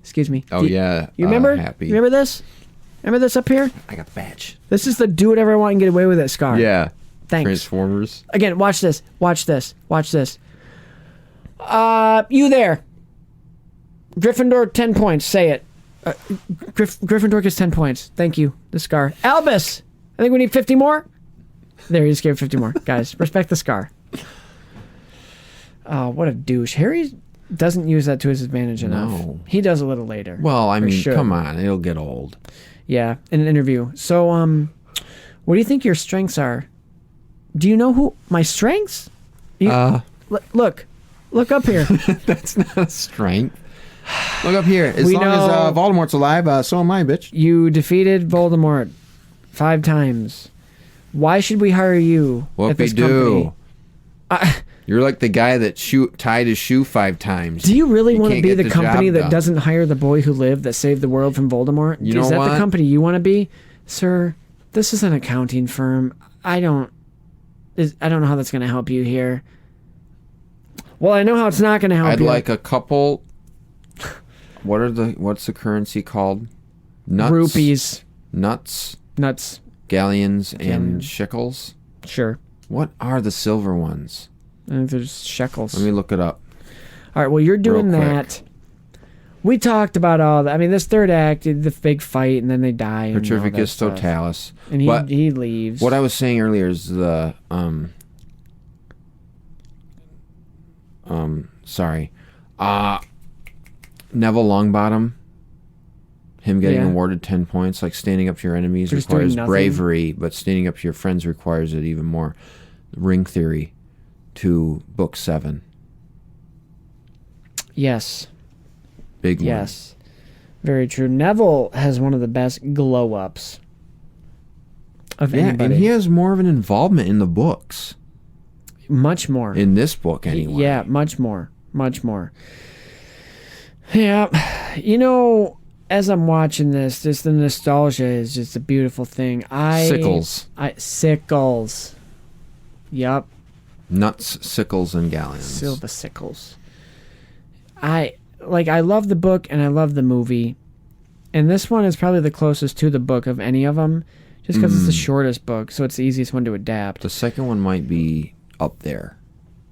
Excuse me. Oh, yeah. You remember? Happy. You remember this? Remember this up here? I got the badge. This is the do whatever I want and get away with it, Scar. Yeah. Thanks. Transformers. Again, watch this. Watch this. Watch this. You there. Gryffindor, 10 points. Say it. Gryffindor gets 10 points. Thank you. The Scar. Albus! I think we need 50 more. There, he just gave 50 more. Guys, respect the Scar. Oh, what a douche. Harry doesn't use that to his advantage enough. No. He does a little later. Well, I mean, come on. It'll get old. Yeah, in an interview. So, what do you think your strengths are? Do you know who my strengths? Look up here. That's not a strength. Look up here. As long as Voldemort's alive, so am I, bitch. You defeated Voldemort 5 times. Why should we hire you at this company? You're like the guy that tied his shoe 5 times. Do you really want to be the company that doesn't hire the boy who lived that saved the world from Voldemort? Is that the company you want to be? Sir, this is an accounting firm. I don't know how that's going to help you here. Well, I know how it's not going to help you. I'd like a couple... What's the currency called? Nuts? Rupees. Nuts? Galleons. And shekels? Sure. What are the silver ones? I think there's shekels. Let me look it up. All right, well, you're doing that. We talked about all that. I mean, this third act, the big fight, and then they die. Petrificus Totalis. And he leaves. What I was saying earlier is Sorry. Neville Longbottom. Him getting awarded 10 points. Like, standing up to your enemies requires bravery, but standing up to your friends requires it even more. Ring theory to book 7. Yes. Big one. Yes. Very true. Neville has one of the best glow-ups of anybody. And he has more of an involvement in the books. Much more. In this book, anyway. Yeah, much more. Much more. Yeah. You know, as I'm watching this, just the nostalgia is just a beautiful thing. Sickles. Sickles. Yup. Nuts, sickles, and galleons. Silver sickles. I love the book and I love the movie. And this one is probably the closest to the book of any of them, just because it's the shortest book, so it's the easiest one to adapt. The second one might be up there.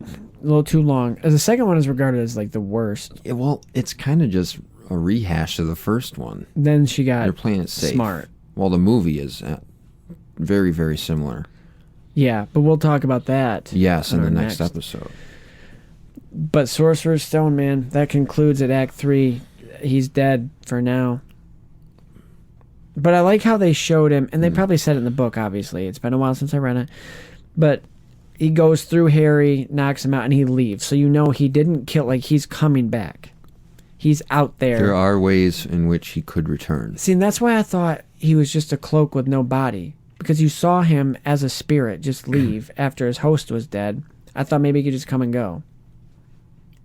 A little too long. The second one is regarded as like the worst. Yeah, well, it's kind of just a rehash of the first one. Then she got They're playing it safe. Smart. Well, the movie is very, very similar. Yeah, but we'll talk about that. Yes, in the next episode. But Sorcerer's Stone, man, that concludes at Act 3. He's dead for now. But I like how they showed him, and they probably said it in the book, obviously. It's been a while since I read it. But he goes through Harry, knocks him out, and he leaves. So you know he didn't kill, like, he's coming back. He's out there. There are ways in which he could return. See, and that's why I thought he was just a cloak with no body. Because you saw him as a spirit just leave after his host was dead. I thought maybe he could just come and go.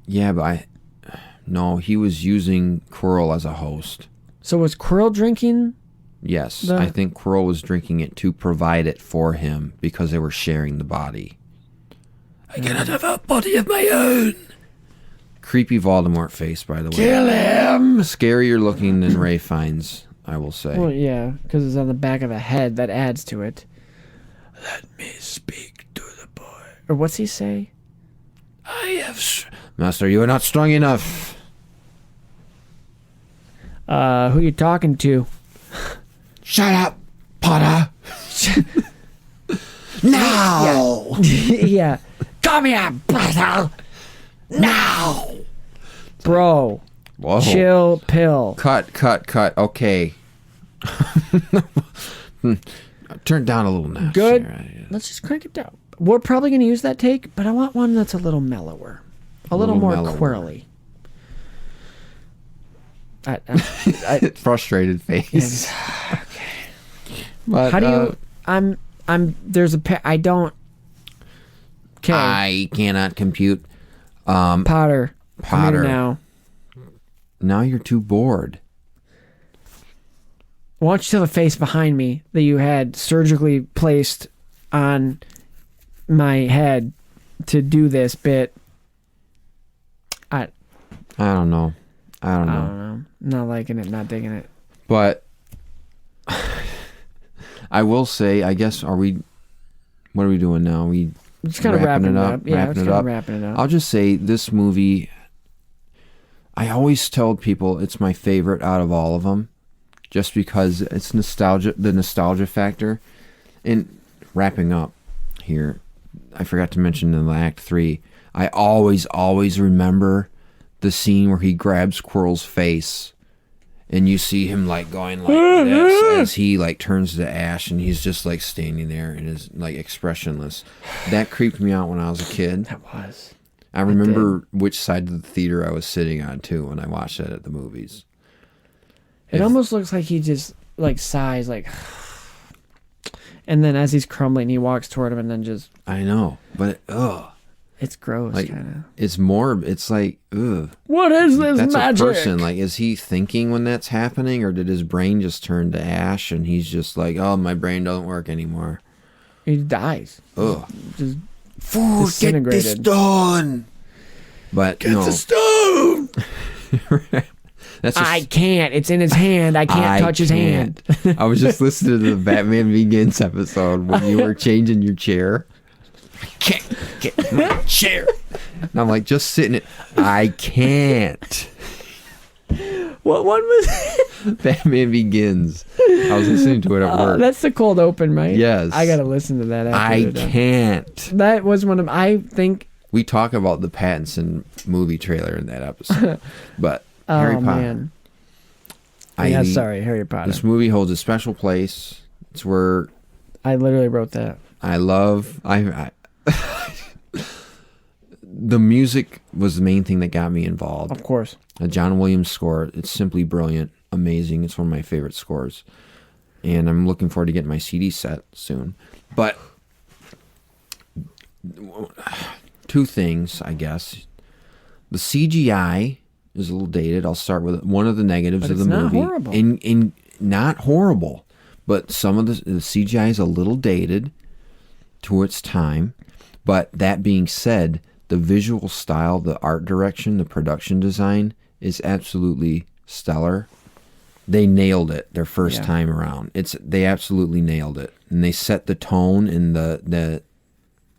Yeah, but no, he was using Quirrell as a host. So was Quirrell drinking? Yes, I think Quirrell was drinking it to provide it for him because they were sharing the body. I cannot have a body of my own. Creepy Voldemort face, by the way. Kill him! Scarier looking than Ray finds, I will say. Well, yeah, because it's on the back of a head. That adds to it. Let me speak to the boy. Or what's he say? I have... Master, you are not strong enough. Who you talking to? Shut up, Potter. No! Yeah. Come here, brother. Now. Bro. Whoa. Chill pill. Cut. Okay. Turn it down a little now. Good. Sarah. Let's just crank it down. We're probably going to use that take, but I want one that's a little mellower. A little more quirly. Frustrated face. Okay. But, how do you... there's I don't... Okay. I cannot compute. Potter. Come here now. Now you're too bored. Why don't you tell the face behind me that you had surgically placed on my head to do this bit? I don't know. I don't know. Not liking it, not digging it. But I will say, I guess, what are we doing now? We just kind of wrapping it up. Yeah, wrapping it up. I'll just say this movie, I always tell people it's my favorite out of all of them, just because it's the nostalgia factor. And wrapping up here, I forgot to mention in Act 3, I always remember the scene where he grabs Quirrell's face and you see him like going like this as he like turns to ash and he's just like standing there and is like expressionless. That creeped me out when I was a kid. That was. I remember which side of the theater I was sitting on too when I watched that at the movies. It almost looks like he just like sighs like, and then as he's crumbling he walks toward him and then just. I know, but it's gross, like, kind of. It's like, ugh. What is this That's magic? a person. Like, is he thinking when that's happening, or did his brain just turn to ash and he's just like, oh, my brain doesn't work anymore? He dies. Ugh. Just Fool, get the stone. But get no. the stone. That's just, I can't. It's in his hand. I can't touch his hand. I was just listening to the Batman Begins episode when you were changing your chair. I can't get my chair. And I'm like, just sitting it. I can't. What one was it? Batman Begins. I was listening to it at work. That's the cold open, right? Yes. I got to listen to that after I can't. That was one of, I think, We talk about the Pattinson movie trailer in that episode. But Harry Potter. Man. Harry Potter. This movie holds a special place. It's where... I literally wrote that. The music was the main thing that got me involved. Of course. A John Williams score. It's simply brilliant. Amazing. It's one of my favorite scores. And I'm looking forward to getting my CD set soon. But... two things, I guess. The CGI is a little dated. I'll start with one of the negatives of the movie. Not horrible. Not horrible, but some of the CGI is a little dated to its time. But that being said, the visual style, the art direction, the production design is absolutely stellar. They nailed it their first time around. They absolutely nailed it, and they set the tone and the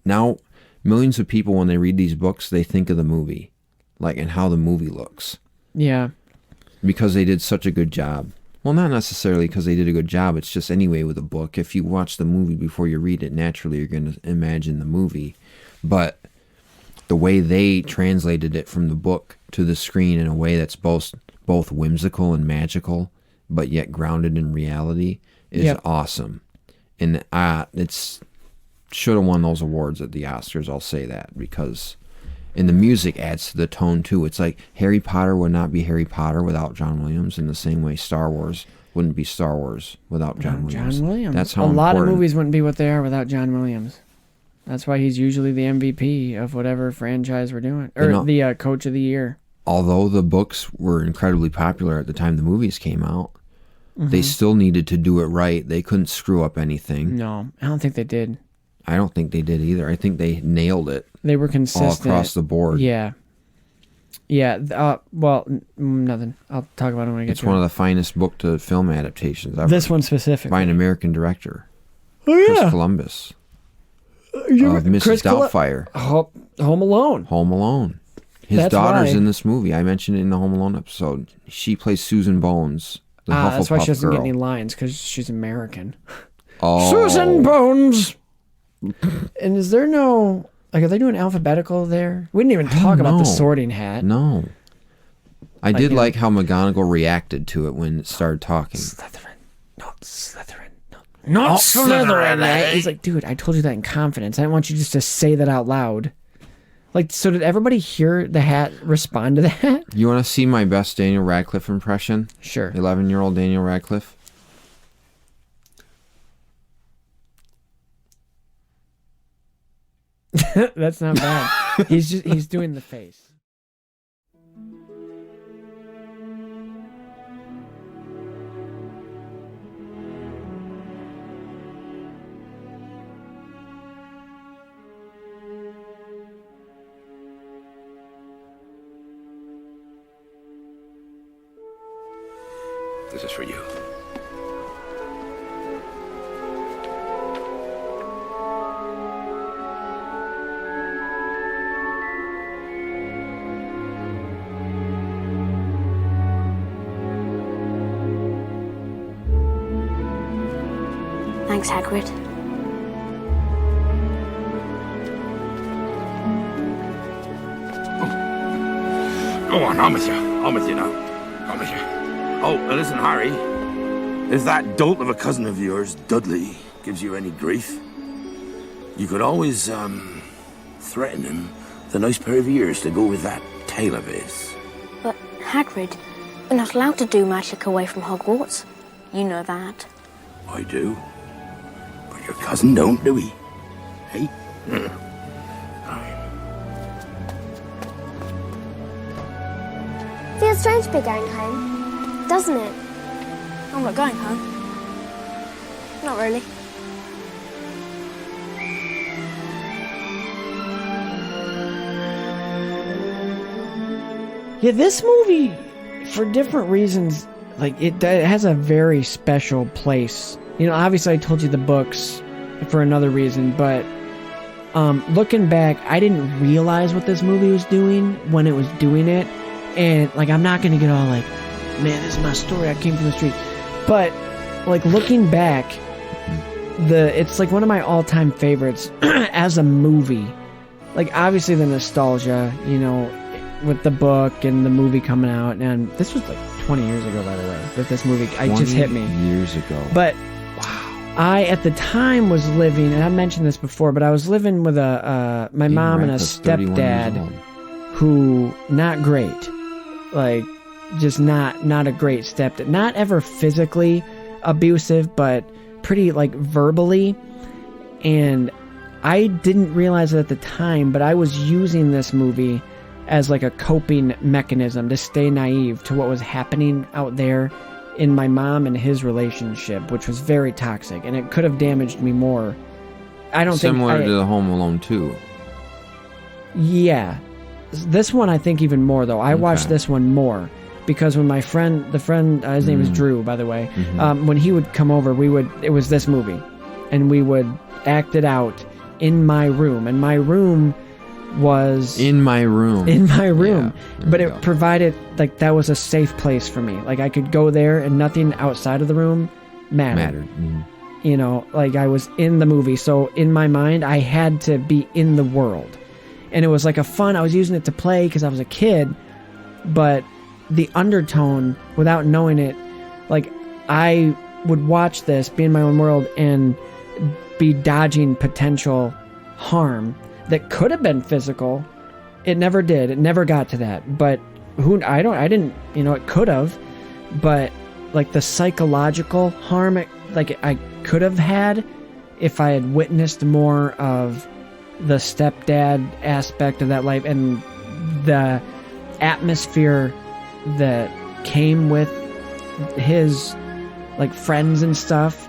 now. Millions of people, when they read these books, they think of the movie, and how the movie looks. Yeah. Because they did such a good job. Well, not necessarily because they did a good job. It's just anyway with a book. If you watch the movie before you read it, naturally you're going to imagine the movie. But the way they translated it from the book to the screen in a way that's both whimsical and magical, but yet grounded in reality, is awesome. And it's... should have won those awards at the Oscars, I'll say that, because and the music adds to the tone too. It's like Harry Potter would not be Harry Potter without John Williams, in the same way Star Wars wouldn't be Star Wars without John Williams. John Williams. That's how a lot important. of movies wouldn't be what they are without John Williams. That's why he's usually the MVP of whatever franchise we're doing, or the Coach of the Year. Although the books were incredibly popular at the time the movies came out, they still needed to do it right. They couldn't screw up anything. No, I don't think they did. I don't think they did either. I think they nailed it. They were consistent. All across the board. Yeah. Yeah. Well, nothing. I'll talk about it when I get to it. It's one of the finest book to film adaptations ever. This one specifically. By an American director. Oh, yeah. Chris Columbus. Of Mrs. Doubtfire. Home Alone. Home Alone. His daughter's in this movie. I mentioned it in the Home Alone episode. She plays Susan Bones, the Hufflepuff that's why she doesn't girl. get any lines, because she's American. Oh. Susan Bones! And is there no... are they doing alphabetical there? We didn't even talk about the sorting hat. No. I did like how McGonagall reacted to it when it started talking. Slytherin. Not Slytherin. Not Slytherin, eh? He's like, dude, I told you that in confidence. I didn't want you just to say that out loud. So did everybody hear the hat respond to that? You want to see my best Daniel Radcliffe impression? Sure. 11-year-old Daniel Radcliffe. That's not bad. He's doing the face. This is for you. Thanks, Hagrid. Go on, I'm with you. I'm with you now. I'm with you. Oh, listen, Harry. If that dolt of a cousin of yours, Dudley, gives you any grief, you could always, threaten him with a nice pair of ears to go with that tail of his. But, Hagrid, we're not allowed to do magic away from Hogwarts. You know that. I do. But your cousin don't, do he? Hey? Feels strange to be going home, doesn't it? I'm not going home. Not really. Yeah, this movie, for different reasons, it has a very special place. Obviously I told you the books for another reason, but looking back, I didn't realize what this movie was doing when it was doing it. And, I'm not going to get all man, this is my story, I came from the street. But, looking back, it's one of my all-time favorites as a movie. like, obviously the nostalgia, you know, with the book and the movie coming out, and this was like 20 years ago, by the way, with this movie. It just hit me. Years ago. But I, at the time, was living, and I mentioned this before, but I was living with my mom and a stepdad who, not great. Like, just not a great stepdad. Not ever physically abusive, but pretty, like, verbally. And I didn't realize it at the time, but I was using this movie as like a coping mechanism to stay naive to what was happening out there in my mom and his relationship, which was very toxic, and it could have damaged me more. I don't think similar to the Home Alone 2. Yeah. This one I think even more though. I watched this one more because when the friend, his name is Drew, by the way, when he would come over, it was this movie, and we would act it out in my room, and my room was in my room, yeah, but it provided, like, that was a safe place for me. Like, I could go there and nothing outside of the room mattered. You know, like, I was in the movie, so in my mind I had to be in the world, and it was like I was using it to play because I was a kid, but the undertone, without knowing it, like, I would watch this, be in my own world, and be dodging potential harm that could have been physical. It never did. It never got to that. But I didn't, you know, it could have, but like the psychological harm, like I could have had if I had witnessed more of the stepdad aspect of that life and the atmosphere that came with his, like, friends and stuff.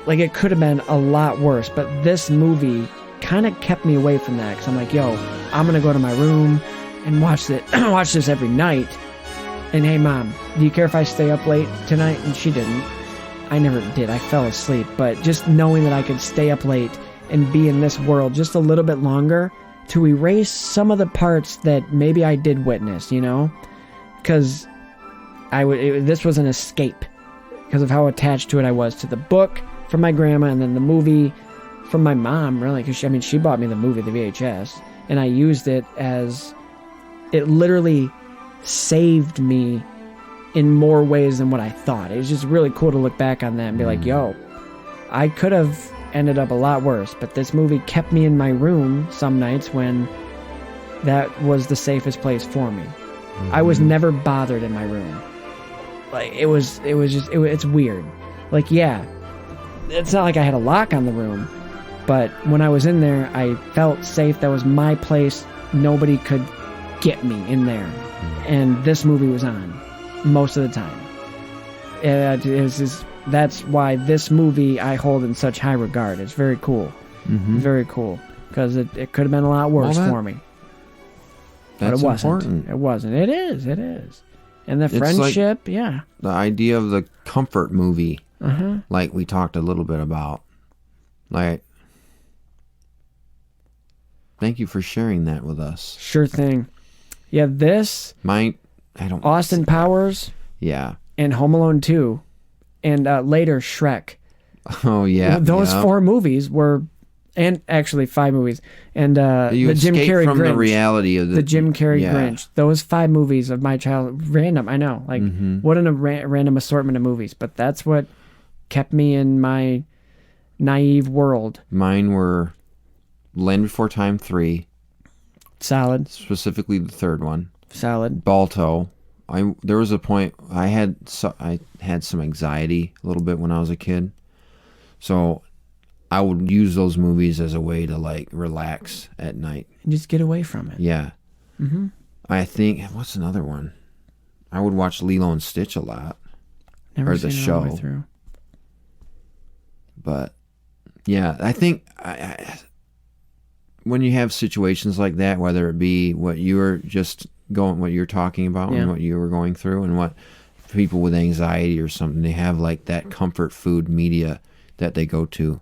Like, it could have been a lot worse, but this movie kind of kept me away from that, because I'm like, yo, I'm gonna go to my room and watch this every night. And hey, Mom, do you care if I stay up late tonight? And she didn't. I never did. I fell asleep. But just knowing that I could stay up late and be in this world just a little bit longer to erase some of the parts that maybe I did witness, you know, because this was an escape because of how attached to it I was, to the book from my grandma, and then the movie from my mom, really, because she bought me the movie, the VHS, and I used it as, it literally saved me in more ways than what I thought. It was just really cool to look back on that and be like, yo, I could have ended up a lot worse, but this movie kept me in my room some nights when that was the safest place for me. I was never bothered in my room. Like, it's weird. Like, yeah, it's not like I had a lock on the room, but when I was in there, I felt safe. That was my place. Nobody could get me in there. And this movie was on most of the time. That's why this movie I hold in such high regard. It's very cool. Very cool. Because it could have been a lot worse for me. But it wasn't. Important. It wasn't. It is. And the friendship, yeah. The idea of the comfort movie, like we talked a little bit about. Like, thank you for sharing that with us. Sure thing. Yeah, this. Austin Powers. Yeah. And Home Alone 2. And later, Shrek. Oh, yeah. Those 4 movies were, and actually 5 movies. And the Jim Carrey from Grinch. The reality of the Jim Carrey Grinch. Those 5 movies of my childhood. Random, I know. Like, what a random assortment of movies. But that's what kept me in my naive world. Mine were Land Before Time 3. Solid. Specifically the third one. Solid. Balto. There was a point I had some anxiety a little bit when I was a kid, so I would use those movies as a way to, like, relax at night and just get away from it. Yeah. I think, what's another one? I would watch Lilo and Stitch a lot. Never seen the show. All the way through. But yeah, I think when you have situations like that, whether it be what you're talking about and what you were going through, and what people with anxiety or something, they have like that comfort food media that they go to.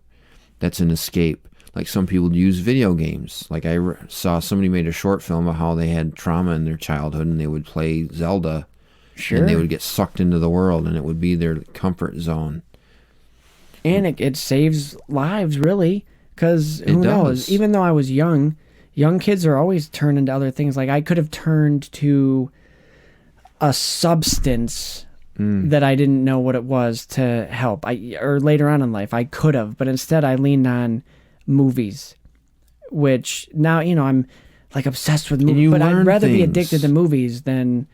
That's an escape. Like, some people use video games. Like, I saw somebody made a short film of how they had trauma in their childhood, and they would play Zelda. Sure. And they would get sucked into the world, and it would be their comfort zone. And it saves lives, really, Because who knows? Even though I was young kids are always turning to other things. Like I could have turned to a substance that I didn't know what it was to help. Or later on in life, I could have, but instead I leaned on movies, which now, I'm like obsessed with movies, but I'd rather be addicted to movies than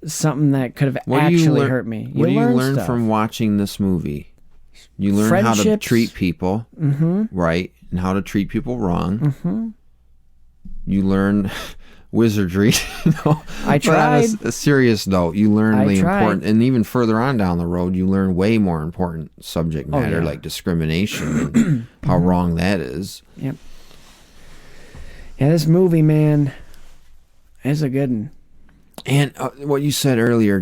something that could have actually hurt me. What do you learn from watching this movie? You learn how to treat people right and how to treat people wrong. You learn wizardry. I tried. On a serious note, you learn the important, and even further on down the road, you learn way more important subject matter like discrimination and how wrong that is. Yep. Yeah, this movie, man, is a good one. And what you said earlier,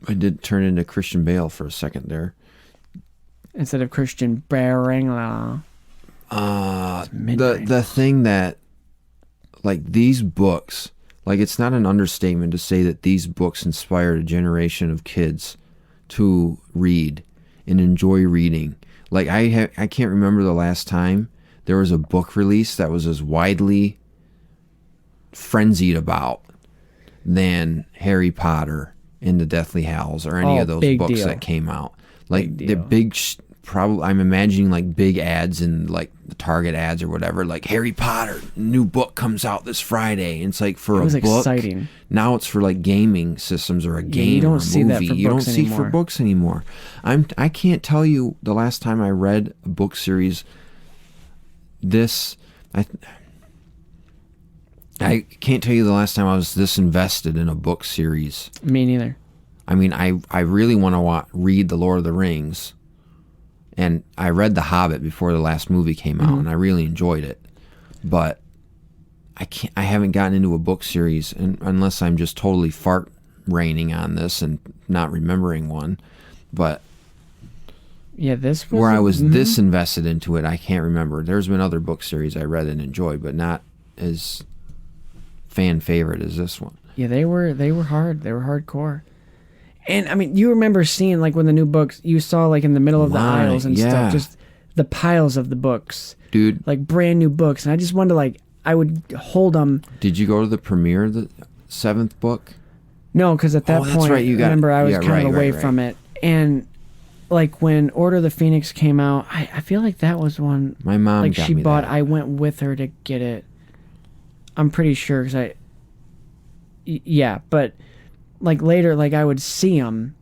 I did turn into Christian Bale for a second there. Instead of Christian Bale. The thing that, like, these books, like, it's not an understatement to say that these books inspired a generation of kids to read and enjoy reading. Like, I can't remember the last time there was a book release that was as widely frenzied about than Harry Potter and the Deathly Hallows or any of those books that came out. Like, the big... Probably, I'm imagining like big ads in like the Target ads or whatever. Like Harry Potter new book comes out this Friday. And it's like for a book. Exciting. Now it's for like gaming systems or a game. You don't see that for books anymore. For books anymore. I can't tell you the last time I read a book series. I can't tell you the last time I was this invested in a book series. Me neither. I mean, I really want to read The Lord of the Rings. And I read The Hobbit before the last movie came out, and I really enjoyed it. But I haven't gotten into a book series unless I'm just totally fart raining on this and not remembering one. But yeah, this was where I was this invested into it, I can't remember. There's been other book series I read and enjoyed, but not as fan favorite as this one. Yeah, they were hard. They were hardcore. And, I mean, you remember seeing, like, when the new books, you saw, like, in the middle of the aisles and stuff, just the piles of the books. Dude. Like, brand new books. And I just wanted to, like, I would hold them. Did you go to the premiere of the 7th book? No, because at that point, right, remember, I was kind of away from it. And, like, when Order of the Phoenix came out, I feel like that was one. My mom like, got she me bought, that. I went with her to get it. I'm pretty sure, because yeah, but, like, later, like, I would see them.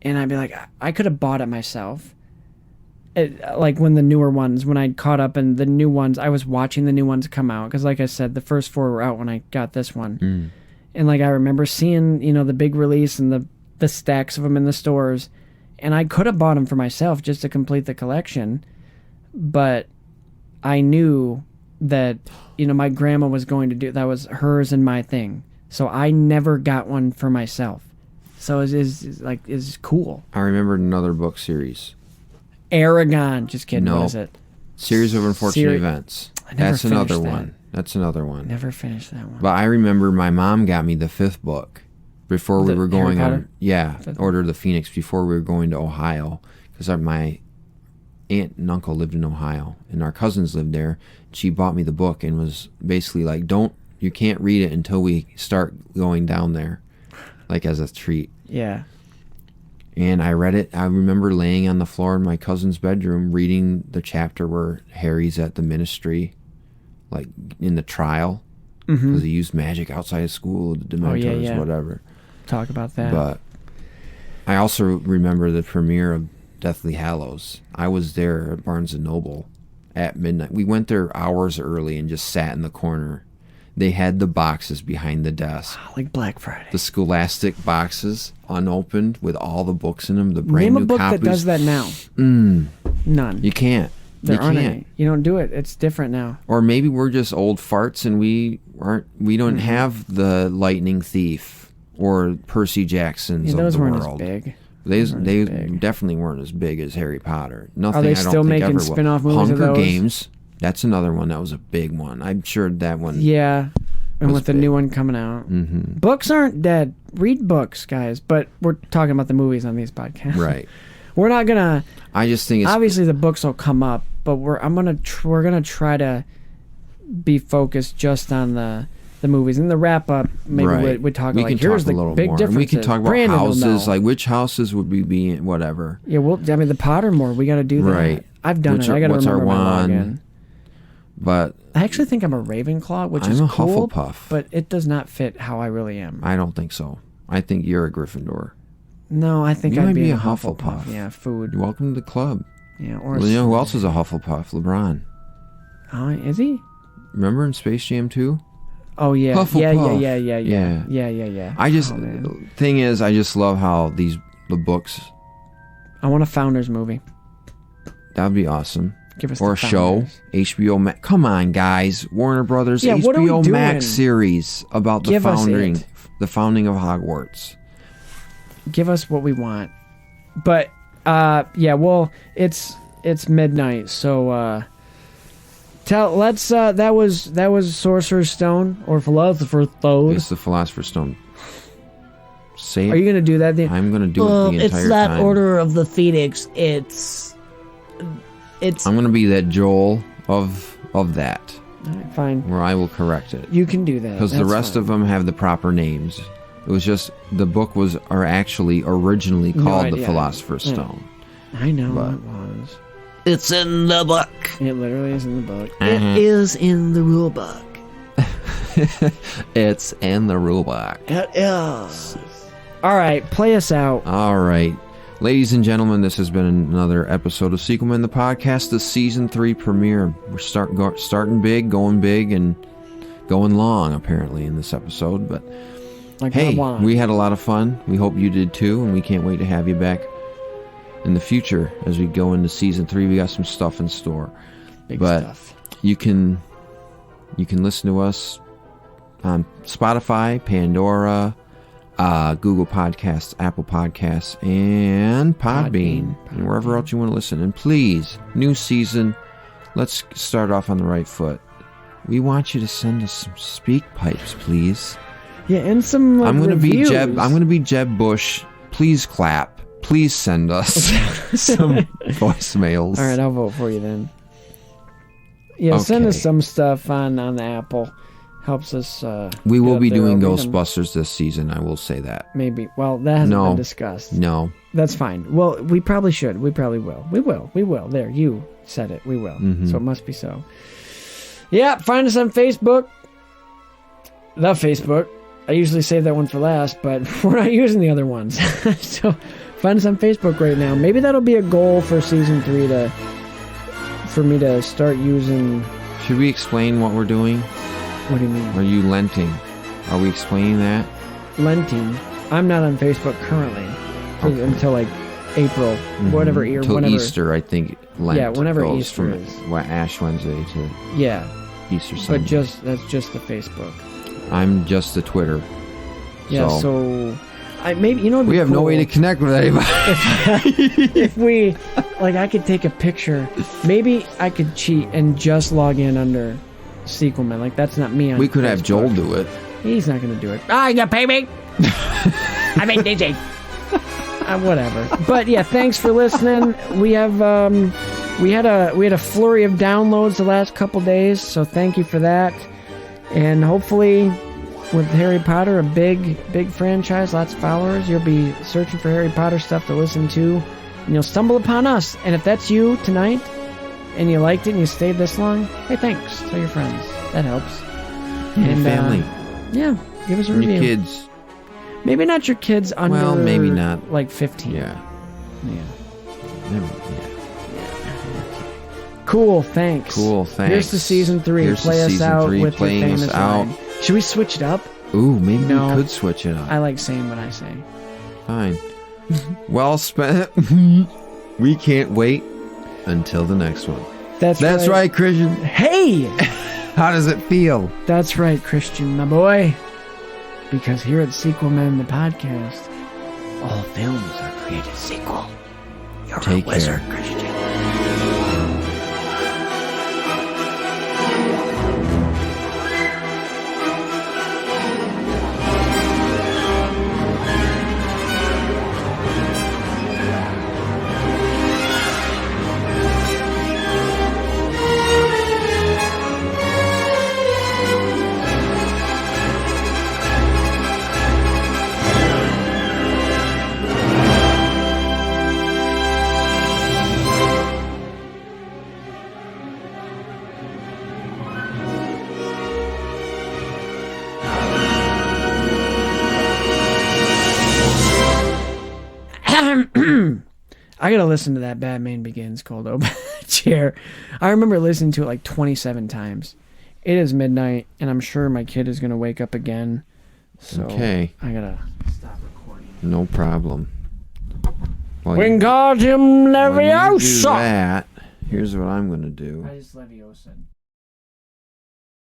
And I'd be like, I could have bought it myself. Like when the newer ones, when I'd caught up and the new ones, I was watching the new ones come out. Because like I said, the first 4 were out when I got this one. And like I remember seeing, the big release and the stacks of them in the stores. And I could have bought them for myself just to complete the collection. But I knew that, my grandma was going to do, that was hers and my thing. So I never got one for myself. So it's cool. I remembered another book series. Aragon. Just kidding. No. What is it? Series of Unfortunate Events. That's another that. one. That's another one. Never finished that one. But I remember my mom got me the 5th book before we were going on. Yeah, Order of the Phoenix before we were going to Ohio because my aunt and uncle lived in Ohio and our cousins lived there. She bought me the book and was basically like, you can't read it until we start going down there. Like as a treat. Yeah. And I read it. I remember laying on the floor in my cousin's bedroom reading the chapter where Harry's at the ministry, like in the trial, because he used magic outside of school, the Dementors, whatever. Talk about that. But I also remember the premiere of Deathly Hallows. I was there at Barnes & Noble at midnight. We went there hours early and just sat in the corner. They had the boxes behind the desk. Like Black Friday. The Scholastic boxes, unopened, with all the books in them, the brand new copies. Name a book that does that now. None. You can't. There aren't any. You don't do it. It's different now. Or maybe we're just old farts and we don't have the Lightning Thief or Percy Jacksons of the world. Those weren't as big. They definitely weren't as big as Harry Potter. Nothing. Are they I still don't think making ever spin-off will. movies Hunger of those? Games. That's another one that was a big one. I'm sure that one. Yeah, and with the new one coming out. Books aren't dead. Read books, guys. But we're talking about the movies on these podcasts. Right. We're not gonna. I just think it's obviously the books will come up, but we're gonna try to be focused just on the movies. And the wrap up, maybe we'd talk like here's the big difference. We can talk about houses, like which houses would we be in, whatever. Yeah, well, I mean the Pottermore, we got to do that. Right. I've done it. I got to remember my login. But I actually think I'm a Ravenclaw, which is cool. Hufflepuff, but it does not fit how I really am. I don't think so. I think you're a Gryffindor. No, I think I'd be a Hufflepuff. Hufflepuff. Yeah, food. You're welcome to the club. Yeah, or you know who else is a Hufflepuff? LeBron. Oh, is he? Remember in Space Jam 2? Oh yeah, Hufflepuff. Yeah. I just thing is, I just love how the books. I want a Founders movie. That'd be awesome. Give us or a show, HBO Max. Come on, guys, Warner Brothers, HBO Max series about the founding of Hogwarts. Give us what we want, but well, it's midnight, so that was Sorcerer's Stone or Philosopher's Stone. It's the Philosopher's Stone. Say it. Are you gonna do that? I'm gonna do it the entire time. It's that Order of the Phoenix. I'm gonna be that Joel of that. All right, fine. Where I will correct it. You can do that because the rest of them have the proper names. It was just the book are actually originally called the Philosopher's Stone. I know it was. It's in the book. It literally is in the book. It is in the rule book. It's in the rule book. It is. All right, play us out. All right. Ladies and gentlemen, this has been another episode of Sequelman, the podcast, the Season 3 premiere. We're starting big, and going long, apparently, in this episode. But, hey, we had a lot of fun. We hope you did, too, and we can't wait to have you back in the future as we go into Season 3. We got some stuff in store. Big stuff. You can listen to us on Spotify, Pandora, Google Podcasts, Apple Podcasts, and Podbean, and wherever else you want to listen. And please, new season, let's start off on the right foot. We want you to send us some speak pipes, please. Yeah, and some reviews. I'm going to be Jeb Bush. Please clap. Please send us some voicemails. All right, I'll vote for you then. Yeah, Send us some stuff on the Apple. Helps us. We will be doing Ghostbusters this season. I will say that. Maybe. Well, that hasn't been discussed. No. That's fine. Well, we probably should. We probably will. We will. There, you said it. We will. Mm-hmm. So it must be so. Yeah, find us on Facebook. The Facebook. I usually save that one for last, but we're not using the other ones. So find us on Facebook right now. Maybe that'll be a goal for Season 3 for me to start using. Should we explain what we're doing? What do you mean? Are you lenting? Are we explaining that? Lenting. I'm not on Facebook currently until like April, whatever year. Until Easter, I think. Lent whenever goes Easter from is. Ash Wednesday to Easter Sunday. But that's just the Facebook. I'm just the Twitter. Yeah. So maybe we have no way to connect with anybody. If we I could take a picture. Maybe I could cheat and just log in under Sequelman. Like that's not me on We could Facebook. have Joel do it. He's not going to do it. You pay me? I mean, DJ. Whatever. But yeah, thanks for listening. We have we had a flurry of downloads the last couple days, so thank you for that. And hopefully, with Harry Potter, a big franchise, lots of followers, you'll be searching for Harry Potter stuff to listen to, and you'll stumble upon us. And if that's you tonight, and you liked it and you stayed this long, hey, thanks. Tell your friends. That helps. And family. Yeah, give us a and review. Your kids. Maybe not your kids under. Well, maybe not. Like 15. Yeah. Cool. Thanks. Here's the Season 3. Play us out with your famous line. Should we switch it up? Ooh, maybe we could switch it up. I like saying what I say. Fine. Well spent. We can't wait until the next one. That's right, Christian. Hey! How does it feel? That's right, Christian, my boy. Because here at Sequelman, the podcast, all films are created sequel. You're a wizard, Christian. I gotta listen to that Batman Begins cold open chair. I remember listening to it like 27 times. It is midnight, and I'm sure my kid is gonna wake up again. So okay. I gotta stop recording. No problem. Wingardium Leviosa! When you do that, here's what I'm gonna do. I just Leviosa.